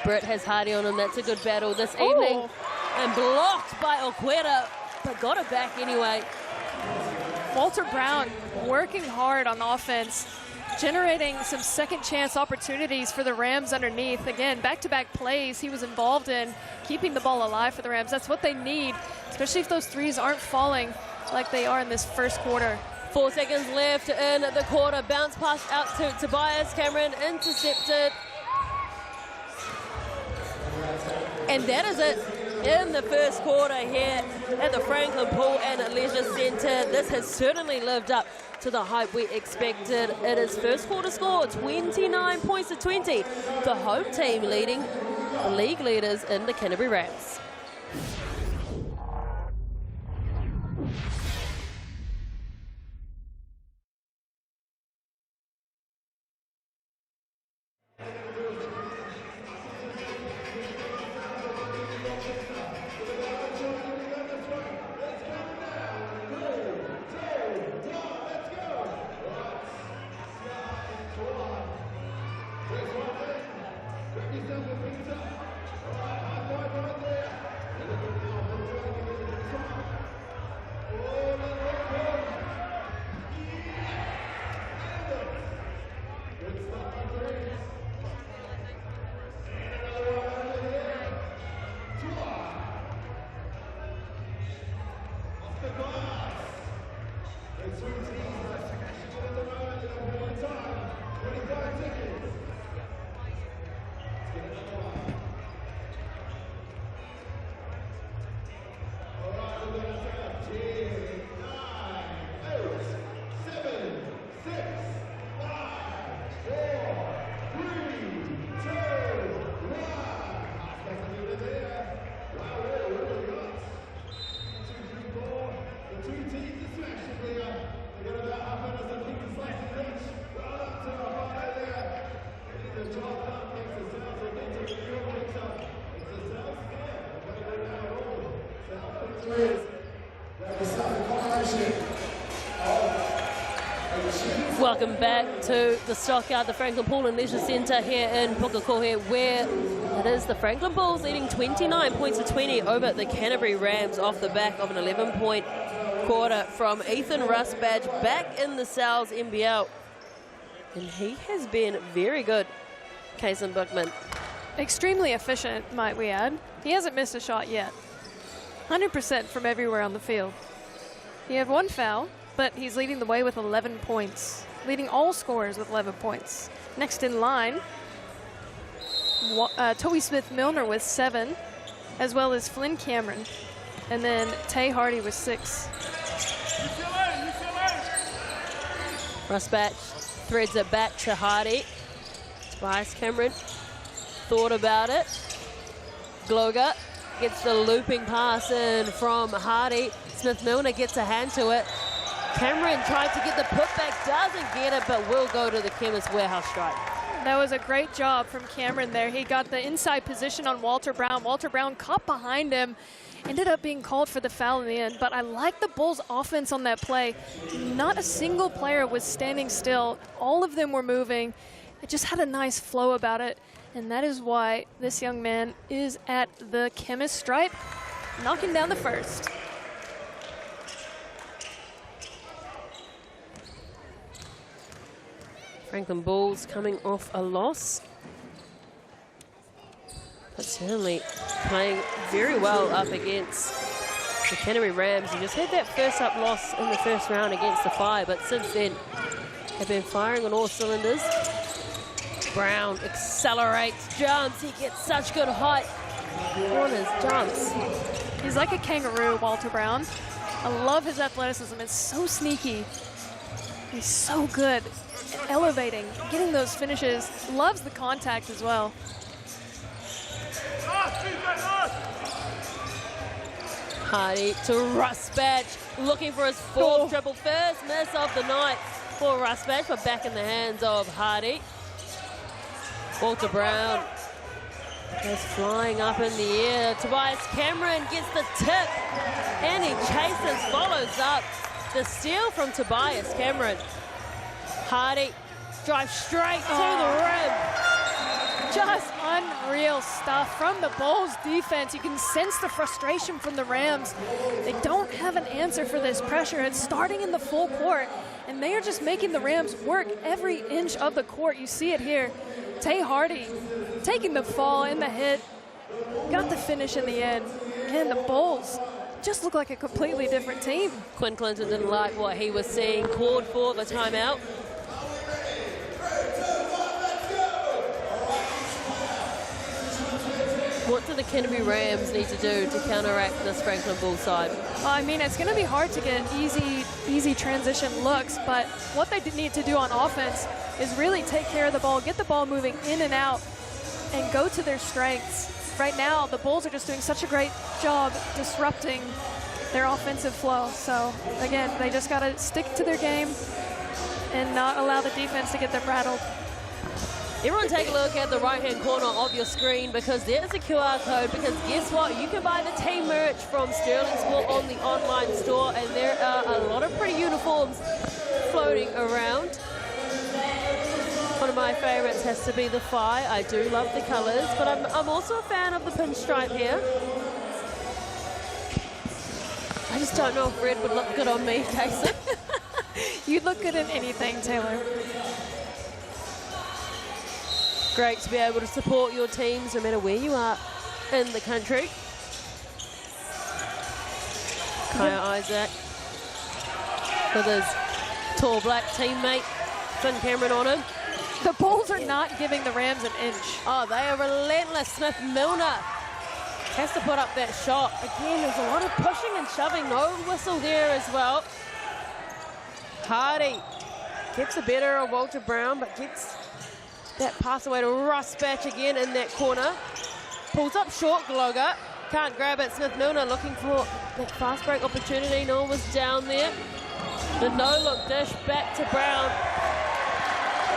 [SPEAKER 1] Britt has Hardy on him. That's a good battle this evening. And blocked by Oqueta, but got it back anyway.
[SPEAKER 2] Walter Brown working hard on offense, generating some second chance opportunities for the Rams underneath. Again, back-to-back plays he was involved in, keeping the ball alive for the Rams. That's what they need, especially if those threes aren't falling like they are in this first quarter.
[SPEAKER 1] 4 seconds left in the quarter. Bounce pass out to Tobias. Cameron intercepted. And that is it in the first quarter here at the Franklin Pool and Leisure Centre. This has certainly lived up to the hype we expected. It is first quarter score, 29 points to 20. The home team leading the league leaders in the Canterbury Rams. Welcome back to the Stockyard, the Franklin Pool and Leisure Centre here in Pukekohe, where it is the Franklin Bulls leading 29 points to 20 over the Canterbury Rams off the back of an 11-point quarter from Ethan Rusbadge back in the Sal's NBL. And he has been very good, Kason Bookman.
[SPEAKER 2] Extremely efficient, might we add. He hasn't missed a shot yet. 100% from everywhere on the field. He had 1 foul, but he's leading the way with 11 points. Leading all scorers with 11 points. Next in line, Toby Smith-Milner with 7, as well as Flynn Cameron. And then Tay Hardy with 6.
[SPEAKER 1] Rusbadge threads it back to Hardy. Tobias Cameron thought about it. Gloga gets the looping pass in from Hardy. Smith-Milner gets a hand to it. Cameron tried to get the putback, doesn't get it, but will go to the Chemist Warehouse stripe.
[SPEAKER 2] That was a great job from Cameron there. He got the inside position on Walter Brown. Walter Brown caught behind him. Ended up being called for the foul in the end, but I like the Bulls' offense on that play. Not a single player was standing still. All of them were moving. It just had a nice flow about it, and that is why this young man is at the Chemist stripe, knocking down the first.
[SPEAKER 1] Franklin Bulls coming off a loss, but certainly playing very well up against the Canterbury Rams. You just had that first up loss in the first round against the Fire, but since then have been firing on all cylinders. Brown accelerates, jumps, he gets such good height. Corners, jumps.
[SPEAKER 2] He's like a kangaroo, Walter Brown. I love his athleticism, it's so sneaky. He's so good at elevating, getting those finishes, loves the contact as well.
[SPEAKER 1] Hardy to Rusbatch, looking for his fourth triple. First miss of the night for Rusbatch, but back in the hands of Hardy. Walter Brown is flying up in the air. Tobias Cameron gets the tip, and he chases, follows up. The steal from Tobias Cameron. Hardy drives straight to the rim.
[SPEAKER 2] Just unreal stuff from the Bulls defense. You can sense the frustration from the Rams. They don't have an answer for this pressure. It's starting in the full court, and they are just making the Rams work every inch of the court. You see it here. Tay Hardy taking the fall in the hit, got the finish in the end. And the Bulls just look like a completely different team.
[SPEAKER 1] Quinn Clinton didn't like what he was seeing, called for the timeout. What do the Canterbury Rams need to do to counteract this Franklin Bulls side?
[SPEAKER 2] Well, I mean, it's going to be hard to get easy transition looks, but what they need to do on offense is really take care of the ball, get the ball moving in and out, and go to their strengths. Right now, the Bulls are just doing such a great job disrupting their offensive flow. So, again, they just got to stick to their game and not allow the defense to get them rattled.
[SPEAKER 1] Everyone take a look at the right-hand corner of your screen, because there's a QR code, because guess what? You can buy the team merch from Sterling Sport on the online store, and there are a lot of pretty uniforms floating around. One of my favorites has to be the Fire. I do love the colors, but I'm also a fan of the pinstripe here. I just don't know if red would look good on me, Casey.
[SPEAKER 2] You'd look good in anything, Taylor.
[SPEAKER 1] Great to be able to support your teams no matter where you are in the country. Kaya Isaac with his tall black teammate, Finn Cameron on him.
[SPEAKER 2] The Bulls are not giving the Rams an inch.
[SPEAKER 1] Oh, they are relentless. Smith-Milner has to put up that shot. Again, there's a lot of pushing and shoving. No whistle there as well. Hardy gets the better of Walter Brown, but gets that pass away to Rusbatch again in that corner. Pulls up short, Gloger. Can't grab it. Smith-Milner looking for that fast break opportunity. No one was down there. The no-look dish back to Brown.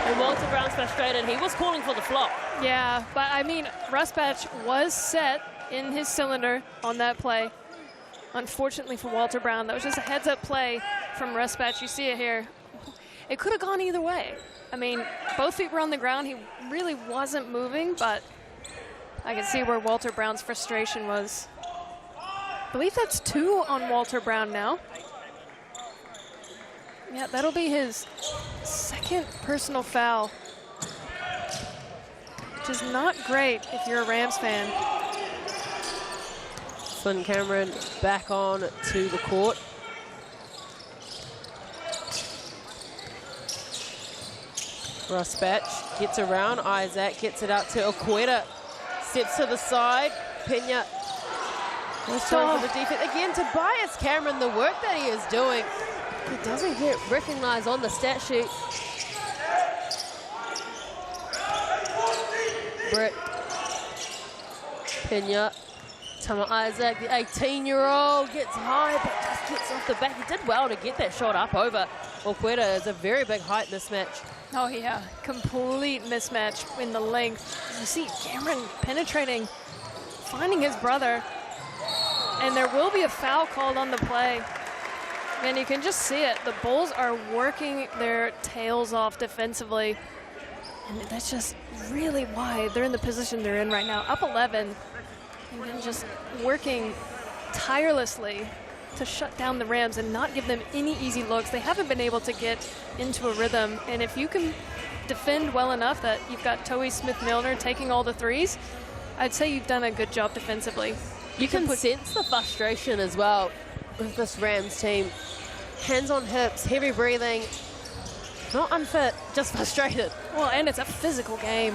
[SPEAKER 1] And Walter Brown's frustrated. He was calling for the flop.
[SPEAKER 2] Yeah, but I mean, Rusbatch was set in his cylinder on that play. Unfortunately for Walter Brown, that was just a heads-up play from Rusbatch. You see it here. It could have gone either way. I mean, both feet were on the ground. He really wasn't moving, but I can see where Walter Brown's frustration was. I believe that's 2 on Walter Brown now. Yeah, that'll be his second personal foul, which is not great if you're a Rams fan.
[SPEAKER 1] Finn Cameron back on to the court. Rusbatch gets around. Isaac gets it out to Okweta. Steps to the side. Pena was trying for the defense. Again, Tobias Cameron, the work that he is doing. He doesn't get recognized on the stat sheet. Brett Pena Tama Isaac, the 18-year-old, gets high but just gets off the back. He did well to get that shot up over Okweta. It's a very big height mismatch.
[SPEAKER 2] Oh, yeah. Complete mismatch in the length. You see Cameron penetrating, finding his brother. And there will be a foul called on the play. And you can just see it. The Bulls are working their tails off defensively. And that's just really why they're in the position they're in right now. Up 11. And then just working tirelessly to shut down the Rams and not give them any easy looks. They haven't been able to get into a rhythm. And if you can defend well enough that you've got Towie Smith-Milner taking all the threes, I'd say you've done a good job defensively.
[SPEAKER 1] You can sense the frustration as well with this Rams team. Hands on hips, heavy breathing, not unfit, just frustrated.
[SPEAKER 2] Well, and it's a physical game.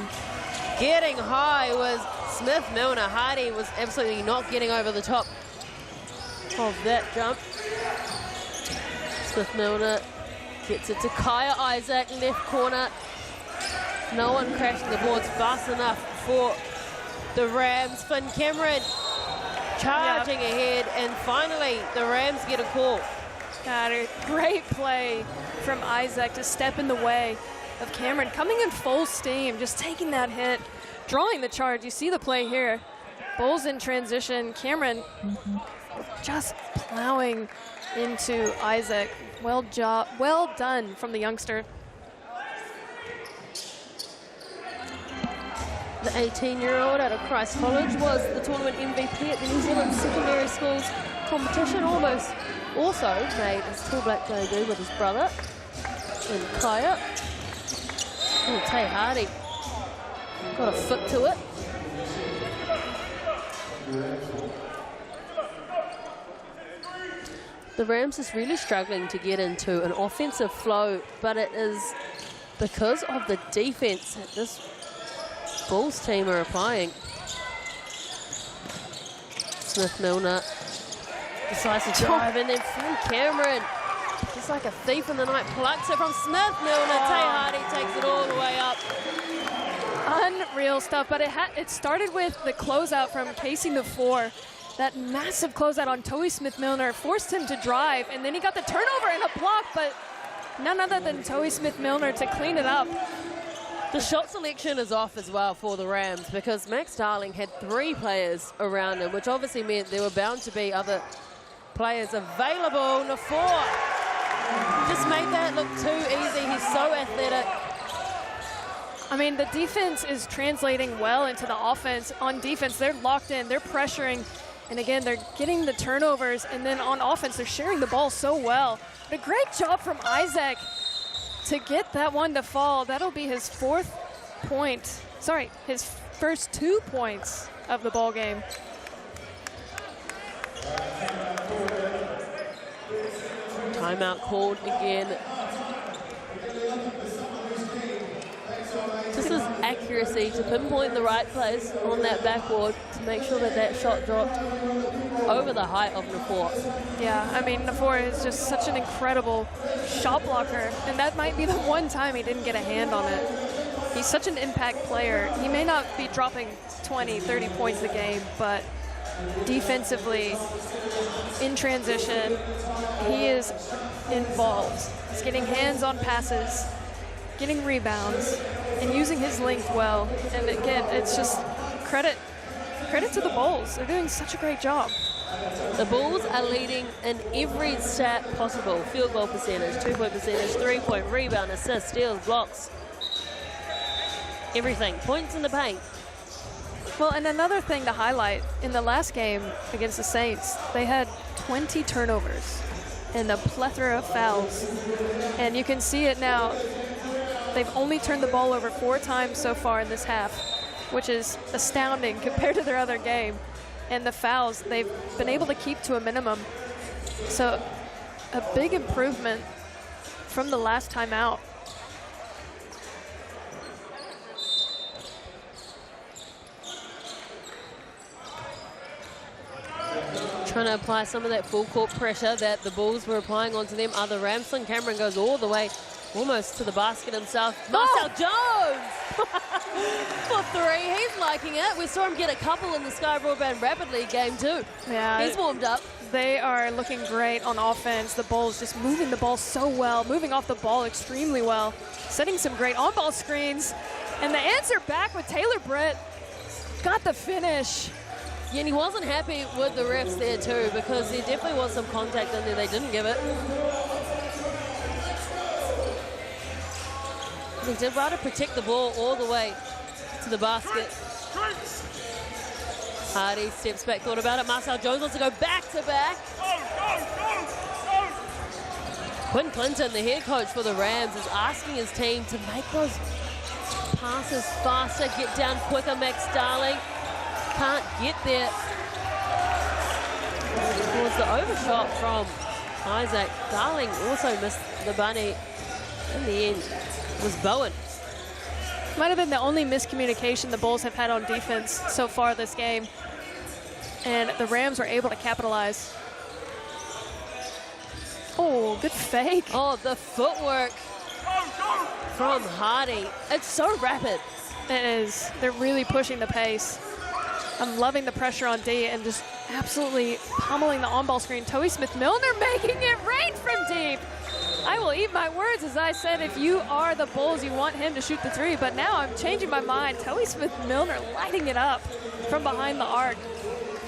[SPEAKER 1] Getting high was Smith-Milner. Hardy was absolutely not getting over the top of that jump. Smith-Milner gets it to Kaya Isaac, left corner. No one crashing the boards fast enough for the Rams. Finn Cameron charging ahead, and finally the Rams get a call.
[SPEAKER 2] Got it. Great play from Isaac to step in the way of Cameron, coming in full steam, just taking that hit, drawing the charge. You see the play here. Bulls in transition. Cameron just plowing into Isaac. Well done from the youngster.
[SPEAKER 1] The 18-year-old out of Christ College was the tournament MVP at the New Zealand Secondary Schools competition. Also made his Tall Black debut with his brother in Kaya. Oh, Tay Hardy got a foot to it. The Rams is really struggling to get into an offensive flow, but it is because of the defense that this Bulls team are applying. Smith-Milner decides to drive, and then Finn Cameron, just like a thief in the night, plucks it from Smith-Milner. Tay Hardy takes it all the way up.
[SPEAKER 2] Unreal stuff, but it started with the closeout from Casey Nafour. That massive closeout on Towie Smith-Milner forced him to drive, and then he got the turnover and a block, but none other than Towie Smith-Milner to clean it up.
[SPEAKER 1] The shot selection is off as well for the Rams because Max Darling had 3 players around him, which obviously meant there were bound to be other players available. Nafour just made that look too easy. He's so athletic.
[SPEAKER 2] I mean, the defense is translating well into the offense. On defense, they're locked in, they're pressuring, and again, they're getting the turnovers, and then on offense, they're sharing the ball so well. But a great job from Isaac to get that one to fall. That'll be his 4th point. Sorry, his first 2 points of the ball game.
[SPEAKER 1] Timeout called again. Just his accuracy to pinpoint the right place on that backboard to make sure that that shot dropped over the height of Nafour.
[SPEAKER 2] Yeah, I mean, Nafour is just such an incredible shot blocker, and that might be the one time he didn't get a hand on it. He's such an impact player. He may not be dropping 20, 30 points a game, but defensively, in transition, he is involved. He's getting hands on passes, getting rebounds, and using his length well. And again, it's just credit to the Bulls. They're doing such a great job.
[SPEAKER 1] The Bulls are leading in every stat possible. Field goal percentage, 2-point percentage, 3-point, rebound, assist, steals, blocks. Everything. Points in the paint.
[SPEAKER 2] Well, and another thing to highlight, in the last game against the Saints, they had 20 turnovers and a plethora of fouls. And you can see it now. They've only turned the ball over 4 times so far in this half, which is astounding compared to their other game. And the fouls, they've been able to keep to a minimum. So a big improvement from the last time out.
[SPEAKER 1] Trying to apply some of that full court pressure that the Bulls were applying onto them. Other Rams. Finn Cameron goes all the way Almost to the basket himself. Marcel Jones for three. He's liking it. We saw him get a couple in the Sky Broadband Rapid League game too.
[SPEAKER 2] Yeah,
[SPEAKER 1] he's warmed up.
[SPEAKER 2] They are looking great on offense. The Bulls just moving the ball so well, moving off the ball extremely well, setting some great on-ball screens. And the answer back with Taylor Britt. Got the finish.
[SPEAKER 1] Yeah, and he wasn't happy with the refs there too, because there definitely was some contact in there. They didn't give it. They did rather protect the ball all the way to the basket. Hardy steps back, thought about it. Marcel Jones wants to go back-to-back. Quinn Clinton, the head coach for the Rams, is asking his team to make those passes faster, get down quicker. Max Darling can't get there. It was the overshot from Isaac. Darling also missed the bunny. In the end, it was Bowen.
[SPEAKER 2] Might have been the only miscommunication the Bulls have had on defense so far this game. And the Rams were able to capitalize. Oh, good fake.
[SPEAKER 1] Oh, the footwork from Hardy. It's so rapid.
[SPEAKER 2] It is. They're really pushing the pace. I'm loving the pressure on D and just absolutely pummeling the on-ball screen. Toey Smith-Milner making it rain from deep. I will eat my words, as I said, if you are the Bulls, you want him to shoot the three. But now I'm changing my mind. Toey Smith-Milner lighting it up from behind the arc.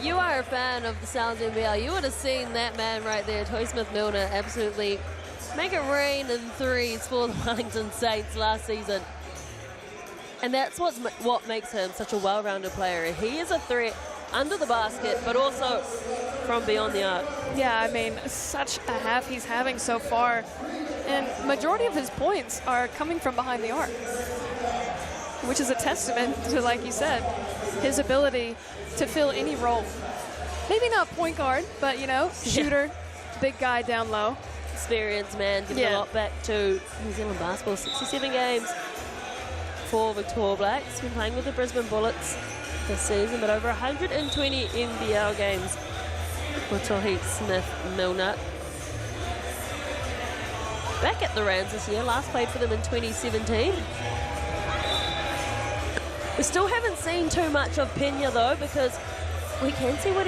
[SPEAKER 1] You are a fan of the Sounds NBL. You would have seen that man right there, Toey Smith-Milner, absolutely make it rain in threes for the Wellington Saints last season. And that's what makes him such a well-rounded player. He is a threat under the basket, but also from beyond the arc.
[SPEAKER 2] Yeah, I mean, such a half he's having so far. And majority of his points are coming from behind the arc, which is a testament to, like you said, his ability to fill any role. Maybe not point guard, but, you know, shooter, big guy down low.
[SPEAKER 1] Experience, man. Gives a lot back to New Zealand basketball. 67 games for Victoria Blacks. Been playing with the Brisbane Bullets this season, but over 120 NBL games for Toey Smith-Milner. Back at the Rams this year, last played for them in 2017. We still haven't seen too much of Pena though, because we did see what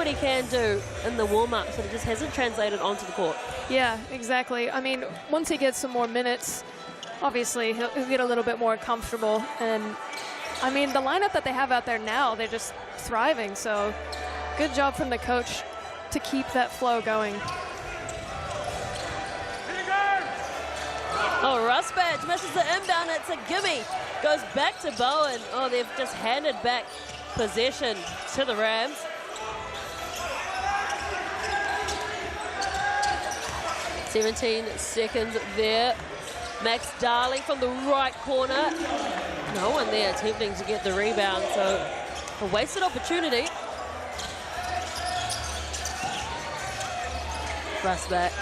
[SPEAKER 1] he can do in the warm-ups, but it just hasn't translated onto the court.
[SPEAKER 2] Yeah, exactly. I mean, once he gets some more minutes, obviously he'll get a little bit more comfortable. And I mean, the lineup that they have out there now, they're just thriving. So good job from the coach to keep that flow going.
[SPEAKER 1] Oh, Rusbadge misses the inbound. It's a gimme. Goes back to Bowen. Oh, they've just handed back possession to the Rams. "17 seconds there. Max Darling from the right corner. No one there attempting to get the rebound, so a wasted opportunity. Rusbadge,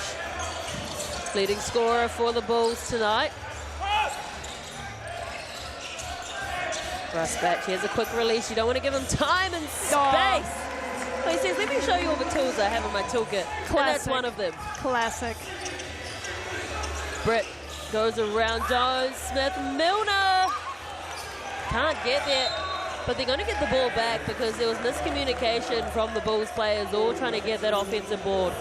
[SPEAKER 1] leading scorer for the Bulls tonight. Rusbadge, here's a quick release. You don't want to give him time and space. Oh, he says, let me show you all the tools I have in my toolkit.
[SPEAKER 2] Classic.
[SPEAKER 1] And that's one of them.
[SPEAKER 2] Classic.
[SPEAKER 1] Britt goes around Jones. Smith-Milner can't get there, but they're going to get the ball back because there was miscommunication from the Bulls players, all trying to get that offensive board.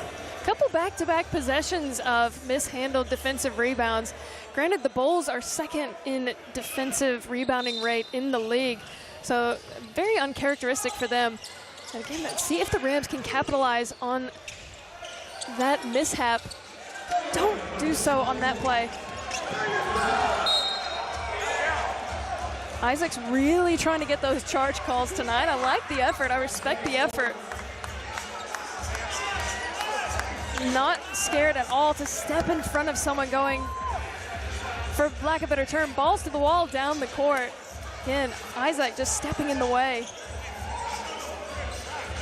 [SPEAKER 2] Couple back-to-back possessions of mishandled defensive rebounds. Granted, the Bulls are second in defensive rebounding rate in the league, so very uncharacteristic for them. And again, let's see if the Rams can capitalize on that mishap. Don't do so on that play. Isaac's really trying to get those charge calls tonight. I like the effort. I respect the effort. Not scared at all to step in front of someone going, for lack of a better term, balls to the wall down the court. Again, Isaac just stepping in the way.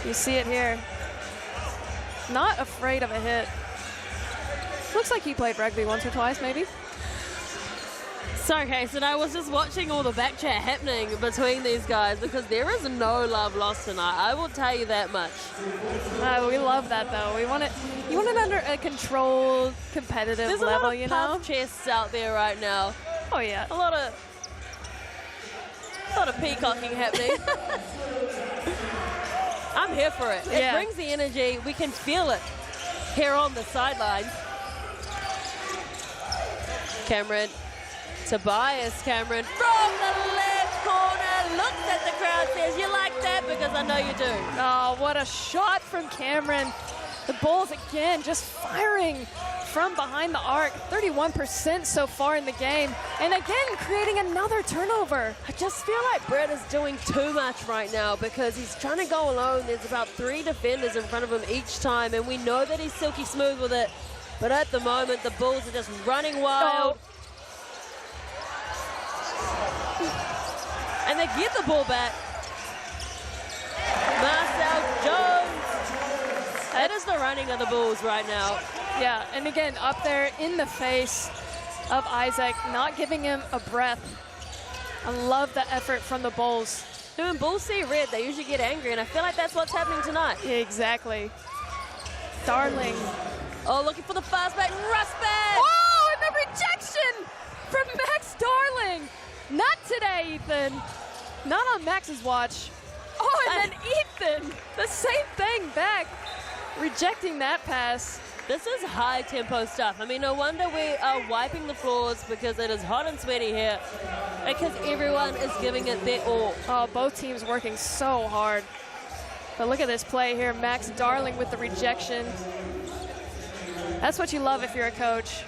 [SPEAKER 2] You see it here. Not afraid of a hit. Looks like he played rugby once or twice, maybe.
[SPEAKER 1] So, Kason, I was just watching all the back chat happening between these guys because there is no love lost tonight. I will tell you that much.
[SPEAKER 2] We love that, though. You want it under a controlled, competitive
[SPEAKER 1] There's
[SPEAKER 2] level,
[SPEAKER 1] a lot of
[SPEAKER 2] you know?
[SPEAKER 1] puff chests out there right now.
[SPEAKER 2] Oh, yeah.
[SPEAKER 1] A lot of peacocking happening. I'm here for it. It brings the energy. We can feel it here on the sideline. Cameron. Tobias Cameron from the left corner looks at the crowd, says, "You like that?" Because I know you do.
[SPEAKER 2] Oh, what a shot from Cameron. The Bulls again just firing from behind the arc. 31% so far in the game. And again, creating another turnover.
[SPEAKER 1] I just feel like Brett is doing too much right now because he's trying to go alone. There's about 3 defenders in front of him each time, and we know that he's silky smooth with it. But at the moment, the Bulls are just running wild.
[SPEAKER 2] Oh.
[SPEAKER 1] And they get the ball back. Marcel Jones. That is the running of the Bulls right now.
[SPEAKER 2] Yeah, and again, up there in the face of Isaac, not giving him a breath. I love the effort from the Bulls.
[SPEAKER 1] When Bulls see red, they usually get angry, and I feel like that's what's happening tonight.
[SPEAKER 2] Yeah, exactly. Darling.
[SPEAKER 1] Oh, looking for the fast break. Rusback!
[SPEAKER 2] Oh, and the rejection from Max Darling. Not today, Ethan. Not on Max's watch. Oh, and then Ethan, the same thing back, rejecting that pass.
[SPEAKER 1] This is high-tempo stuff. I mean, no wonder we are wiping the floors because it is hot and sweaty here, because everyone is giving it their all.
[SPEAKER 2] Oh, both teams working so hard. But look at this play here. Max Darling with the rejection. That's what you love if you're a coach.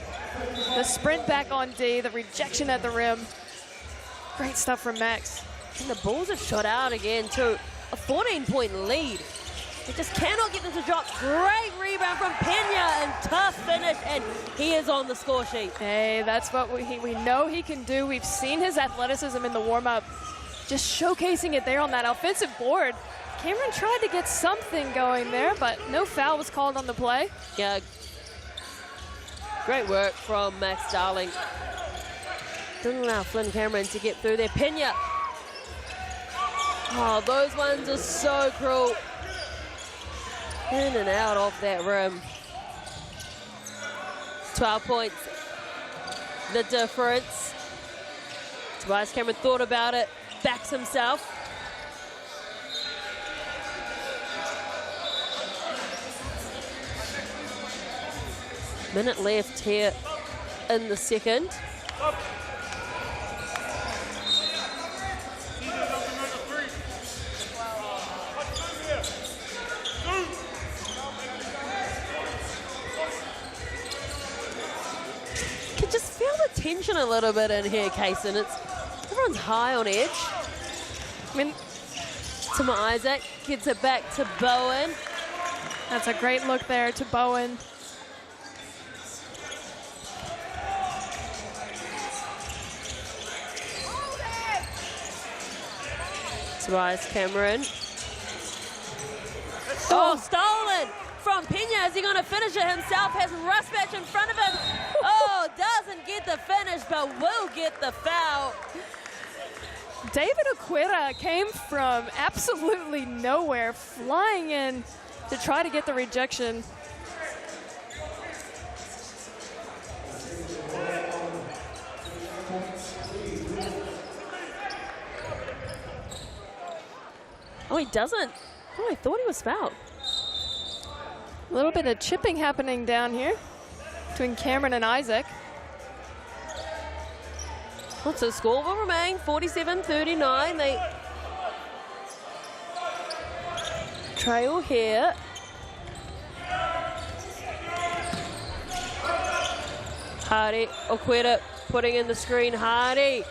[SPEAKER 2] The sprint back on D, the rejection at the rim. Great stuff from Max.
[SPEAKER 1] And the Bulls have shot out again to a 14-point lead. They just cannot get them to drop. Great rebound from Pena and tough finish, and he is on the score sheet.
[SPEAKER 2] Hey, that's what we know he can do. We've seen his athleticism in the warm-up. Just showcasing it there on that offensive board. Cameron tried to get something going there, but no foul was called on the play.
[SPEAKER 1] Yeah. Great work from Max Darling. Didn't allow Flynn Cameron to get through there. Pena. Oh, those ones are so cruel. In and out of that rim. 12 points. The difference. Tobias Cameron thought about it. Backs himself. Minute left here in the second. Can just feel the tension a little bit in here, Kaysen. Everyone's high on edge. I mean, to Isaac, gets it back to Bowen.
[SPEAKER 2] That's a great look there to Bowen.
[SPEAKER 1] Tobias Cameron. Oh, stolen from Pena. Is he going to finish it himself? Has Rusbatch in front of him. Oh, doesn't get the finish, but will get the foul.
[SPEAKER 2] David Aquita came from absolutely nowhere, flying in to try to get the rejection.
[SPEAKER 1] Oh, he doesn't. Oh, I thought he was fouled.
[SPEAKER 2] A little bit of chipping happening down here between Cameron and Isaac.
[SPEAKER 1] What's the score will remain? 47-39. They trail here. Hardy, Aquita putting in the screen. Hardy.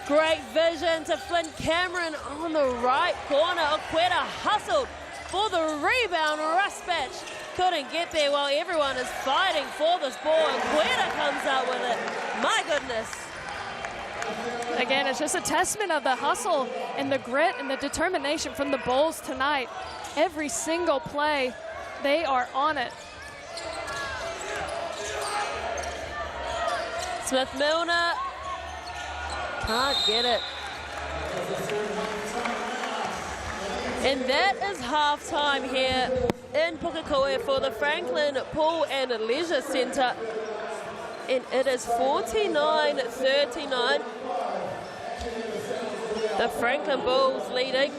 [SPEAKER 1] Great vision to Flynn Cameron on the right corner. Aquita hustled for the rebound. Rusbatch couldn't get there while everyone is fighting for this ball. Aquita comes out with it. My goodness.
[SPEAKER 2] Again, it's just a testament of the hustle and the grit and the determination from the Bulls tonight. Every single play, they are on it.
[SPEAKER 1] Smith Milner Can't get it. And that is halftime here in Pukekohe for the Franklin Pool and Leisure Centre. And it is 49-39. The Franklin Bulls leading.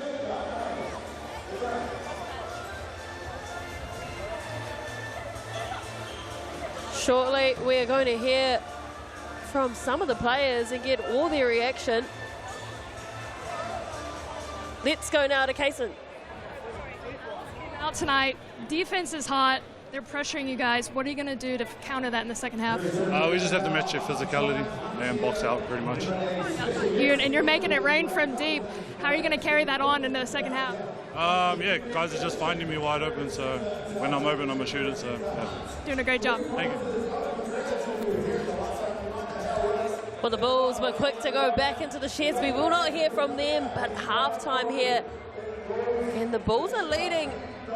[SPEAKER 1] Shortly, we are going to hear from some of the players and get all their reaction. Let's go now to Kaysen.
[SPEAKER 2] Out tonight, defense is hot. They're pressuring you guys. What are you going to do to counter that in the second half?
[SPEAKER 6] We just have to match your physicality and box out pretty much.
[SPEAKER 2] You're making it rain from deep. How are you going to carry that on into the second half?
[SPEAKER 6] Yeah, guys are just finding me wide open, so when I'm open, I'm a shooter. So yeah.
[SPEAKER 2] Doing a great job.
[SPEAKER 6] Thank you.
[SPEAKER 1] Well, the Bulls were quick to go back into the sheds. We will not hear from them, but halftime here. And the Bulls are leading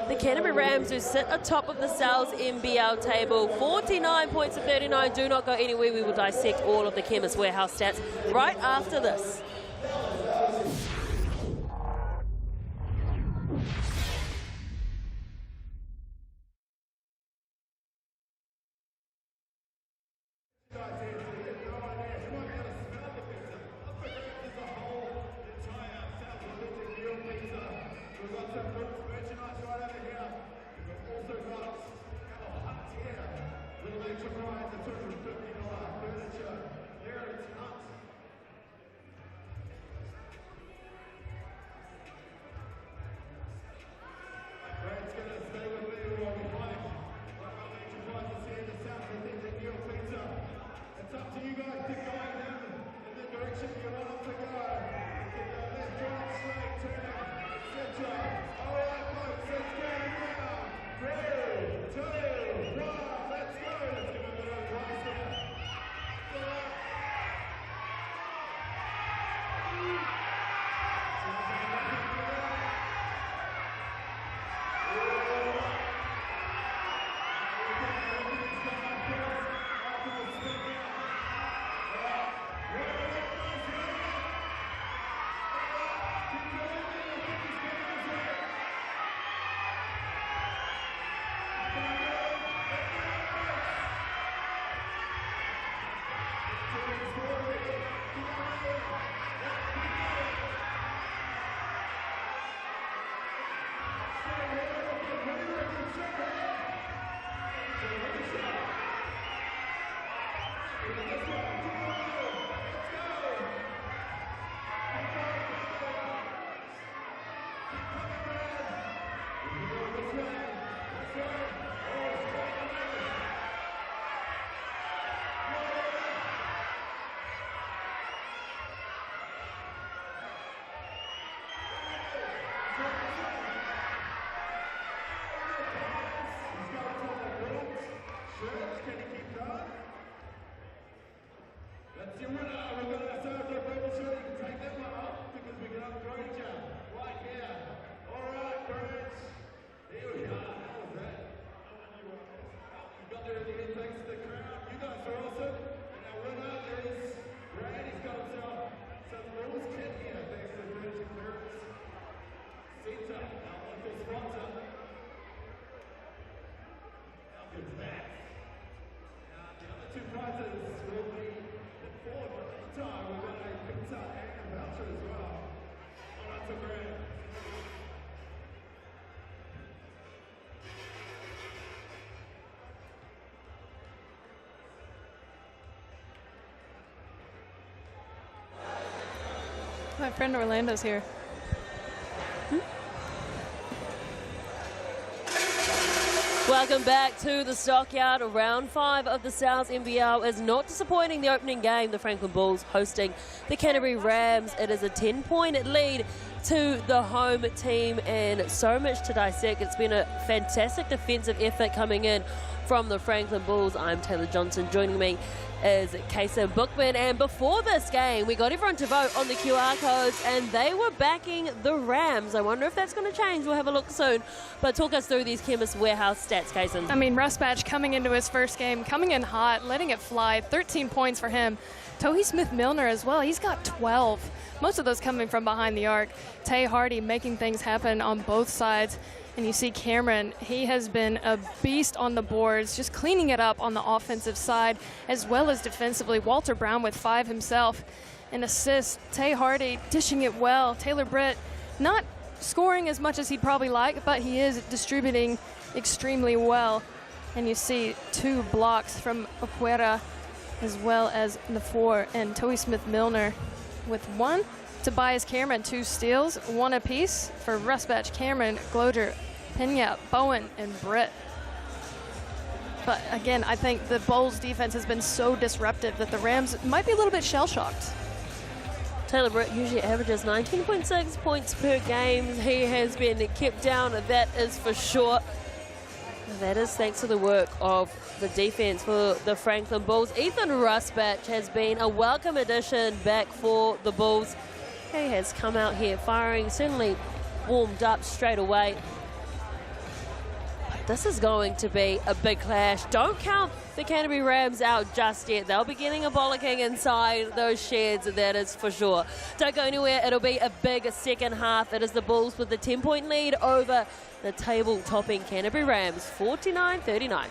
[SPEAKER 1] the Canterbury Rams, who sit atop of the Sal's NBL table. 49 points to 39. Do not go anywhere. We will dissect all of the Chemist Warehouse stats right after this.
[SPEAKER 2] My friend Orlando's here.
[SPEAKER 1] Welcome back to the Stockyard. Round 5 of the Sal's NBL is not disappointing. The opening game, the Franklin Bulls hosting the Canterbury Rams. It is a 10-point lead to the home team, and so much to dissect. It's been a fantastic defensive effort coming in from the Franklin Bulls. I'm Taylor Johnson. Joining me is Kaysen Bookman, and before this game we got everyone to vote on the QR codes and they were backing the Rams. I wonder if that's going to change. We'll have a look soon, but talk us through these Chemist Warehouse stats, Kaysen.
[SPEAKER 2] I mean, Russ Batch coming into his first game, coming in hot, letting it fly, 13 points for him. Tohi Smith-Milner as well. He's got 12. Most of those coming from behind the arc. Tay Hardy making things happen on both sides. And you see Cameron, he has been a beast on the boards, just cleaning it up on the offensive side as well as defensively. Walter Brown with 5 himself. An assist. Tay Hardy dishing it well. Taylor Britt not scoring as much as he'd probably like, but he is distributing extremely well. And you see 2 blocks from Okwera as well as Nafor and Tohi Smith-Milner with 1. Tobias Cameron, 2 steals, 1 apiece for Rusbatch, Cameron, Gloger, Pena, Bowen, and Britt. But again, I think the Bulls defense has been so disruptive that the Rams might be a little bit shell-shocked.
[SPEAKER 1] Taylor Britt usually averages 19.6 points per game. He has been kept down, that is for sure. That is thanks to the work of the defense for the Franklin Bulls. Ethan Rusbatch has been a welcome addition back for the Bulls. He has come out here firing, certainly warmed up straight away. But this is going to be a big clash. Don't count the Canterbury Rams out just yet. They'll be getting a bollocking inside those sheds, that is for sure. Don't go anywhere. It'll be a big second half. It is the Bulls with the 10-point lead over the table-topping Canterbury Rams, 49-39.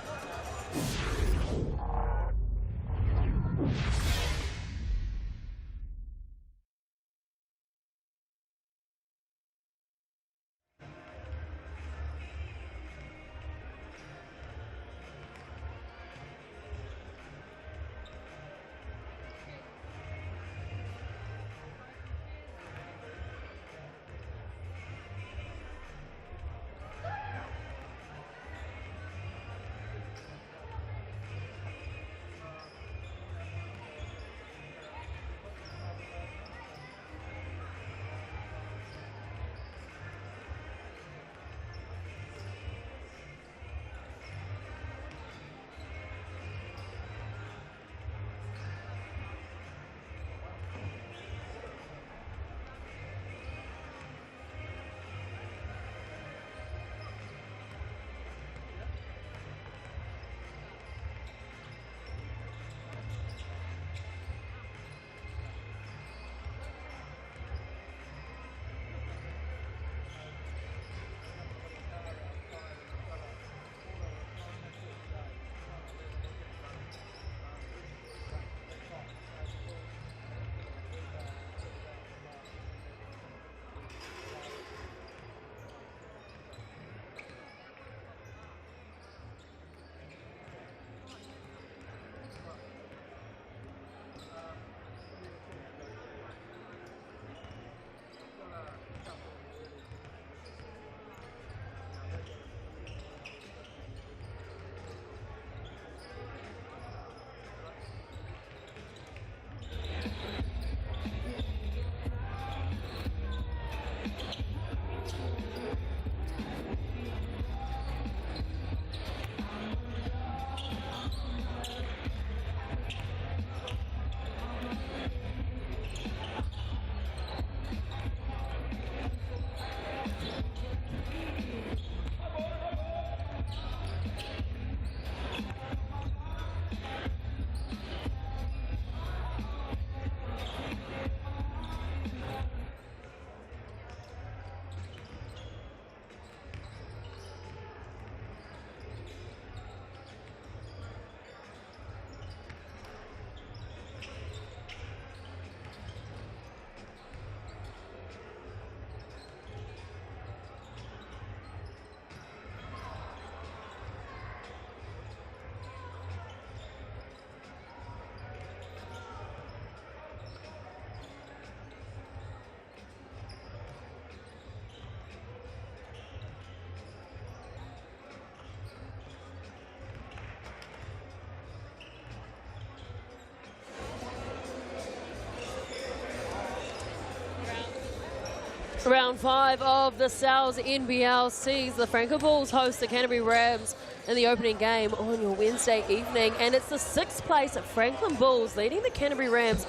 [SPEAKER 1] Round 5 of the Sal's NBL sees the Franklin Bulls host the Canterbury Rams in the opening game on your Wednesday evening. And it's the 6th place Franklin Bulls leading the Canterbury Rams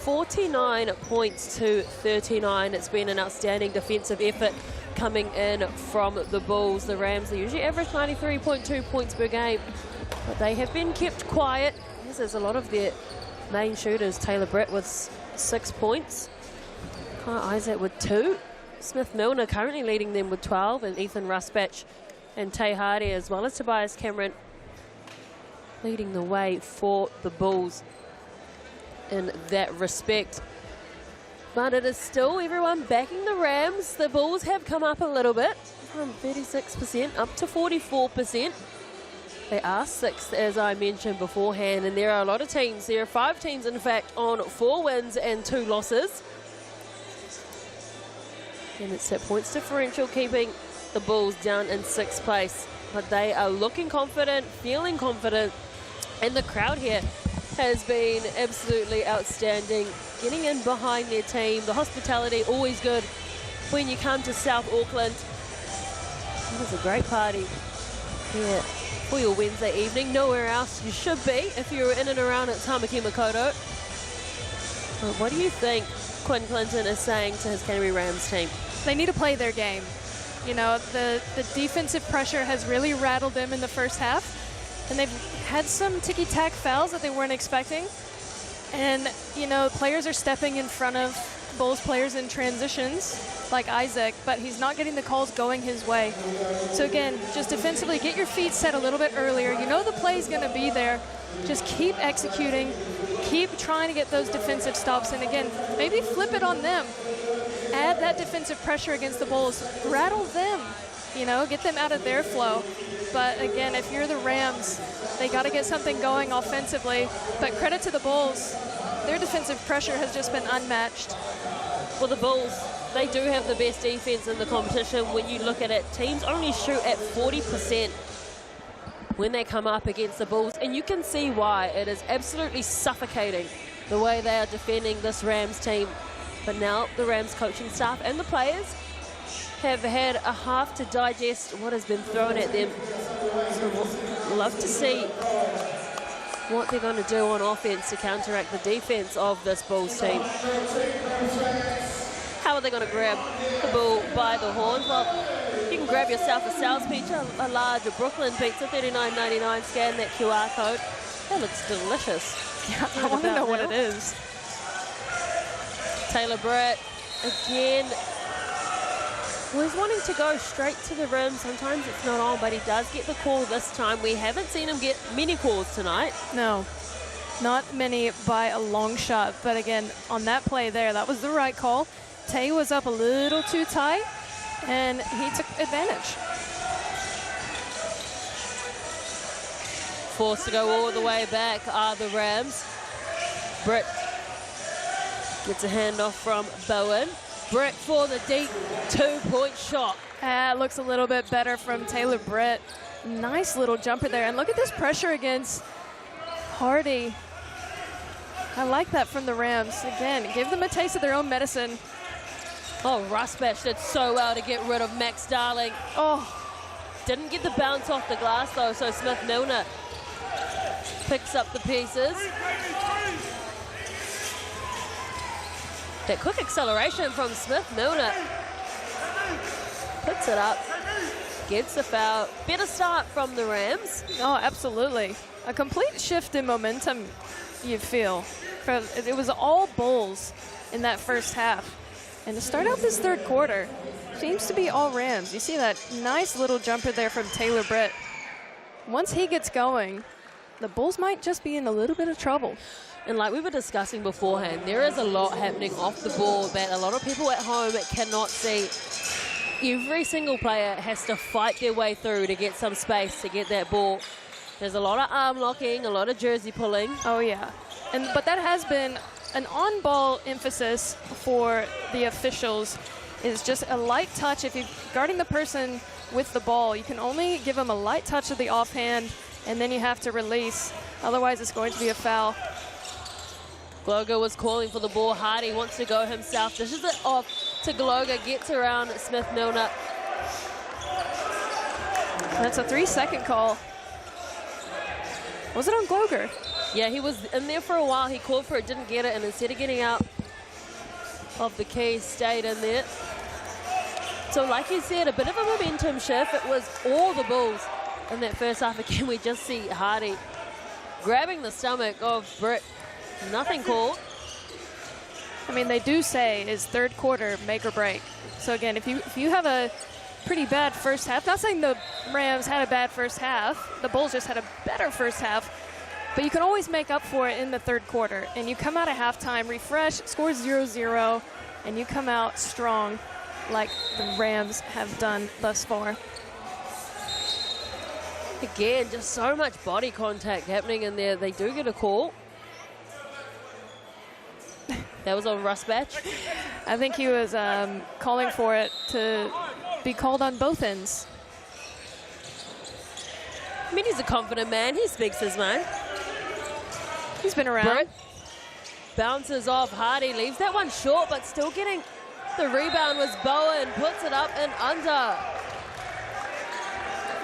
[SPEAKER 1] 49 points to 39. It's been an outstanding defensive effort coming in from the Bulls. The Rams, they usually average 93.2 points per game, but they have been kept quiet. There's a lot of their main shooters. Taylor Britt with 6 points. Connor Isaac with 2. Smith Milner currently leading them with 12, and Ethan Rusbatch and Tay Hardy, as well as Tobias Cameron, leading the way for the Bulls in that respect. But it is still everyone backing the Rams. The Bulls have come up a little bit from 36% up to 44%. They are 6th, as I mentioned beforehand, and there are a lot of teams. There are 5 teams, in fact, on 4 wins and 2 losses. And it's that points differential keeping the Bulls down in 6th place. But they are looking confident, feeling confident, and the crowd here has been absolutely outstanding, getting in behind their team. The hospitality, always good when you come to South Auckland. It was a great party here for your Wednesday evening. Nowhere else you should be if you're in and around at Tamaki Makaurau. But what do you think Quinn Clinton is saying to his Canterbury Rams team?
[SPEAKER 2] They need to play their game. You know, the defensive pressure has really rattled them in the first half, and they've had some ticky-tack fouls that they weren't expecting. And, you know, players are stepping in front of Bulls players in transitions, like Isaac, but he's not getting the calls going his way. So again, just defensively, get your feet set a little bit earlier. You know the play's going to be there. Just keep executing, keep trying to get those defensive stops, and again, maybe flip it on them. Add that defensive pressure against the Bulls, rattle them, you know, get them out of their flow. But again, if you're the Rams, they got to get something going offensively. But credit to the Bulls, their defensive pressure has just been unmatched.
[SPEAKER 1] Well, the Bulls, they do have the best defense in the competition. When you look at it, teams only shoot at 40% when they come up against the Bulls, and you can see why. It is absolutely suffocating the way they are defending this Rams team. But now the Rams coaching staff and the players have had a half to digest what has been thrown at them. So we'll love to see what they're going to do on offense to counteract the defense of this Bulls team. How are they going to grab the bull by the horns? Well, you can grab yourself a Sal's pizza, a large Brooklyn pizza, $39.99. Scan that QR code. That looks delicious.
[SPEAKER 2] Yeah, I want to know what it is.
[SPEAKER 1] Taylor Britt, again, was wanting to go straight to the rim. Sometimes it's not on, but he does get the call this time. We haven't seen him get many calls tonight.
[SPEAKER 2] No, not many by a long shot. But again, on that play there, that was the right call. Tay was up a little too tight, and he took advantage.
[SPEAKER 1] Forced to go all the way back are the Rams. Britt gets a handoff from Bowen. Britt for the deep 2-point shot.
[SPEAKER 2] Looks a little bit better from Taylor Britt. Nice little jumper there. And look at this pressure against Hardy. I like that from the Rams. Again, give them a taste of their own medicine.
[SPEAKER 1] Oh, Rusbatch did so well to get rid of Max Darling.
[SPEAKER 2] Oh,
[SPEAKER 1] didn't get the bounce off the glass though, so Smith Milner picks up the pieces. That quick acceleration from Smith Milner. Puts it up, gets the foul. Better start from the Rams.
[SPEAKER 2] Oh, absolutely. A complete shift in momentum, you feel. It was all Bulls in that first half. And to start out this third quarter, seems to be all Rams. You see that nice little jumper there from Taylor Britt. Once he gets going, the Bulls might just be in a little bit of trouble.
[SPEAKER 1] And like we were discussing beforehand, there is a lot happening off the ball that a lot of people at home cannot see. Every single player has to fight their way through to get some space to get that ball. There's a lot of arm locking, a lot of jersey pulling.
[SPEAKER 2] Oh, yeah. But that has been an on-ball emphasis for the officials, is just a light touch. If you're guarding the person with the ball, you can only give them a light touch of the offhand, and then you have to release. Otherwise, it's going to be a foul.
[SPEAKER 1] Gloger was calling for the ball. Hardy wants to go himself. Dishes it off to Gloger, gets around Smith Milner.
[SPEAKER 2] That's a 3-second call. Was it on Gloger?
[SPEAKER 1] Yeah, he was in there for a while. He called for it, didn't get it, and instead of getting out of the key, stayed in there. So like you said, a bit of a momentum shift. It was all the Bulls in that first half. Again, we just see Hardy grabbing the stomach of Britt Nothing called.
[SPEAKER 2] I mean, they do say is third quarter make or break. So again, if you have a pretty bad first half, not saying the Rams had a bad first half, the Bulls just had a better first half, but you can always make up for it in the third quarter. And you come out at halftime, refresh, score 0-0, and you come out strong like the Rams have done thus far.
[SPEAKER 1] Again, just so much body contact happening in there. They do get a call. That was on Rusbatch.
[SPEAKER 2] I think he was calling for it to be called on both ends.
[SPEAKER 1] I mean, he's a confident man. He speaks his mind.
[SPEAKER 2] He's been around.
[SPEAKER 1] Britt bounces off. Hardy leaves that one short, but still getting the rebound was Bowen. Puts it up and under.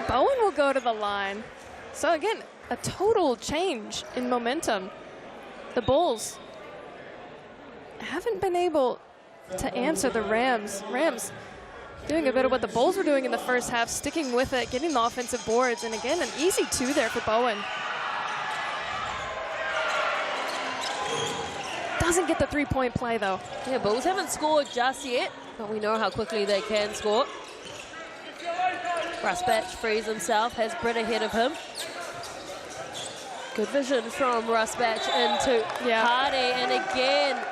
[SPEAKER 2] Bowen will go to the line. So again, a total change in momentum. The Bulls haven't been able to answer the Rams. Rams doing a bit of what the Bulls were doing in the first half, sticking with it, getting the offensive boards, and again, an easy 2 there for Bowen. Doesn't get the three-point play, though.
[SPEAKER 1] Yeah, Bulls haven't scored just yet, but we know how quickly they can score. Rusbatch frees himself, has Britt ahead of him. Good vision from Rusbatch into Hardy, and again,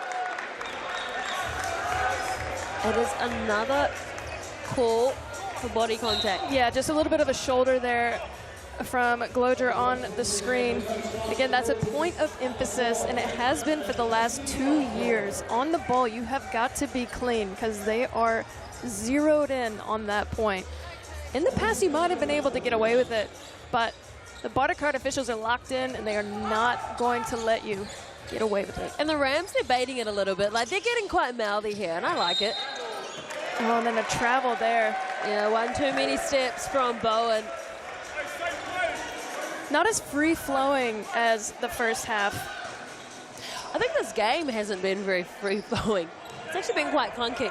[SPEAKER 1] it is another call for body contact.
[SPEAKER 2] Yeah, just a little bit of a shoulder there from Gloger on the screen. Again, that's a point of emphasis, and it has been for the last 2 years. On the ball, you have got to be clean because they are zeroed in on that point. In the past, you might have been able to get away with it, but the border card officials are locked in, and they are not going to let you get away with it.
[SPEAKER 1] And the Rams, they're baiting it a little bit. Like, they're getting quite mouthy here, and I like it.
[SPEAKER 2] Oh, and then a travel there.
[SPEAKER 1] Yeah, one too many steps from Bowen.
[SPEAKER 2] Not as free-flowing as the first half.
[SPEAKER 1] I think this game hasn't been very free-flowing. It's actually been quite clunky.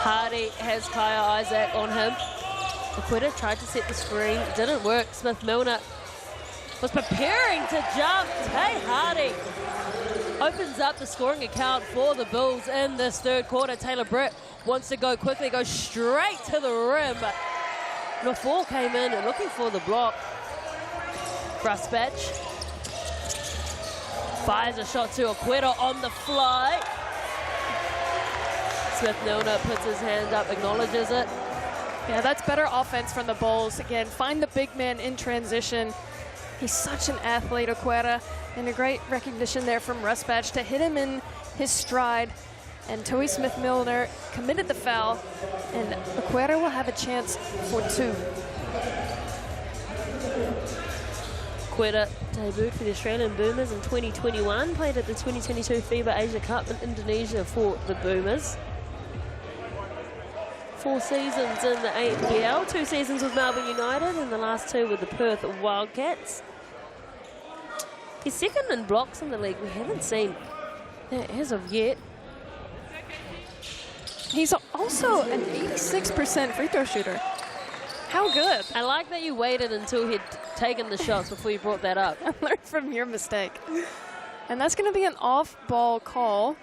[SPEAKER 1] Hardy has Kaya Isaac on him. Aquita tried to set the screen, didn't work. Smith-Milner was preparing to jump. Tay Hardy opens up the scoring account for the Bulls in this third quarter. Taylor Britt wants to go quickly, goes straight to the rim. Lafore came in and looking for the block. Rusbatch fires a shot to Aquita on the fly. Smith-Milner puts his hand up, acknowledges it.
[SPEAKER 2] Yeah, that's better offense from the Bulls. Again, find the big man in transition. He's such an athlete, Aquita, and a great recognition there from Rusbatch to hit him in his stride. And Towie Smith-Milner committed the foul, and Aquita will have a chance for 2.
[SPEAKER 1] Aquita debuted for the Australian Boomers in 2021, played at the 2022 FIBA Asia Cup in Indonesia for the Boomers. 4 seasons in the NZNBL, 2 seasons with Melbourne United, and the last 2 with the Perth Wildcats. He's second in blocks in the league. We haven't seen that as of yet.
[SPEAKER 2] He's also an 86% free throw shooter. How good.
[SPEAKER 1] I like that you waited until he'd taken the shots before you brought that up.
[SPEAKER 2] I learned from your mistake. And that's going to be an off-ball call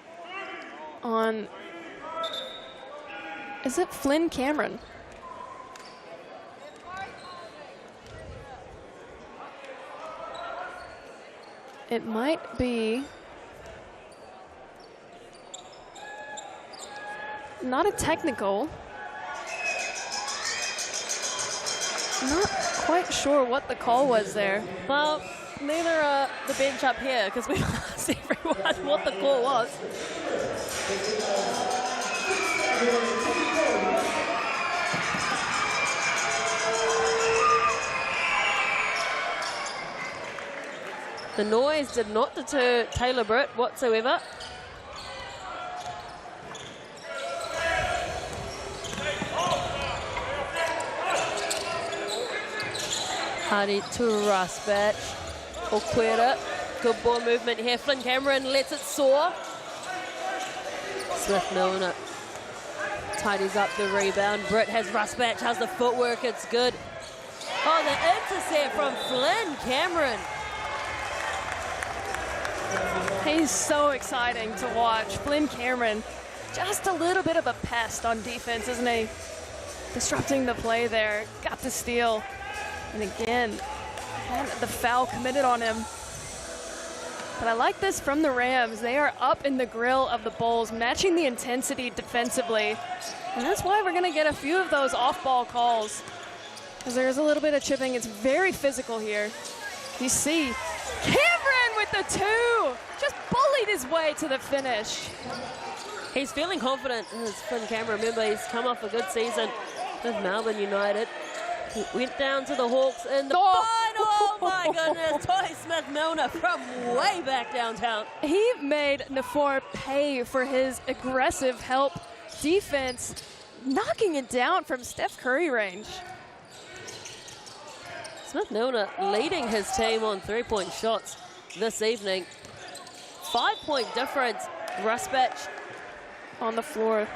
[SPEAKER 2] on, is it Flynn Cameron? It might be not a technical. Not quite sure what the call was there.
[SPEAKER 1] Well, neither are the bench up here because we asked everyone what the call was. The noise did not deter Taylor Britt whatsoever. Hardy to Rusbatch. Aquita. Good ball movement here. Flynn Cameron lets it soar. Smith-Milner tidies up the rebound. Britt has Rusbatch, has the footwork. It's good. Oh, the intercept from Flynn Cameron.
[SPEAKER 2] He's so exciting to watch. Flynn Cameron, just a little bit of a pest on defense, isn't he? Disrupting the play there, got the steal. And again, had the foul committed on him. But I like this from the Rams. They are up in the grill of the Bulls, matching the intensity defensively. And that's why we're gonna get a few of those off-ball calls. Because there's a little bit of chipping. It's very physical here. You see Cameron with the 2, just bullied his way to the finish.
[SPEAKER 1] He's feeling confident, as Flynn Cameron. Remember, he's come off a good season with Melbourne United. He went down to the Hawks in the final. Oh my goodness, Toy Smith-Milner from way back downtown.
[SPEAKER 2] He made Nafor pay for his aggressive help defense, knocking it down from Steph Curry range.
[SPEAKER 1] Smith-Milner leading his team on 3-point shots this evening. 5-point difference. Rusbach
[SPEAKER 2] on the floor.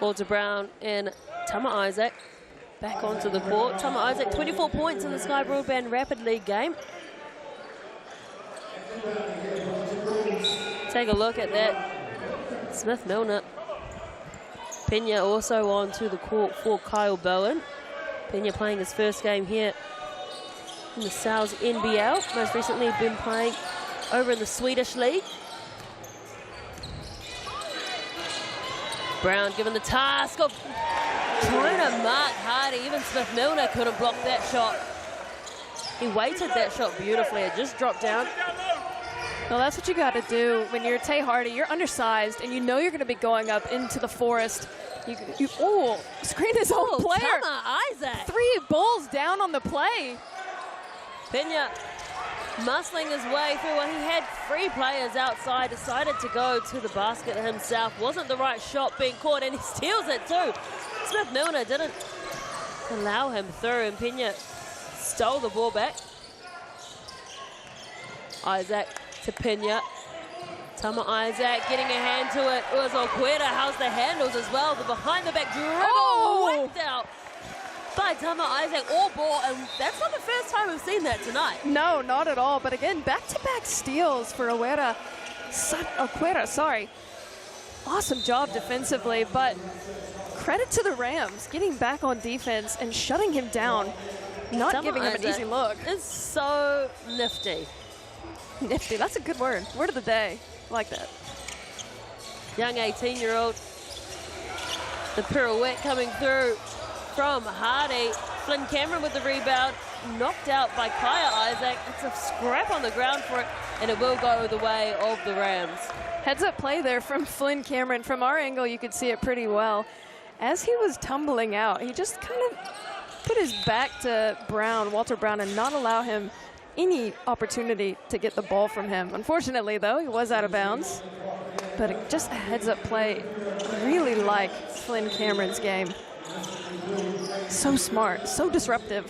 [SPEAKER 1] Walter Brown and Tama Isaac back onto the court. Tama Isaac, 24 points in the Sky Broadband Rapid League game. Take a look at that. Smith-Milner. Pena also onto the court for Kyle Bowen. Pena playing his first game here in the Sal's NBL. Most recently been playing over in the Swedish League. Brown given the task of trying to mark Hardy. Even Smith-Milner couldn't block that shot. He weighted that shot beautifully. It just dropped down.
[SPEAKER 2] Well, that's what you got to do when you're Tay Hardy. You're undersized, and you know you're going to be going up into the forest. Oh, screen his own player.
[SPEAKER 1] Tama Isaac.
[SPEAKER 2] 3 Bulls down on the play.
[SPEAKER 1] Pena muscling his way through. Well, he had 3 players outside, decided to go to the basket himself. Wasn't the right shot being caught, and he steals it too. Smith-Milner didn't allow him through, and Pena stole the ball back. Isaac to Pena. Tama Isaac getting a hand to it. It was Okweta. How's the handles as well? The behind the back dribble whipped out by Tama Isaac, all ball, and that's not the first time we've seen that tonight.
[SPEAKER 2] No, not at all. But again, back-to-back steals for Okweta. Sorry. Awesome job defensively, but credit to the Rams getting back on defense and shutting him down, not
[SPEAKER 1] Tama
[SPEAKER 2] giving him an easy look.
[SPEAKER 1] It's so nifty.
[SPEAKER 2] Nifty, that's a good word. Word of the day. I like that.
[SPEAKER 1] Young 18-year-old. The pirouette coming through from Hardy. Flynn Cameron with the rebound. Knocked out by Kaya Isaac. It's a scrap on the ground for it, and it will go the way of the Rams.
[SPEAKER 2] Heads-up play there from Flynn Cameron. From our angle, you could see it pretty well. As he was tumbling out, he just kind of put his back to Brown, Walter Brown, and not allow him any opportunity to get the ball from him. Unfortunately, though, he was out of bounds. But just a heads-up play. Really like Flynn Cameron's game. So smart, so disruptive.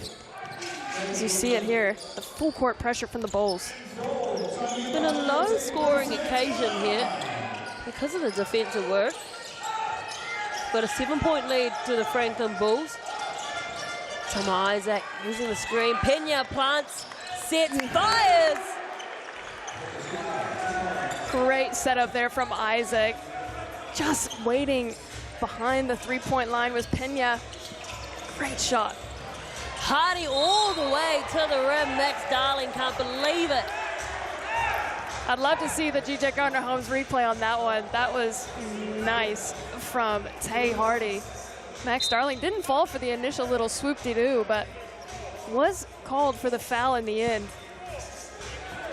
[SPEAKER 2] As you see it here, the full court pressure from the Bulls.
[SPEAKER 1] It's been a low-scoring occasion here because of the defensive work. Got a 7-point lead to the Franklin Bulls. Tama Isaac using the screen. Pena plants, sets, fires.
[SPEAKER 2] Great setup there from Isaac. Just waiting behind the 3-point line was Pena. Great shot.
[SPEAKER 1] Hardy all the way to the rim. Max Darling can't believe it.
[SPEAKER 2] I'd love to see the G.J. Gardner-Holmes replay on that one. That was nice from Tay Hardy. Max Darling didn't fall for the initial little swoop-de-doo, but was called for the foul in the end.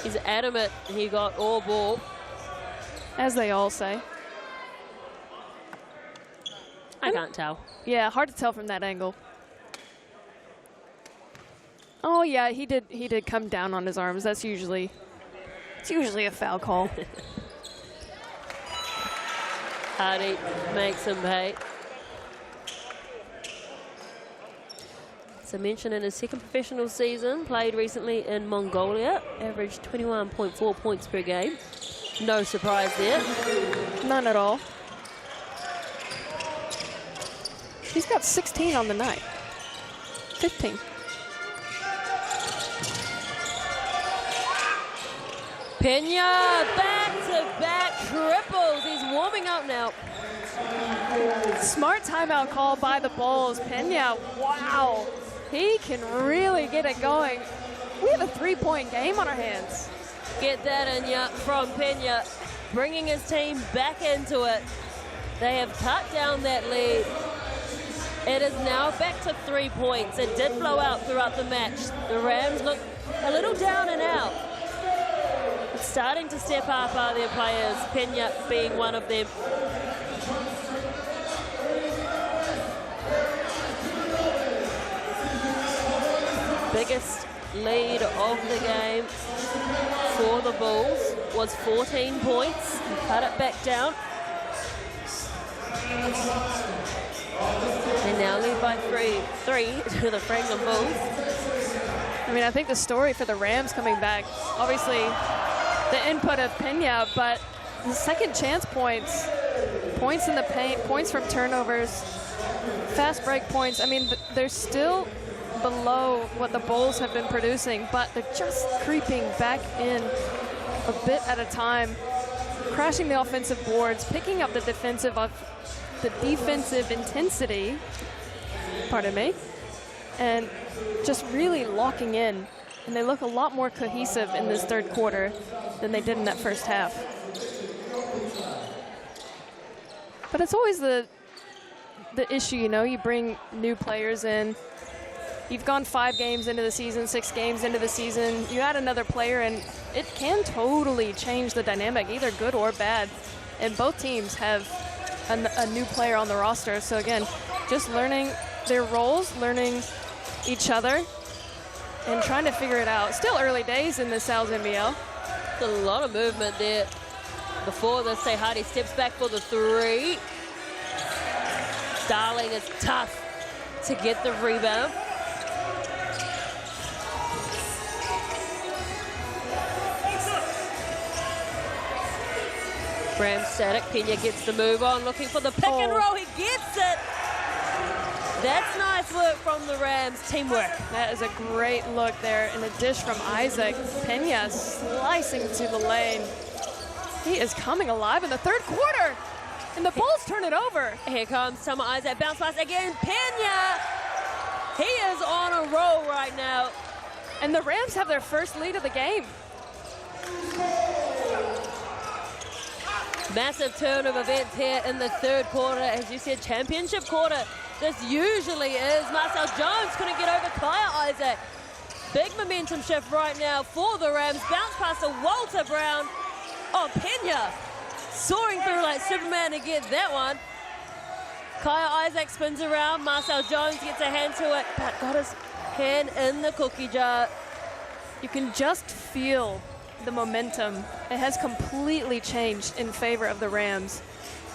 [SPEAKER 1] He's adamant he got all ball.
[SPEAKER 2] As they all say.
[SPEAKER 1] I can't tell.
[SPEAKER 2] Yeah, hard to tell from that angle. Oh yeah, he did come down on his arms. It's usually a foul call.
[SPEAKER 1] Hardy makes him pay. As I mentioned, in his second professional season, played recently in Mongolia, averaged 21.4 points per game. No surprise there.
[SPEAKER 2] None at all. He's got 16 on the night. 15.
[SPEAKER 1] Pena, back-to-back triples. He's warming up now.
[SPEAKER 2] Smart timeout call by the Bulls. Pena, wow. He can really get it going. We have a 3-point game on our hands.
[SPEAKER 1] Get that in ya from Pena, bringing his team back into it. They have cut down that lead. It is now back to 3 points. It did blow out throughout the match. The Rams look a little down and out. It's starting to step up, are their players, Pena being one of them. Biggest lead of the game for the Bulls was 14 points. Cut it back down. They now lead by three to the Franklin Bulls.
[SPEAKER 2] I mean, I think the story for the Rams coming back, obviously the input of Pena, but the second chance points, points in the paint, points from turnovers, fast break points. I mean, they're still below what the Bulls have been producing, but they're just creeping back in a bit at a time, crashing the offensive boards, picking up the defensive intensity, pardon me, and just really locking in. And they look a lot more cohesive in this third quarter than they did in that first half. But it's always the issue, you know, you bring new players in. You've gone 5 games into the season, 6 games into the season. You add another player, and it can totally change the dynamic, either good or bad. And both teams have a new player on the roster. So again, just learning their roles, learning each other, and trying to figure it out. Still early days in the NZNBL.
[SPEAKER 1] A lot of movement there. Before this, say Hardy steps back for the 3. Darling is tough to get the rebound. Ram static, Pena gets the move on, looking for the pick and roll, he gets it! That's nice work from the Rams, teamwork.
[SPEAKER 2] That is a great look there, and a dish from Isaac. Pena slicing to the lane. He is coming alive in the third quarter, and the Bulls turn it over.
[SPEAKER 1] Here comes Summer Isaac, bounce pass again, Pena! He is on a roll right now.
[SPEAKER 2] And the Rams have their first lead of the game.
[SPEAKER 1] Massive turn of events here in the third quarter. As you said, championship quarter. This usually is. Marcel Jones couldn't get over Kaya Isaac. Big momentum shift right now for the Rams. Bounce pass to Walter Brown. Oh, Pena soaring through like Superman to get that one. Kaya Isaac spins around. Marcel Jones gets a hand to it, but got his hand in the cookie jar.
[SPEAKER 2] You can just feel the momentum. It has completely changed in favor of the Rams.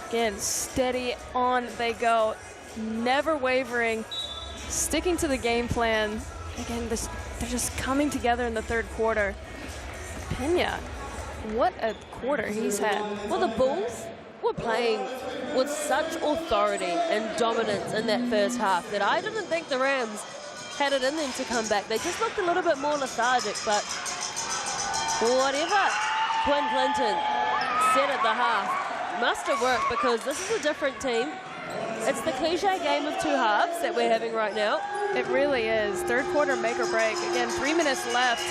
[SPEAKER 2] Again, steady on they go, never wavering, sticking to the game plan. Again, they're just coming together in the third quarter. Pena, what a quarter he's had.
[SPEAKER 1] Well, the Bulls were playing with such authority and dominance in that first half that I didn't think the Rams had it in them to come back. They just looked a little bit more lethargic, but whatever Quinn Clinton said at the half must have worked, because this is a different team. It's the cliche game of 2 halves that we're having right now.
[SPEAKER 2] It really is. Third quarter make or break. Again, 3 minutes left,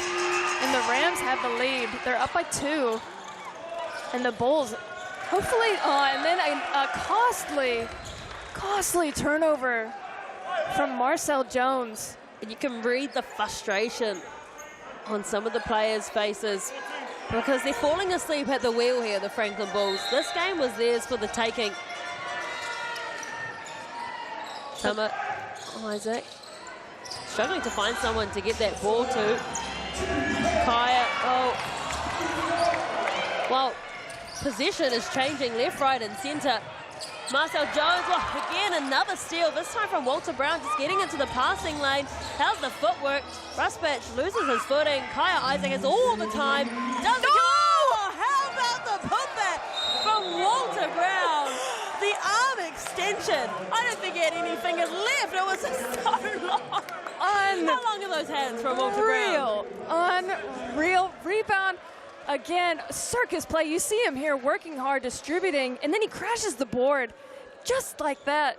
[SPEAKER 2] and the Rams have the lead. They're up by 2, and the Bulls hopefully, and then a costly turnover from Marcel Jones.
[SPEAKER 1] And you can read the frustration on some of the players' faces, because they're falling asleep at the wheel here, the Franklin Bulls. This game was theirs for the taking. Summer Isaac struggling to find someone to get that ball to. Kaya, well, possession is changing left, right, and center. Marcel Jones, again, another steal, this time from Walter Brown, just getting into the passing lane. How's the footwork? Ruspatch loses his footing. Kaya Isaac has all the time. Does it go? How about the putback from Walter Brown? The arm extension. I don't think he had any fingers left. It was so long. How long are those hands from Walter Brown?
[SPEAKER 2] Unreal. Rebound Again, circus play. You see him here working hard, distributing, and then he crashes the board just like that.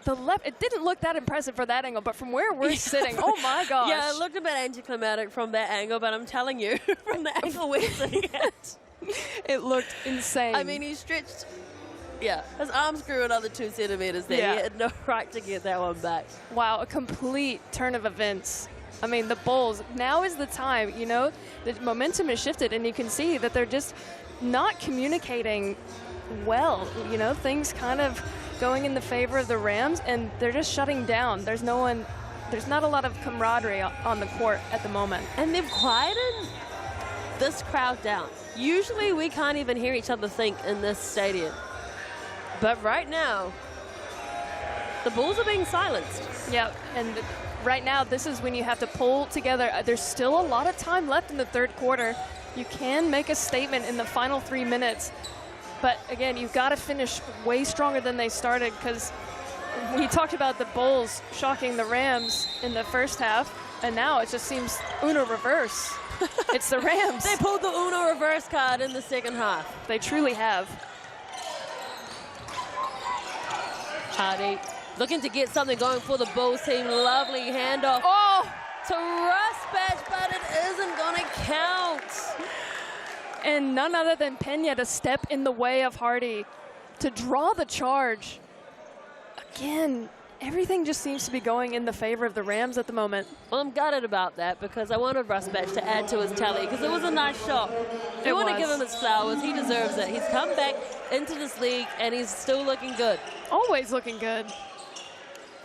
[SPEAKER 2] The left, it didn't look that impressive for that angle, but from where we're sitting, oh my gosh.
[SPEAKER 1] Yeah, it looked a bit anticlimactic from that angle, but I'm telling you, from the angle we're sitting at,
[SPEAKER 2] it looked insane.
[SPEAKER 1] I mean, he stretched, yeah, his arms grew another 2 centimeters there.
[SPEAKER 2] Yeah.
[SPEAKER 1] He had no right to get that one back.
[SPEAKER 2] Wow, a complete turn of events. I mean, the Bulls, now is the time, you know, the momentum has shifted, and you can see that they're just not communicating well. You know, things kind of going in the favor of the Rams, and they're just shutting down. There's not a lot of camaraderie on the court at the moment.
[SPEAKER 1] And they've quieted this crowd down. Usually we can't even hear each other think in this stadium. But right now, the Bulls are being silenced.
[SPEAKER 2] Yeah, and right now, this is when you have to pull together. There's still a lot of time left in the third quarter. You can make a statement in the final 3 minutes. But again, you've got to finish way stronger than they started, because we talked about the Bulls shocking the Rams in the first half, and now it just seems Uno reverse. It's the Rams.
[SPEAKER 1] They pulled the Uno reverse card in the second half.
[SPEAKER 2] They truly have.
[SPEAKER 1] Hardy looking to get something going for the Bulls team. Lovely handoff to Rusbatch, but it isn't going to count.
[SPEAKER 2] And none other than Pena to step in the way of Hardy to draw the charge. Again, everything just seems to be going in the favor of the Rams at the moment.
[SPEAKER 1] Well, I'm gutted about that, because I wanted Rusbatch to add to his tally, because it was a nice shot. We want to give him his flowers. He deserves it. He's come back into this league, and he's still looking good.
[SPEAKER 2] Always looking good.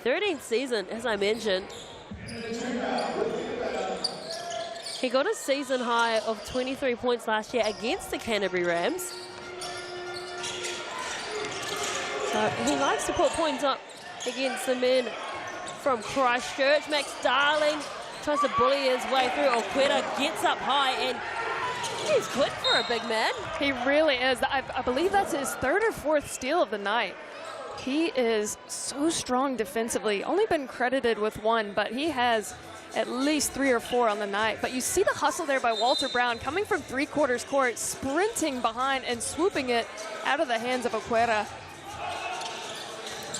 [SPEAKER 1] 13th season, as I mentioned. He got a season high of 23 points last year against the Canterbury Rams. So he likes to put points up against the men from Christchurch. Max Darling tries to bully his way through. Oqueta gets up high, and he's quick for a big man.
[SPEAKER 2] He really is. I believe that's his third or fourth steal of the night. He is so strong defensively. Only been credited with one, but he has at least 3 or 4 on the night. But you see the hustle there by Walter Brown coming from three-quarters court, sprinting behind and swooping it out of the hands of Oqueta.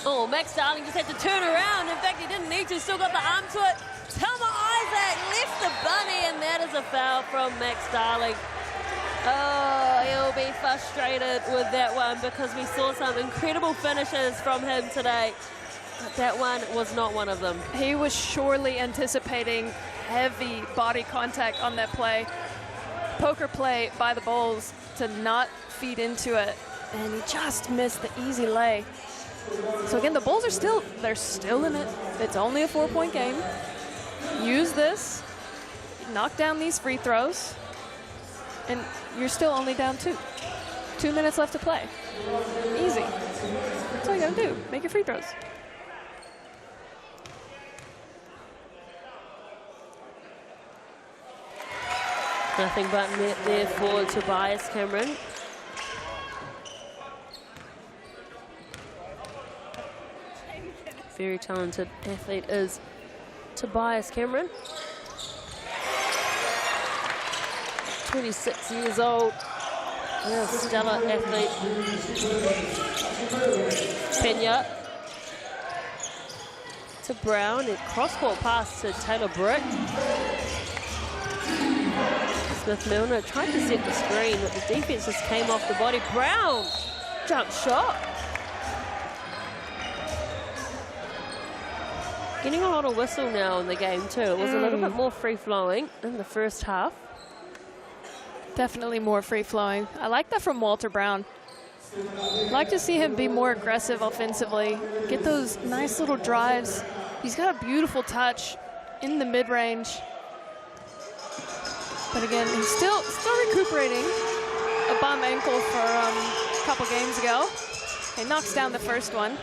[SPEAKER 1] Oh, Max Darling just had to turn around. In fact, he didn't need to. Still got the arm to it. Telma Isaac left the bunny, and that is a foul from Max Darling. Oh, he'll be frustrated with that one, because we saw some incredible finishes from him today. But that one was not one of them.
[SPEAKER 2] He was surely anticipating heavy body contact on that play. Poker play by the Bulls to not feed into it, and he just missed the easy lay. So again, the Bulls are still in it. It's only a 4-point game. Use this, knock down these free throws, and you're still only down 2. 2 minutes left to play. Easy. That's all you gotta do. Make your free throws.
[SPEAKER 1] Nothing but net there for Tobias Cameron. Very talented athlete is Tobias Cameron. 26 years old. Yeah, stellar athlete. Pena to Brown, and cross-court pass to Taylor Brick. Smith-Milner tried to set the screen, but the defense just came off the body. Brown, jump shot. Getting a lot of whistle now in the game too. It was a little bit more free-flowing in the first half.
[SPEAKER 2] Definitely more free-flowing. I like that from Walter Brown. Like to see him be more aggressive offensively, get those nice little drives. He's got a beautiful touch in the mid-range. But again, he's still recuperating a bum ankle for a couple games ago. He knocks down the first one.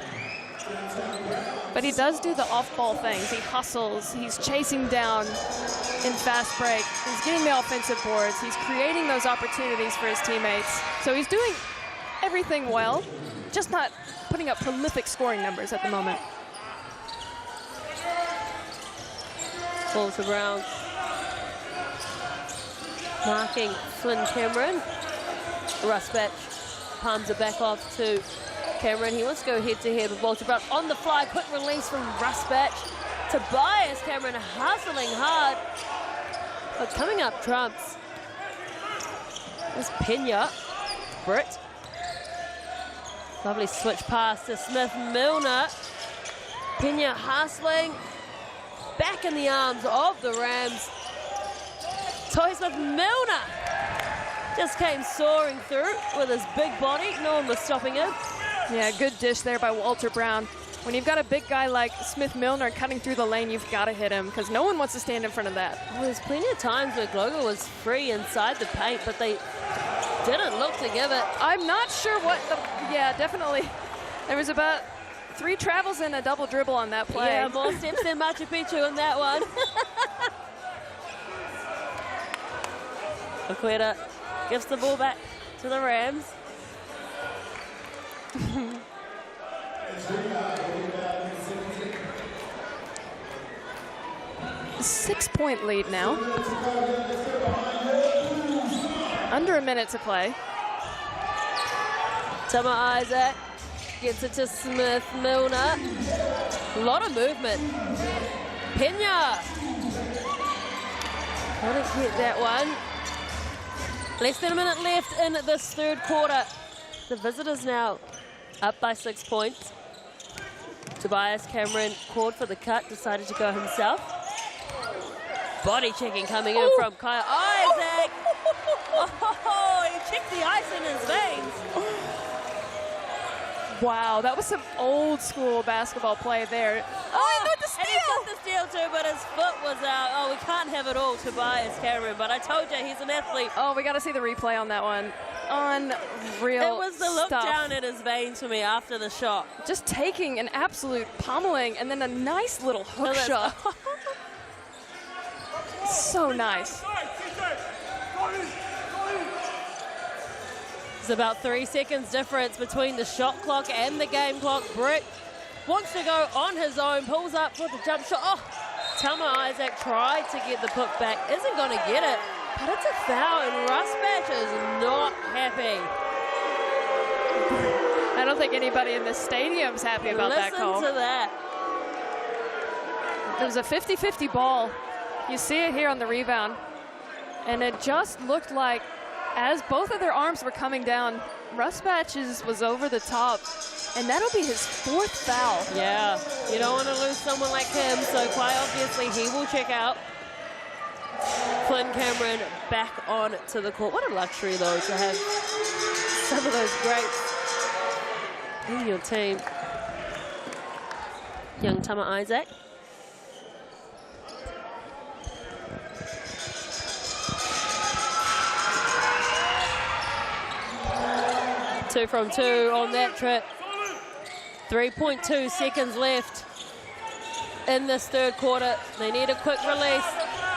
[SPEAKER 2] But he does do the off-ball things. He hustles, he's chasing down in fast break. He's getting the offensive boards. He's creating those opportunities for his teammates. So he's doing everything well, just not putting up prolific scoring numbers at the moment.
[SPEAKER 1] Ball to Brown. marking Flynn Cameron. Rusbatch palms it back off to Cameron. He wants to go head-to-head with Walter Brown. On the fly, quick release from Rusbatch. Tobias Cameron hustling hard, but coming up trumps. There's Pena. Britt. Lovely switch pass to Smith-Milner. Pena hustling. Back in the arms of the Rams. Toy Smith-Milner just came soaring through with his big body. No one was stopping him.
[SPEAKER 2] Yeah, good dish there by Walter Brown. When you've got a big guy like Smith-Milner cutting through the lane, you've got to hit him because no one wants to stand in front of that.
[SPEAKER 1] Well, there's plenty of times where Glover was free inside the paint, but they didn't look to give it.
[SPEAKER 2] I'm not sure what the... Yeah, definitely. There was about 3 travels and a double dribble on that play.
[SPEAKER 1] Yeah, more steps than Machu Picchu in that one. Aqueta gives the ball back to the Rams.
[SPEAKER 2] 6-point lead now. Under a minute to play.
[SPEAKER 1] Tama Isaac gets it to Smith-Milner. A lot of movement. Pena. Couldn't get that one. Less than a minute left in this third quarter. The visitors now up by 6 points. Tobias Cameron called for the cut, decided to go himself. Body checking coming in from Kyle Isaac. Oh, he checked the ice in his veins.
[SPEAKER 2] Wow, that was some old school basketball play there. Oh, he got the steal!
[SPEAKER 1] And he got the steal too, but his foot was out. Oh, we can't have it all, Tobias Cameron, but I told you, he's an athlete.
[SPEAKER 2] Oh, we got to see the replay on that one. Unreal
[SPEAKER 1] It was the look
[SPEAKER 2] stuff.
[SPEAKER 1] down at his veins for me after the shot.
[SPEAKER 2] Just taking an absolute pummeling and then a nice little hook shot. So nice.
[SPEAKER 1] It's about 3 seconds difference between the shot clock and the game clock. Britt wants to go on his own, pulls up for the jump shot. Oh, Tama Isaac tried to get the put back, isn't going to get it, but it's a foul and Rusbatch is not happy.
[SPEAKER 2] I don't think anybody in the stadium's happy about that call.
[SPEAKER 1] Listen to that.
[SPEAKER 2] It was a 50-50 ball. You see it here on the rebound. And it just looked like as both of their arms were coming down, Rusbatch was over the top. And that'll be his 4th foul.
[SPEAKER 1] Yeah, you don't want to lose someone like him, so quite obviously he will check out. Flynn Cameron back on to the court. What a luxury, though, to have some of those greats in your team. Young Tama Isaac. Two from two on that trip. 3.2 seconds left in this third quarter. They need a quick release.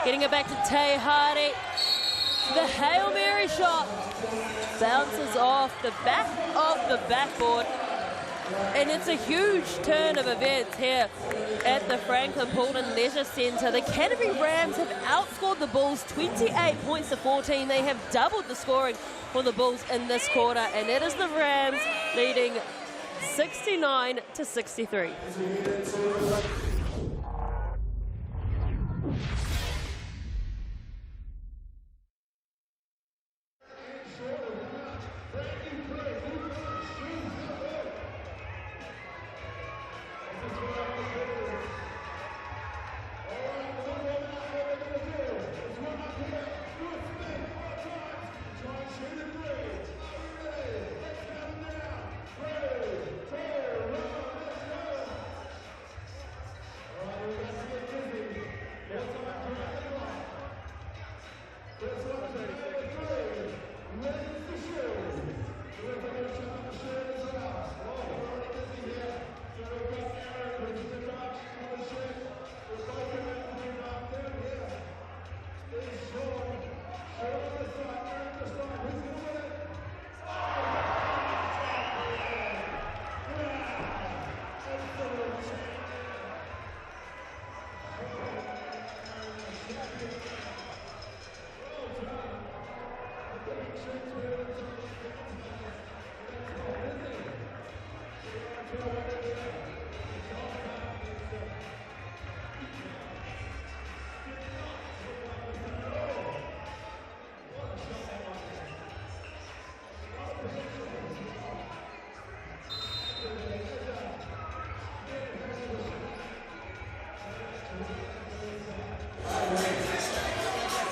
[SPEAKER 1] Getting it back to Tay Hardy. The Hail Mary shot bounces off the back of the backboard. And it's a huge turn of events here at the Franklin Poulton Leisure Centre. The Canterbury Rams have outscored the Bulls 28 points to 14. They have doubled the scoring for the Bulls in this quarter, and it is the Rams leading 69 to 63.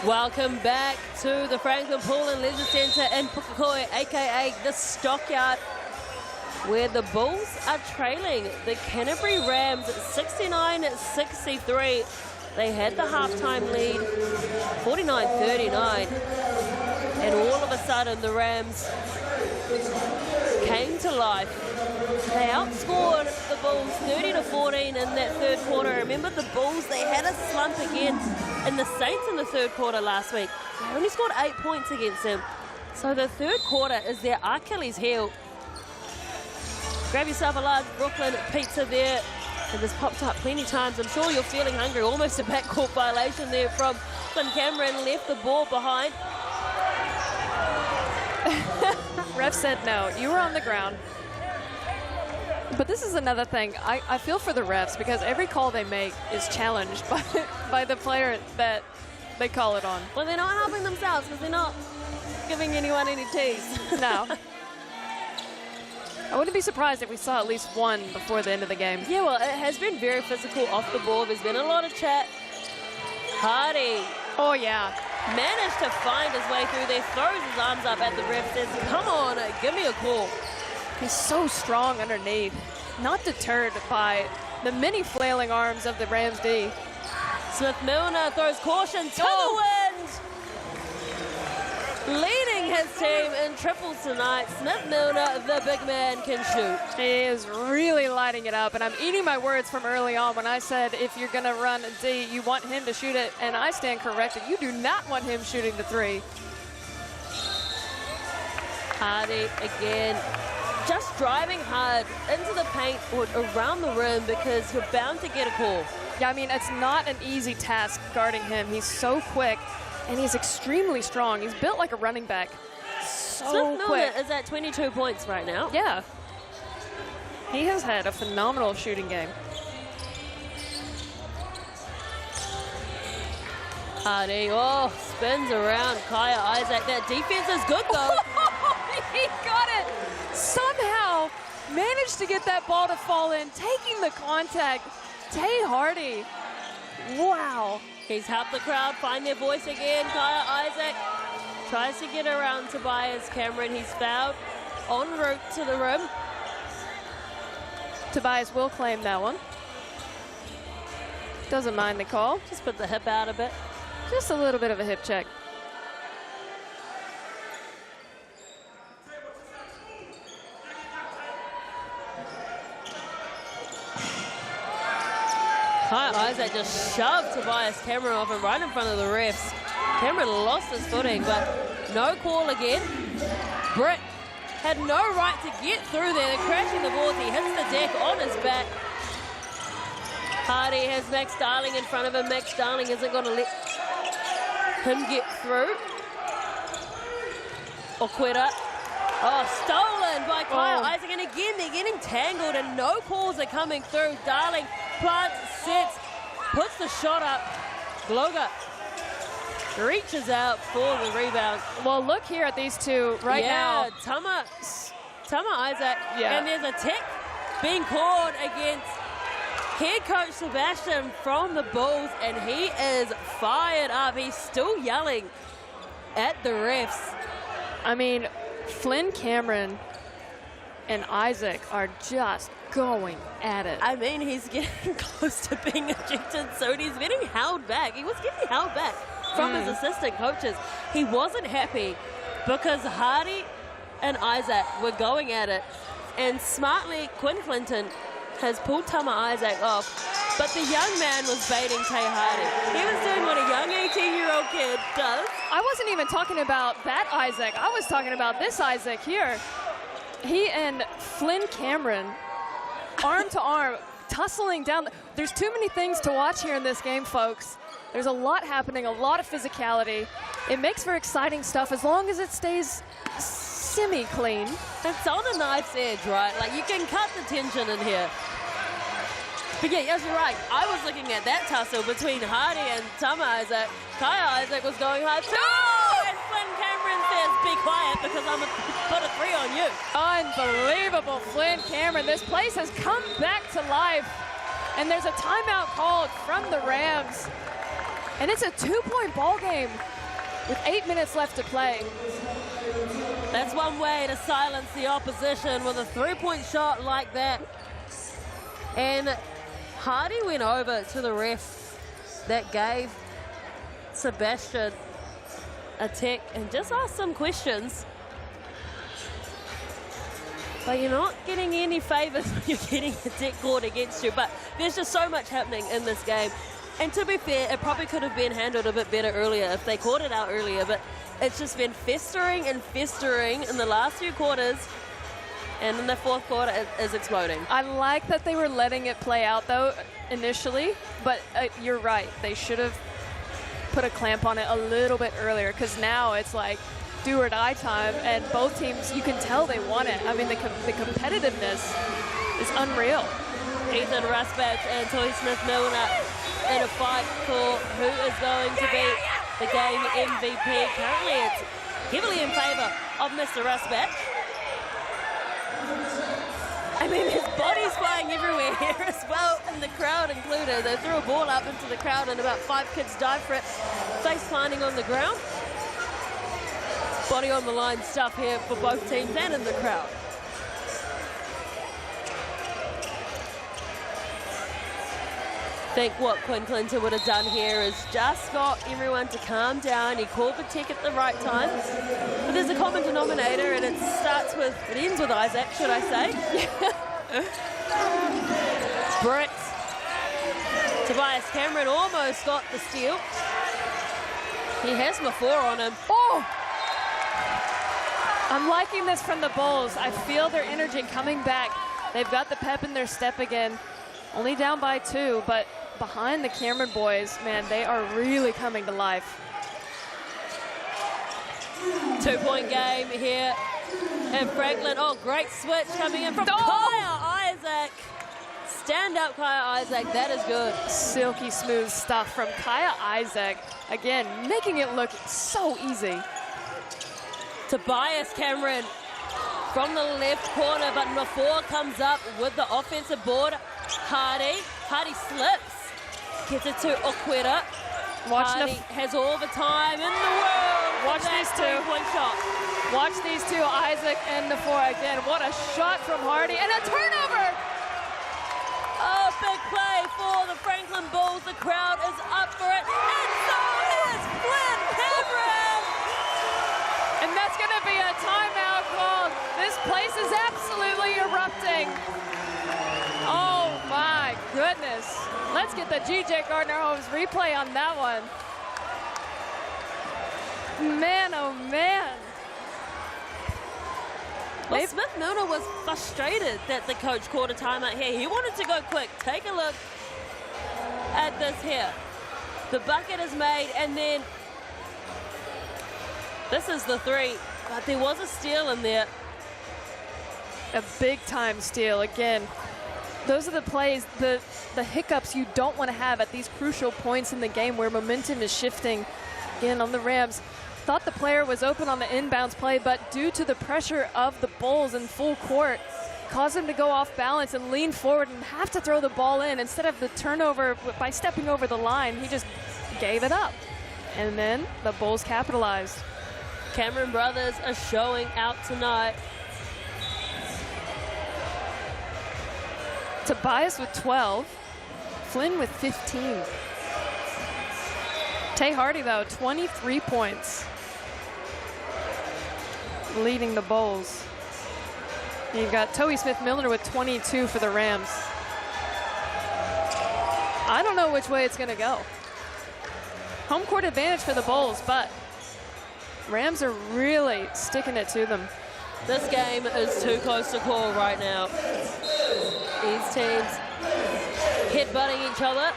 [SPEAKER 1] Welcome back to the Franklin Pool and Leisure Centre in Pukekohe, aka the Stockyard, where the Bulls are trailing the Canterbury Rams 69-63. They had the halftime lead, 49-39, and all of a sudden the Rams came to life. They outscored the Bulls 30-14 in that third quarter. Remember, the Bulls, they had a slump again in the Saints in the third quarter last week. They only scored 8 points against them. So the third quarter is their Achilles heel. Grab yourself a large Brooklyn pizza there. And this popped up plenty times. I'm sure you're feeling hungry. Almost a backcourt violation there from Cameron. Left the ball behind.
[SPEAKER 2] Ref said no. You were on the ground. But this is another thing. I feel for the refs because every call they make is challenged by the player that they call it on.
[SPEAKER 1] Well, they're not helping themselves because they're not giving anyone any tease.
[SPEAKER 2] No. I wouldn't be surprised if we saw at least one before the end of the game.
[SPEAKER 1] Yeah, well, it has been very physical off the ball. There's been a lot of chat. Hardy.
[SPEAKER 2] Oh, yeah.
[SPEAKER 1] Managed to find his way through there, throws his arms up at the ref, says, come on, give me a call.
[SPEAKER 2] He's so strong underneath, not deterred by the many flailing arms of the Rams D.
[SPEAKER 1] Smith-Milner throws caution to the wind. Leading his team in triples tonight. Smith-Milner, the big man, can shoot.
[SPEAKER 2] He is really lighting it up, and I'm eating my words from early on when I said if you're going to run D, you want him to shoot it, and I stand corrected. You do not want him shooting the three.
[SPEAKER 1] Hardy again. Just driving hard into the paint or around the rim because you're bound to get a call.
[SPEAKER 2] Yeah, I mean, it's not an easy task guarding him. He's so quick, and he's extremely strong. He's built like a running back. So quick.
[SPEAKER 1] Smith-Milner is at 22 points right now.
[SPEAKER 2] Yeah. He has had a phenomenal shooting game.
[SPEAKER 1] Hardy, spins around Kaya Isaac. That defense is good, though.
[SPEAKER 2] He got it. Somehow managed to get that ball to fall in, taking the contact. Tay Hardy. Wow.
[SPEAKER 1] He's helped the crowd find their voice again. Kaya Isaac tries to get around Tobias Cameron. He's fouled en route to the rim.
[SPEAKER 2] Tobias will claim that one. Doesn't mind the call.
[SPEAKER 1] Just put the hip out a bit.
[SPEAKER 2] Just a little bit of a hip check.
[SPEAKER 1] Kaya Isaac just shoved Tobias Cameron off and right in front of the refs. Cameron lost his footing, but no call again. Britt had no right to get through there. They're crashing the boards. He hits the deck on his back. Hardy has Max Darling in front of him. Max Darling isn't going to let him get through. Okweta. Stolen by Kaya Isaac. And again, they're getting tangled and no calls are coming through. Darling plants, sets, puts the shot up. Gloga reaches out for the rebound.
[SPEAKER 2] Well, look here at these two right now.
[SPEAKER 1] Tama Isaac.
[SPEAKER 2] Yeah.
[SPEAKER 1] And there's a tick being called against head coach Sebastian from the Bulls, and he is fired up. He's still yelling at the refs.
[SPEAKER 2] I mean, Flynn Cameron and Isaac are just going at it.
[SPEAKER 1] I mean, he's getting close to being ejected, so he's getting held back. He was getting held back from his assistant coaches. He wasn't happy because Hardy and Isaac were going at it, and smartly Quinn Clinton has pulled Tama Isaac off, but the young man was baiting Tay Hardy. He was doing what a young 18-year-old kid does.
[SPEAKER 2] I wasn't even talking about that Isaac. I was talking about this Isaac here. He and Flynn Cameron, arm to arm, tussling down. There's too many things to watch here in this game, folks. There's a lot happening, a lot of physicality. It makes for exciting stuff as long as it stays semi-clean.
[SPEAKER 1] It's on a knife's edge, right? Like, you can cut the tension in here. But yeah, yes, you're right. I was looking at that tussle between Hardy and Tama Isaac. Kaya Isaac was going hard too. And Flynn Cameron says, be quiet because I'm going to put a 3 on you.
[SPEAKER 2] Unbelievable, Flynn Cameron. This place has come back to life. And there's a timeout called from the Rams. And it's a 2-point ball game. with 8 minutes left to play.
[SPEAKER 1] That's one way to silence the opposition with a three-point shot like that. And Hardy went over to the ref that gave Sebastian a tick and just asked some questions. But you're not getting any favours when you're getting a deck called against you. But there's just so much happening in this game. And to be fair, it probably could have been handled a bit better earlier if they called it out earlier. But it's just been festering and festering in the last few quarters. And in the fourth quarter, it is exploding.
[SPEAKER 2] I like that they were letting it play out, though, initially. But you're right. They should have put a clamp on it a little bit earlier, because now it's like do or die time, and both teams, you can tell they want it. I mean, the competitiveness is unreal.
[SPEAKER 1] Ethan Rusbatch and Toi Smith-Milner in a fight for who is going to be the game MVP. Currently, it's heavily in favour of Mr. Rusbatch. I mean, his body's flying everywhere here as well, and the crowd included. They threw a ball up into the crowd and about 5 kids died for it, face planting on the ground. Body on the line stuff here for both teams and in the crowd. I think what Quinn Clinton would have done here is just got everyone to calm down. He called the tick at the right time. But there's a common denominator, and it ends with Isaac, should I say. Brett. Tobias Cameron almost got the steal. He has Mafor on him.
[SPEAKER 2] Oh! I'm liking this from the Bulls. I feel their energy coming back. They've got the pep in their step again. Only down by 2, but behind the Cameron boys, man, they are really coming to life.
[SPEAKER 1] 2-point game here in Franklin. Oh, great switch coming in from Kaya Isaac. Stand up, Kaya Isaac. That is good.
[SPEAKER 2] Silky smooth stuff from Kaya Isaac. Again, making it look so easy.
[SPEAKER 1] Tobias Cameron from the left corner, but Mafor comes up with the offensive board. Hardy slips, gets it to Okweta. Hardy has all the time in the world.
[SPEAKER 2] Watch these two.
[SPEAKER 1] Three-point shot.
[SPEAKER 2] Watch these two, Isaac and Mafor again. What a shot from Hardy, and a turnover!
[SPEAKER 1] Oh, big play for the Franklin Bulls. The crowd is up for it, and so is Flynn Cameron.
[SPEAKER 2] And that's going to be a timeout called. This place is absolutely erupting. Oh my goodness. Let's get the G.J. Gardner-Holmes replay on that one. Man, oh man.
[SPEAKER 1] Well, Smith-Milner was frustrated that the coach called a timeout here. He wanted to go quick. Take a look at this here. The bucket is made, and then this is the 3, but there was a steal in there.
[SPEAKER 2] A big-time steal again. Those are the plays, the hiccups you don't want to have at these crucial points in the game where momentum is shifting. Again, on the Rams, thought the player was open on the inbounds play, but due to the pressure of the Bulls in full court, caused him to go off balance and lean forward and have to throw the ball in. Instead of the turnover by stepping over the line, he just gave it up. And then the Bulls capitalized.
[SPEAKER 1] Cameron brothers are showing out tonight.
[SPEAKER 2] Tobias with 12, Flynn with 15. Tay Hardy, though, 23 points, leading the Bulls. You've got Toi Smith-Milner with 22 for the Rams. I don't know which way it's going to go. Home court advantage for the Bulls, but Rams are really sticking it to them.
[SPEAKER 1] This game is too close to call right now. These teams headbutting each other.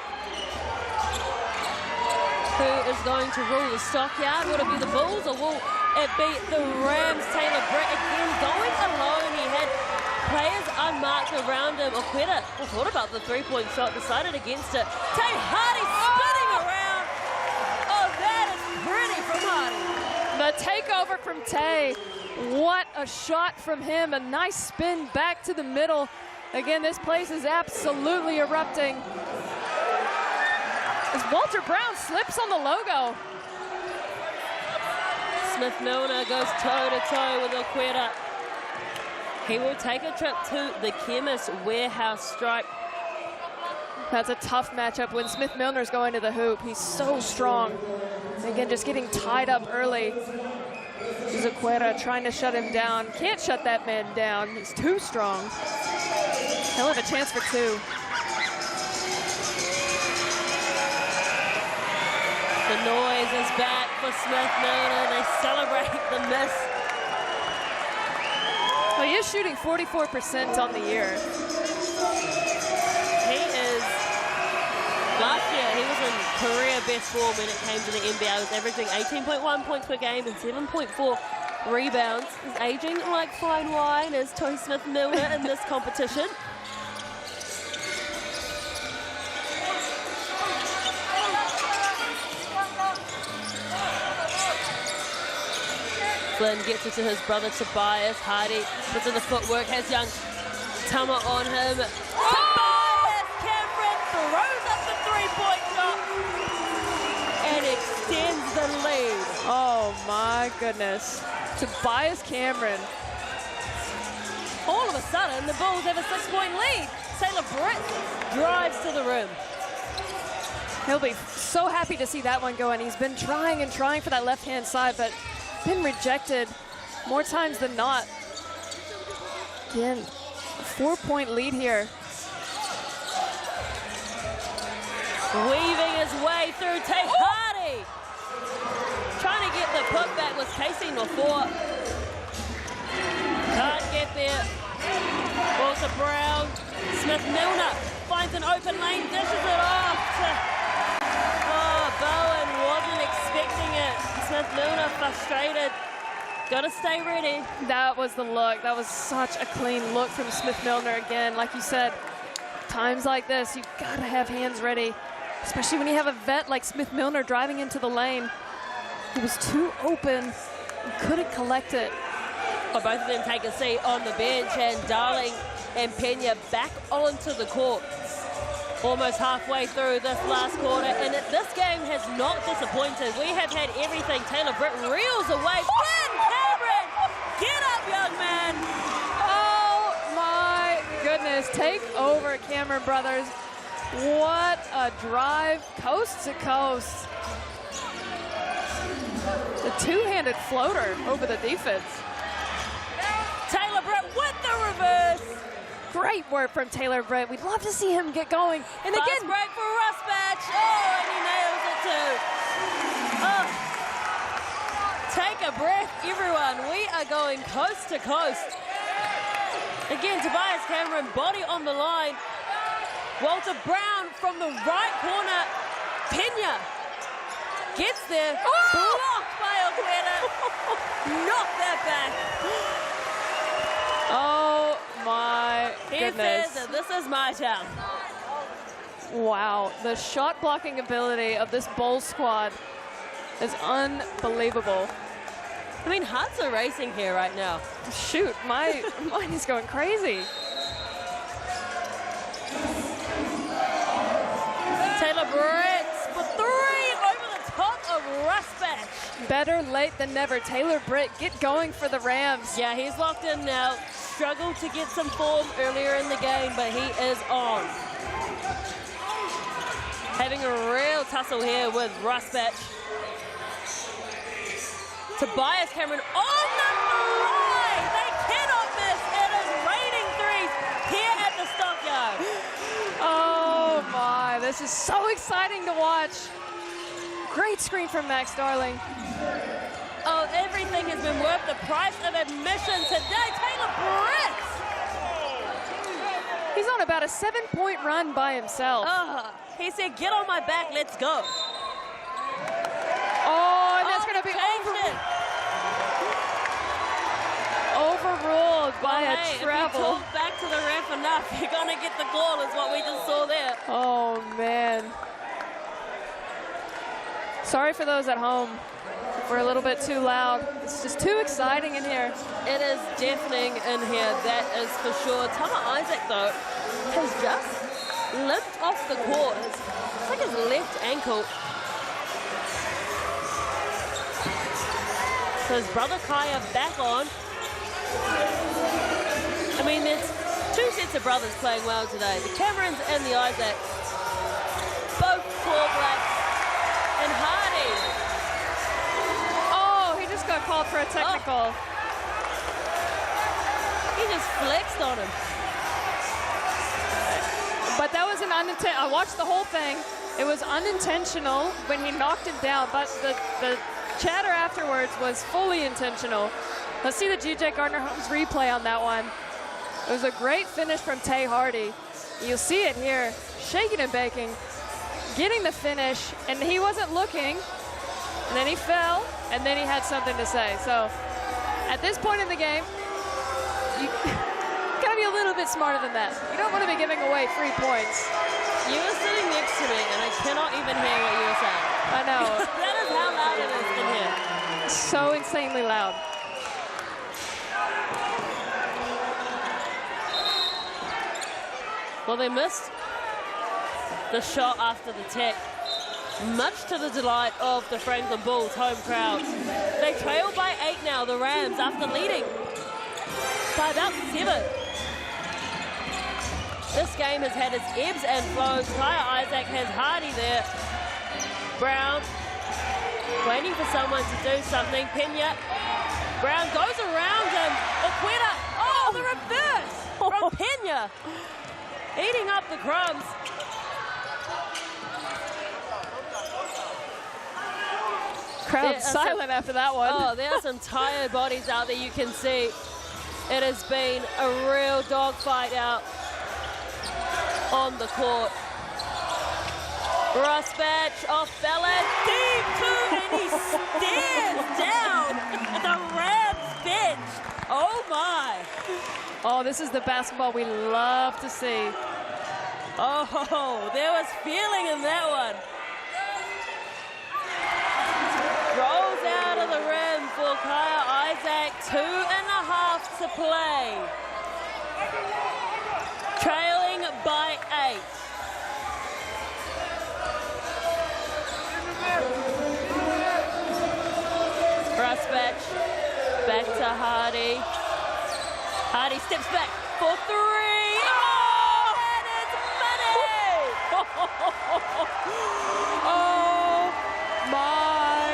[SPEAKER 1] Who is going to rule the stockyard? Will it be the Bulls or will it be the Rams? Taylor Brett again going alone. He had players unmarked around him. Okweta thought about the three-point shot, decided against it. Tay Hardy spinning around. Oh, that is pretty from Hardy.
[SPEAKER 2] The takeover from Tay. What a shot from him. A nice spin back to the middle. Again, this place is absolutely erupting. As Walter Brown slips on the logo.
[SPEAKER 1] Smith-Milner goes toe-to-toe with Okwera. He will take a trip to the Chemist Warehouse stripe.
[SPEAKER 2] That's a tough matchup when Smith-Milner's going to the hoop. He's so strong. Again, just getting tied up early. Okwera trying to shut him down. Can't shut that man down. He's too strong. He'll have a chance for two.
[SPEAKER 1] The noise is back for Smith-Milner. They celebrate the miss.
[SPEAKER 2] Well, he is shooting 44% on the year.
[SPEAKER 1] He is, last year he was in career best form when it came to the NBL. He was averaging 18.1 points per game and 7.4 rebounds. He's aging like fine wine as Tony Smith-Milner in this competition. Flynn gets it to his brother Tobias. Hardy puts in the footwork, has young Tama on him. Tobias Cameron throws up the three-point shot and extends the lead.
[SPEAKER 2] Oh my goodness. Tobias Cameron.
[SPEAKER 1] All of a sudden, the Bulls have a 6-point lead. Taylor Britt drives to the rim.
[SPEAKER 2] He'll be so happy to see that one go in. He's been trying and trying for that left-hand side, but been rejected more times than not. Again, a 4-point lead here.
[SPEAKER 1] Weaving his way through Tate Hardy. Trying to get the putback was Casey Nofo. Can't get there. Walter Brown. Smith-Milner finds an open lane, dishes it off to, Bowen wasn't expecting it. Smith-Milner frustrated. Gotta stay ready.
[SPEAKER 2] That was the look. That was such a clean look from Smith-Milner again. Like you said, times like this, you've got to have hands ready, especially when you have a vet like Smith-Milner driving into the lane. He was too open. He couldn't collect it.
[SPEAKER 1] Well, both of them take a seat on the bench, and Darling and Pena back onto the court. Almost halfway through this last quarter, and this game has not disappointed. We have had everything. Taylor Britt reels away. Flynn Cameron, get up, young man.
[SPEAKER 2] Oh my goodness, take over, Cameron brothers. What a drive, coast to coast. The two-handed floater over the defense.
[SPEAKER 1] Taylor Britt with the reverse.
[SPEAKER 2] Great work from Taylor Britt. We'd love to see him get going. And
[SPEAKER 1] Fast
[SPEAKER 2] again,
[SPEAKER 1] break for Rusbatch. Oh, and he nails it too. Oh. Take a breath, everyone. We are going coast to coast. Again, Tobias Cameron, body on the line. Walter Brown from the right corner. Pena gets there. Blocked by Okwera. Knock that back.
[SPEAKER 2] oh my goodness.
[SPEAKER 1] He says, this is my town.
[SPEAKER 2] Wow, the shot blocking ability of this Bulls squad is unbelievable.
[SPEAKER 1] I mean, hearts are racing here right now.
[SPEAKER 2] Shoot, my mind is going crazy.
[SPEAKER 1] Taylor Britt for three over the top of Rusbatch.
[SPEAKER 2] Better late than never. Taylor Britt, get going for the Rams.
[SPEAKER 1] Yeah, he's locked in now. Struggled to get some form earlier in the game, but he is on. Having a real tussle here with Rusbatch. Tobias Cameron on the line. They cannot miss. It is raining threes here at the Stockyard.
[SPEAKER 2] Oh my, this is so exciting to watch. Great screen from Max Darling.
[SPEAKER 1] Oh, everything has been worth the price of admission today. Taylor Britt.
[SPEAKER 2] He's on about a 7-point run by himself.
[SPEAKER 1] He said, get on my back, let's go.
[SPEAKER 2] Oh, and that's going to be overruled by a travel.
[SPEAKER 1] If you talk back to the ref enough, you're going to get the call, is what we just saw there.
[SPEAKER 2] Oh, man. Sorry for those at home. If we're a little bit too loud. It's just too exciting in here.
[SPEAKER 1] It is deafening in here, that is for sure. Tama Isaac, though, has just limped off the court. It's like his left ankle. So So his brother Kaya back on. I mean, there's two sets of brothers playing well today. The Camerons and the Isaacs. Both All Blacks. And Hardy.
[SPEAKER 2] Oh, he just got called for a technical.
[SPEAKER 1] Oh. He just flexed on him.
[SPEAKER 2] But that was an unintentional. I watched the whole thing. It was unintentional when he knocked him down, but the chatter afterwards was fully intentional. Let's see the GJ Gardner-Holmes replay on that one. It was a great finish from Tay Hardy. You'll see it here, shaking and baking, getting the finish, and he wasn't looking, and then he fell, and then he had something to say. So at this point in the game, you gotta be a little bit smarter than that. You don't want to be giving away free points.
[SPEAKER 1] You were sitting next to me, and I cannot even hear what you were saying.
[SPEAKER 2] I know.
[SPEAKER 1] That is how loud it is in here.
[SPEAKER 2] So insanely loud.
[SPEAKER 1] Well, they missed the shot after the tech, much to the delight of the Franklin Bulls home crowd. They trail by 8 now, the Rams, after leading by about 7. This game has had its ebbs and flows. Kaya Isaac has Hardy there. Brown waiting for someone to do something. Pena. Brown goes around him. Oqueta. Oh, the reverse from Pena. Eating up the crumbs.
[SPEAKER 2] Crowd silent after that one.
[SPEAKER 1] Oh, there are some tired bodies out there you can see. It has been a real dogfight out on the court. Rusbatch off balance, deep two, and he stares down the Rams bench. Oh my.
[SPEAKER 2] Oh, this is the basketball we love to see.
[SPEAKER 1] Oh, there was feeling in that one. Rolls out of the rim for Kaya Isaac, 2.5 to play. Trailing by 8. Rusbatch, back to Hardy. Hardy steps back for 3. Oh, and it's money!
[SPEAKER 2] Oh my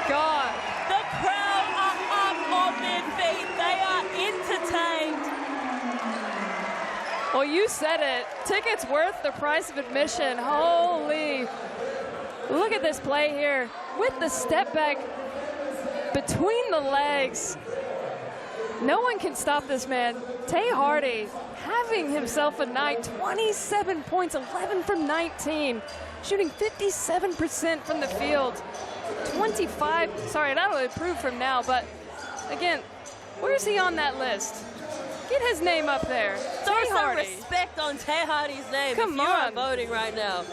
[SPEAKER 2] God.
[SPEAKER 1] The crowd are up on their feet. They are entertained.
[SPEAKER 2] Well, you said it. Tickets worth the price of admission. Holy. Look at this play here. With the step back between the legs. No one can stop this man. Tay Hardy having himself a night. 27 points, 11 from 19. Shooting 57% from the field. 25, sorry, that'll improve from now, but again, where's he on that list? Get his name up there.
[SPEAKER 1] Throw
[SPEAKER 2] Tay
[SPEAKER 1] some
[SPEAKER 2] Hardy.
[SPEAKER 1] respect on Tay Hardy's name.
[SPEAKER 2] Come
[SPEAKER 1] if you are
[SPEAKER 2] on.
[SPEAKER 1] voting right now.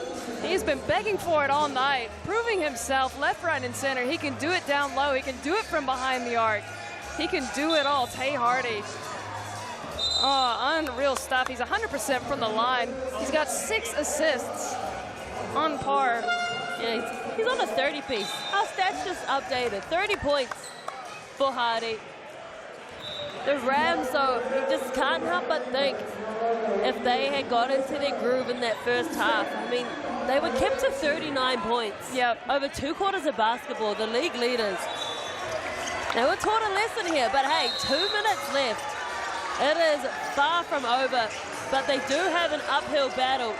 [SPEAKER 2] He's been begging for it all night, proving himself left, right, and center. He can do it down low. He can do it from behind the arc. He can do it all. Tay Hardy. Oh, unreal stuff. He's 100% from the line. He's got 6 assists on par.
[SPEAKER 1] Yeah, he's on a 30-piece. Our stats just updated. 30 points for Hardy. The Rams, though, you just can't help but think if they had got into their groove in that first half. I mean, they were kept to 39 points.
[SPEAKER 2] Yep.
[SPEAKER 1] Over 2 quarters of basketball, the league leaders. They were taught a lesson here, but hey, 2 minutes left. It is far from over, but they do have an uphill battle.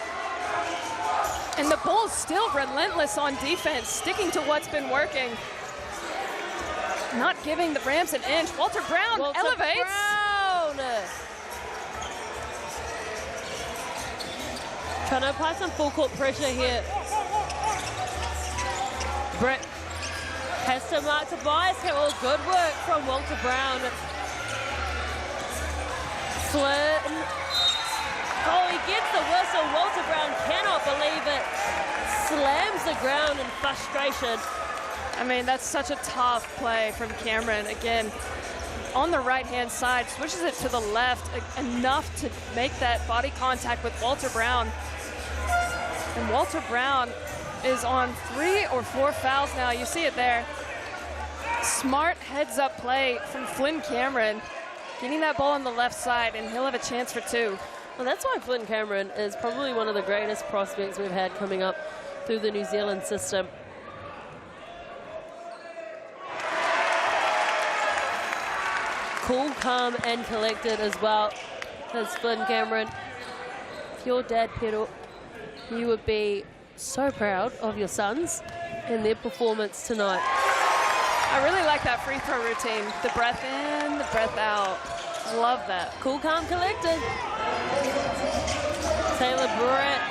[SPEAKER 2] And the Bulls still relentless on defense, sticking to what's been working. Not giving the Rams an inch. Walter Brown elevates.
[SPEAKER 1] Brown. Trying to apply some full court pressure here. Brett has to mark Tobias. Well, good work from Walter Brown. Slim. Oh, he gets the whistle. Walter Brown cannot believe it. Slams the ground in frustration.
[SPEAKER 2] I mean, that's such a tough play from Cameron. Again, on the right-hand side, switches it to the left, enough to make that body contact with Walter Brown. And Walter Brown is on 3 or 4 fouls now. You see it there. Smart heads-up play from Flynn Cameron, getting that ball on the left side, and he'll have a chance for 2.
[SPEAKER 1] Well, that's why Flynn Cameron is probably one of the greatest prospects we've had coming up through the New Zealand system. Cool, calm, and collected as well as Flynn Cameron. If your dad pedal, you would be so proud of your sons and their performance tonight.
[SPEAKER 2] I really like that free throw routine. The breath in, the breath out. Love that.
[SPEAKER 1] Cool, calm, collected. Taylor Brett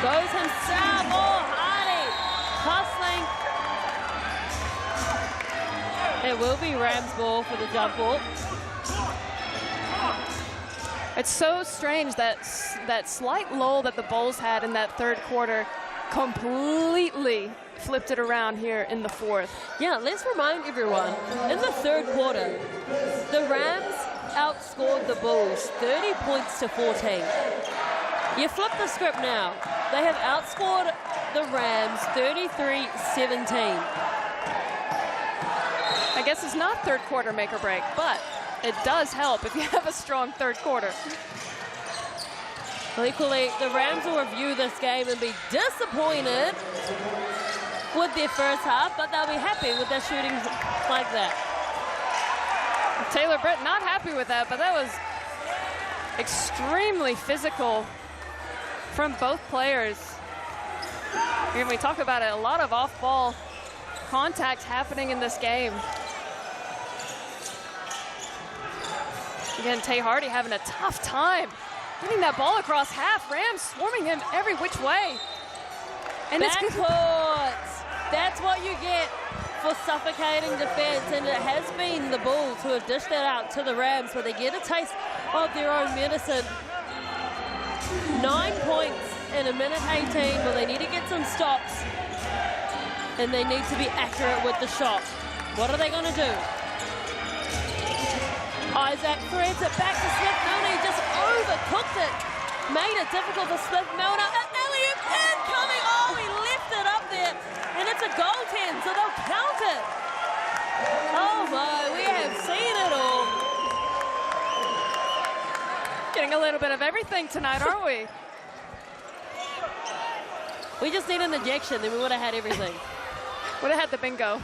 [SPEAKER 1] goes himself. Oh, Hardy hustling. It will be Rams ball for the jump ball.
[SPEAKER 2] It's so strange that that slight lull that the Bulls had in that third quarter completely flipped it around here in the fourth.
[SPEAKER 1] Yeah, let's remind everyone, in the third quarter, the Rams outscored the Bulls 30 points to 14. You flip the script now. They have outscored the Rams 33-17.
[SPEAKER 2] I guess it's not third quarter make or break, but it does help if you have a strong third quarter.
[SPEAKER 1] Well, equally, the Rams will review this game and be disappointed with their first half, but they'll be happy with their shooting like that.
[SPEAKER 2] Taylor Britt not happy with that, but that was extremely physical from both players. When we talk about it, a lot of off-ball contact happening in this game. Again, Tay Hardy having a tough time getting that ball across half. Rams swarming him every which way. And
[SPEAKER 1] Backcourt. That's what you get for suffocating defense, and it has been the Bulls who have dished that out to the Rams, but they get a taste of their own medicine. 9 points in a minute 18, but they need to get some stops, and they need to be accurate with the shot. What are they going to do? Isaac threads it back to Smith Milner. He just overcooked it. Made it difficult for Smith Milner. Alley-oop incoming. Oh, he left it up there. And it's a goaltend, so they'll count it. Oh my, we have seen it all.
[SPEAKER 2] Getting a little bit of everything tonight, aren't we?
[SPEAKER 1] We just need an ejection, then we would have had everything.
[SPEAKER 2] Would have had the bingo.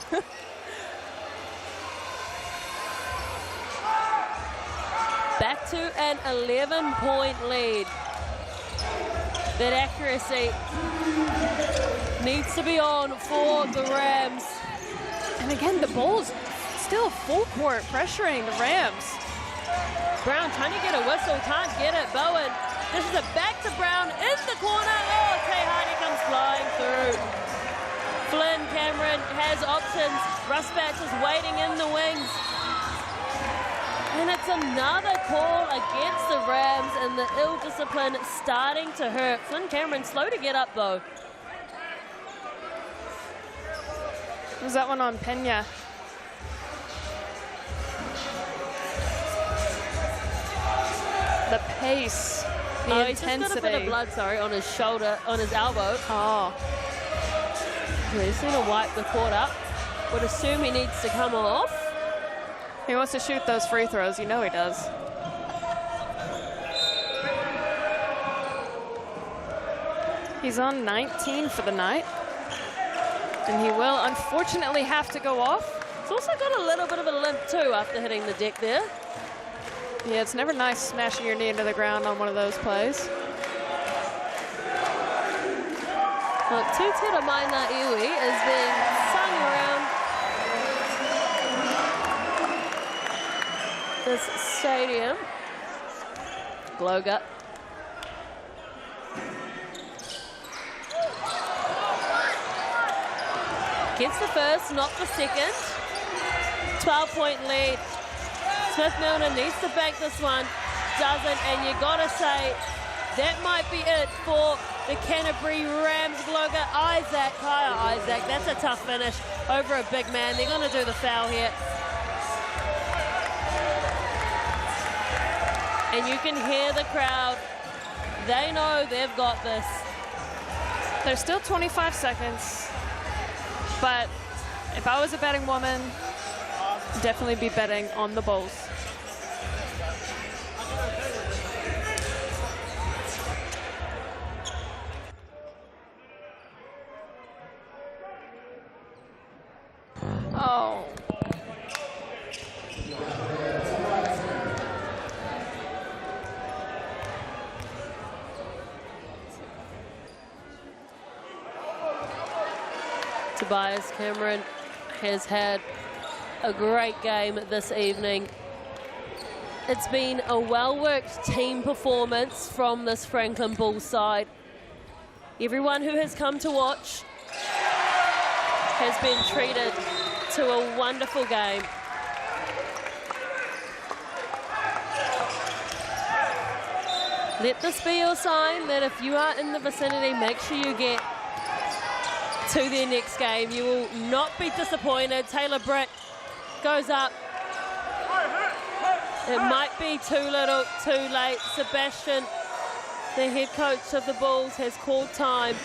[SPEAKER 1] Back to an 11-point lead. That accuracy needs to be on for the Rams.
[SPEAKER 2] And again, the Bulls still full court pressuring the Rams.
[SPEAKER 1] Brown trying to get a whistle, can't get it. Bowen, this is a back to Brown in the corner. Oh, Tay Hardy comes flying through. Flynn Cameron has options. Rusbatch is waiting in the wings. And it's another call against the Rams, and the ill discipline starting to hurt. Flynn Cameron slow to get up though.
[SPEAKER 2] Was that one on Pena? The pace, the intensity.
[SPEAKER 1] He's just got a bit of blood, on his shoulder, on his elbow.
[SPEAKER 2] Oh.
[SPEAKER 1] We just need to wipe the court up. Would assume he needs to come off.
[SPEAKER 2] He wants to shoot those free throws. You know he does. He's on 19 for the night. And he will unfortunately have to go off.
[SPEAKER 1] He's also got a little bit of a limp too after hitting the deck there.
[SPEAKER 2] Yeah, it's never nice smashing your knee into the ground on one of those plays.
[SPEAKER 1] Well, Tutera Maina Iwi is being sung around this stadium. Gloga. Gets the first, not the second. 12-point lead. Smith Milner needs to bank this one. Doesn't, and you gotta say, that might be it for the Canterbury Rams. Gloga, Isaac, Kaya Isaac. That's a tough finish over a big man. They're gonna do the foul here. And you can hear the crowd. They know they've got this.
[SPEAKER 2] There's still 25 seconds, but If I was a betting woman, definitely be betting on the Bulls. Oh.
[SPEAKER 1] Tobias Cameron has had a great game this evening. It's been a well-worked team performance from this Franklin Bulls side. Everyone who has come to watch has been treated to a wonderful game. Let this be your sign that if you are in the vicinity, make sure you get to their next game. You will not be disappointed. Taylor Britt goes up. It might be too little, too late. Sebastian, the head coach of the Bulls, has called time.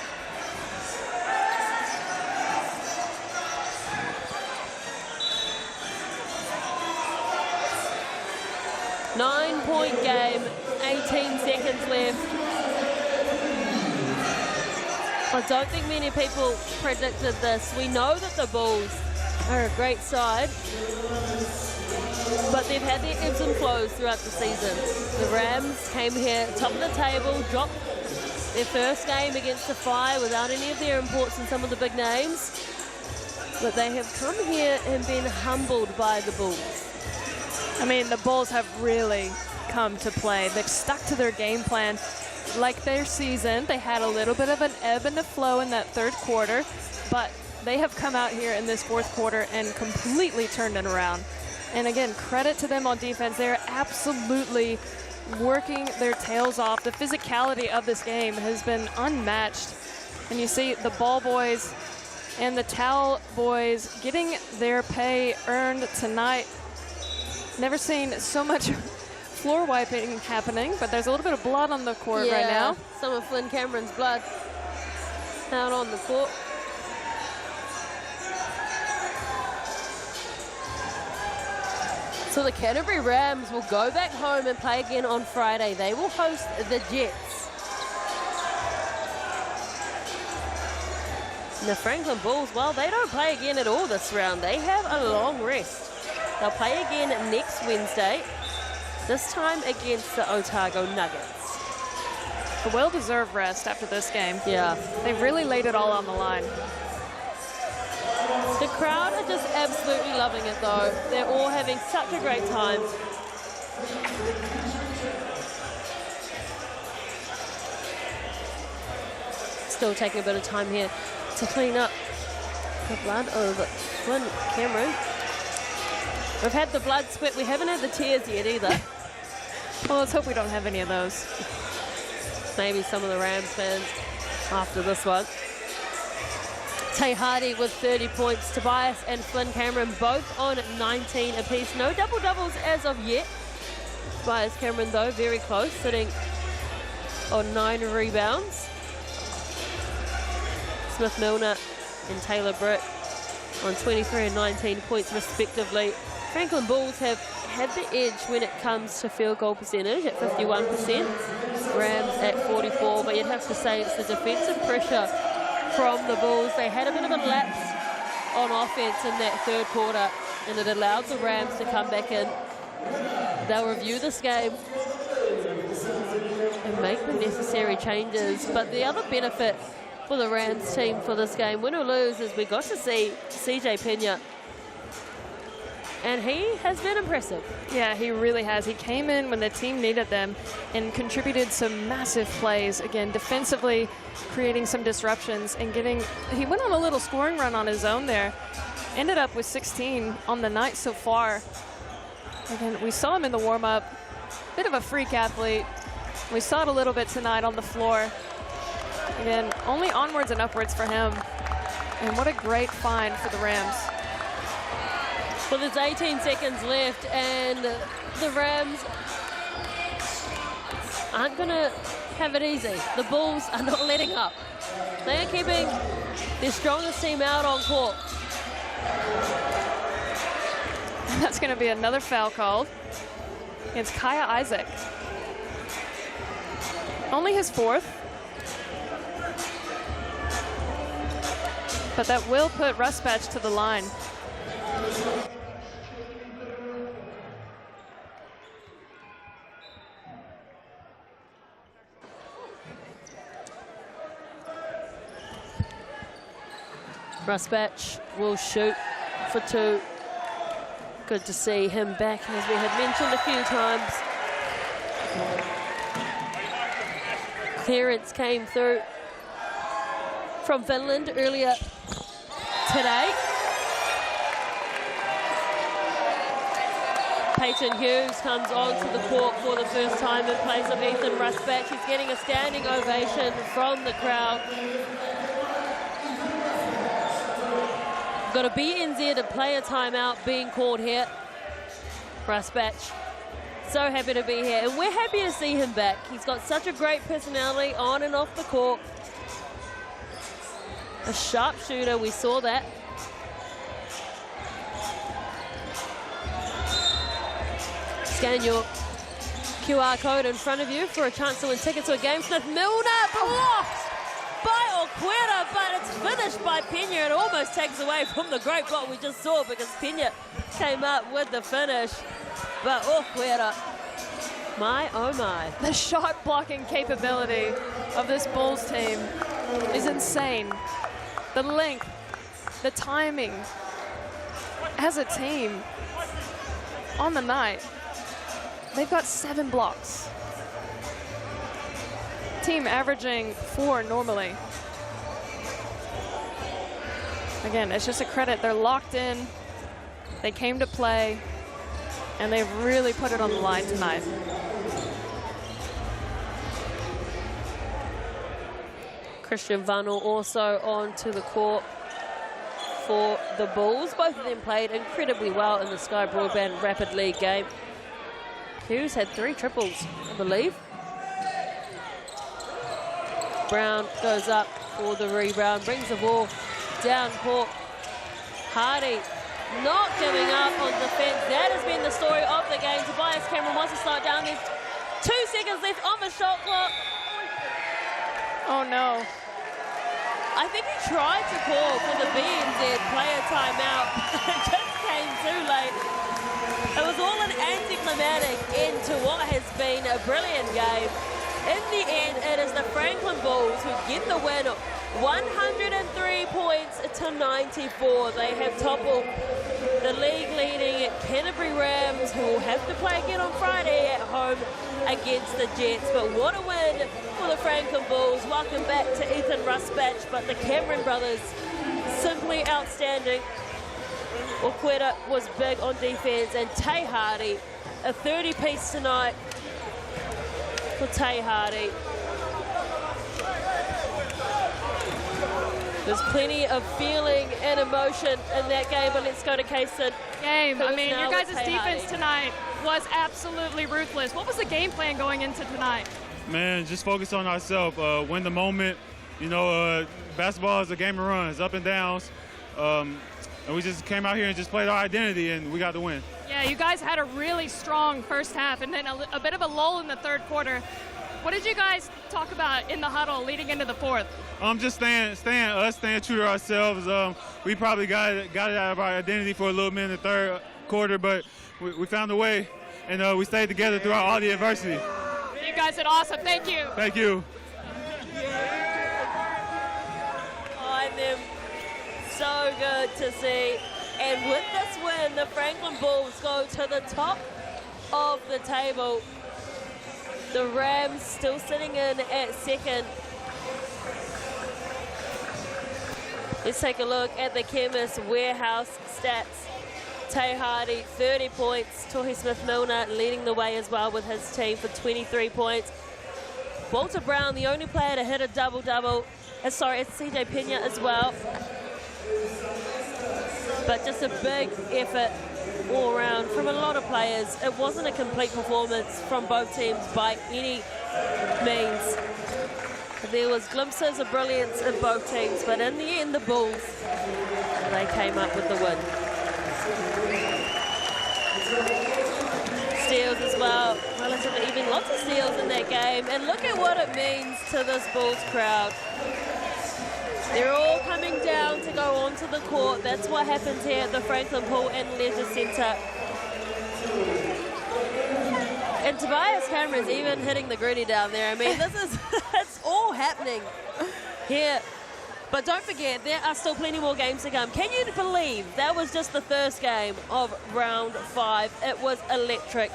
[SPEAKER 1] Nine-point game, 18 seconds left. I don't think many people predicted this. We know that the Bulls are a great side, but they've had their ebbs and flows throughout the season. The Rams came here top of the table, dropped their first game against the Fire without any of their imports and some of the big names, but they have come here and been humbled by the Bulls.
[SPEAKER 2] I mean, the Bulls have really come to play. They've stuck to their game plan. Like their season, they had a little bit of an ebb and a flow in that third quarter, but they have come out here in this fourth quarter and completely turned it around. And again, credit to them on defense. They're absolutely working their tails off. The physicality of this game has been unmatched. And you see the ball boys and the towel boys getting their pay earned tonight. Never seen so much floor wiping happening, but there's a little bit of blood on the court right now.
[SPEAKER 1] Some of Flynn Cameron's blood out on the court. So the Canterbury Rams will go back home and play again on Friday. They will host the Jets. And the Franklin Bulls, well, they don't play again at all this round. They have a long rest. They'll play again next Wednesday, this time against the Otago Nuggets.
[SPEAKER 2] A well-deserved rest after this game.
[SPEAKER 1] Yeah.
[SPEAKER 2] They've really laid it all on the line.
[SPEAKER 1] The crowd are just absolutely loving it, though. They're all having such a great time. Still taking a bit of time here to clean up the blood of Flynn Cameron. We've had the blood, sweat. We haven't had the tears yet either.
[SPEAKER 2] Well, let's hope we don't have any of those.
[SPEAKER 1] Maybe some of the Rams fans after this one. Tay Hardy with 30 points. Tobias and Flynn Cameron both on 19 apiece. No double-doubles as of yet. Tobias Cameron, though, very close, sitting on 9 rebounds. Smith Milner and Taylor Britt on 23 and 19 points, respectively. Franklin Bulls have had the edge when it comes to field goal percentage at 51%. Rams at 44%, but you'd have to say it's the defensive pressure from the Bulls. They had a bit of a lapse on offense in that third quarter, and it allowed the Rams to come back in. They'll review this game and make the necessary changes. But the other benefit for the Rams team for this game, win or lose, is we got to see CJ Pena. And he has been impressive.
[SPEAKER 2] Yeah, he really has. He came in when the team needed them and contributed some massive plays. Again, defensively, creating some disruptions and he went on a little scoring run on his own there. Ended up with 16 on the night so far. Again, we saw him in the warm-up. Bit of a freak athlete. We saw it a little bit tonight on the floor. Again, only onwards and upwards for him. And what a great find for the Rams.
[SPEAKER 1] Well, there's 18 seconds left, and the Rams aren't going to have it easy. The Bulls are not letting up. They are keeping their strongest team out on court.
[SPEAKER 2] And that's going to be another foul called against Kaya Isaac. Only his 4th. But that will put Ruspatch to the line.
[SPEAKER 1] Ruspatch will shoot for 2. Good to see him back, as we had mentioned a few times. Clearance came through from Finland earlier today. Peyton Hughes comes onto the court for the first time in place of Ethan Ruspatch. He's getting a standing ovation from the crowd. Got a BNZ to play a timeout being called here. Ruspatch, so happy to be here. And we're happy to see him back. He's got such a great personality on and off the court. A sharp shooter, we saw that. Scan your QR code in front of you for a chance to win tickets to a game. Smith Milner blocked by Oquera, but it's finished by Pena. It almost takes away from the great block we just saw because Pena came up with the finish. But Oquera, my oh my.
[SPEAKER 2] The shot blocking capability of this Bulls team is insane. The length, the timing as a team on the night. They've got 7 blocks. Team averaging 4 normally. Again, it's just a credit. They're locked in. They came to play, and they've really put it on the line tonight.
[SPEAKER 1] Christian Vanel also onto the court for the Bulls. Both of them played incredibly well in the Sky Broadband Rapid League game. Hughes had 3 triples, I believe. Brown goes up for the rebound, brings the ball down court. Hardy not giving up on defense. That has been the story of the game. Tobias Cameron wants to start down. There's 2 seconds left on the shot clock.
[SPEAKER 2] Oh no.
[SPEAKER 1] I think he tried to call for the BNZ player timeout. It just came too late. It was all an anticlimactic end to what has been a brilliant game. In the end, it is the Franklin Bulls who get the win, 103 points to 94. They have toppled the league-leading Canterbury Rams, who will have to play again on Friday at home against the Jets. But what a win for the Franklin Bulls. Welcome back to Ethan Ruspatch, but the Cameron brothers, simply outstanding. Oquera was big on defense, and Tay Hardy, a 30-piece tonight for Tay Hardy. There's plenty of feeling and emotion in that game, but let's go to Kaysen.
[SPEAKER 2] I mean, your guys' defense tonight was absolutely ruthless. What was the game plan going into tonight?
[SPEAKER 6] Man, just focus on ourselves, win the moment. You know, basketball is a game of runs, up and downs. And we just came out here and just played our identity, and we got the win.
[SPEAKER 2] Yeah, you guys had a really strong first half and then a bit of a lull in the third quarter. What did you guys talk about in the huddle leading into the fourth?
[SPEAKER 6] Just staying true to ourselves. We probably got it out of our identity for a little bit in the third quarter, but we found a way, and we stayed together throughout all the adversity.
[SPEAKER 2] You guys did awesome. Thank you.
[SPEAKER 6] Thank you.
[SPEAKER 1] Behind them, so good to see. And with this win, the Franklin Bulls go to the top of the table. The Rams still sitting in at second. Let's take a look at the Chemist Warehouse stats. Tay Hardy, 30 points. Tohi Smith-Milner leading the way as well with his team for 23 points. Walter Brown, the only player to hit a double-double. It's CJ Pena as well. But just a big effort all around from a lot of players. It wasn't a complete performance from both teams by any means. There was glimpses of brilliance in both teams, but in the end, the Bulls they came up with the win. Steals as well, relatively even, lots of steals in that game. And look at what it means to this Bulls crowd. They're all coming down to go onto the court. That's what happens here at the Franklin Pool and Leisure Centre. And Tobias Cameron's even hitting the gritty down there. I mean, this is, it's all happening here. But don't forget, there are still plenty more games to come. Can you believe that was just the first game of round 5? It was electric.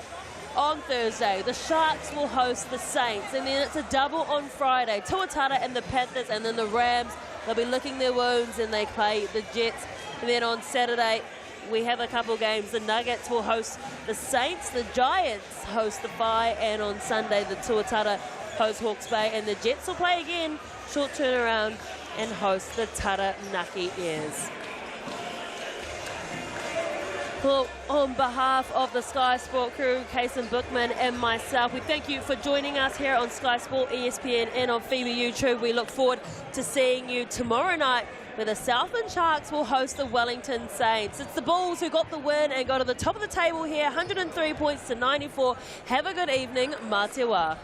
[SPEAKER 1] On Thursday, the Sharks will host the Saints, and then it's a double on Friday. Tuatara and the Panthers, and then the Rams, they'll be licking their wounds, and they play the Jets. And then on Saturday, we have a couple games. The Nuggets will host the Saints, the Giants host the Phi, and on Sunday, the Tuatara host Hawke's Bay, and the Jets will play again, short turnaround, and host the Taranaki Airs. Well, on behalf of the Sky Sport crew, Kason Bookman and myself, we thank you for joining us here on Sky Sport, ESPN, and on FIBA YouTube. We look forward to seeing you tomorrow night, where the Southland Sharks will host the Wellington Saints. It's the Bulls who got the win and go to the top of the table here, 103 points to 94. Have a good evening. Mā te wā.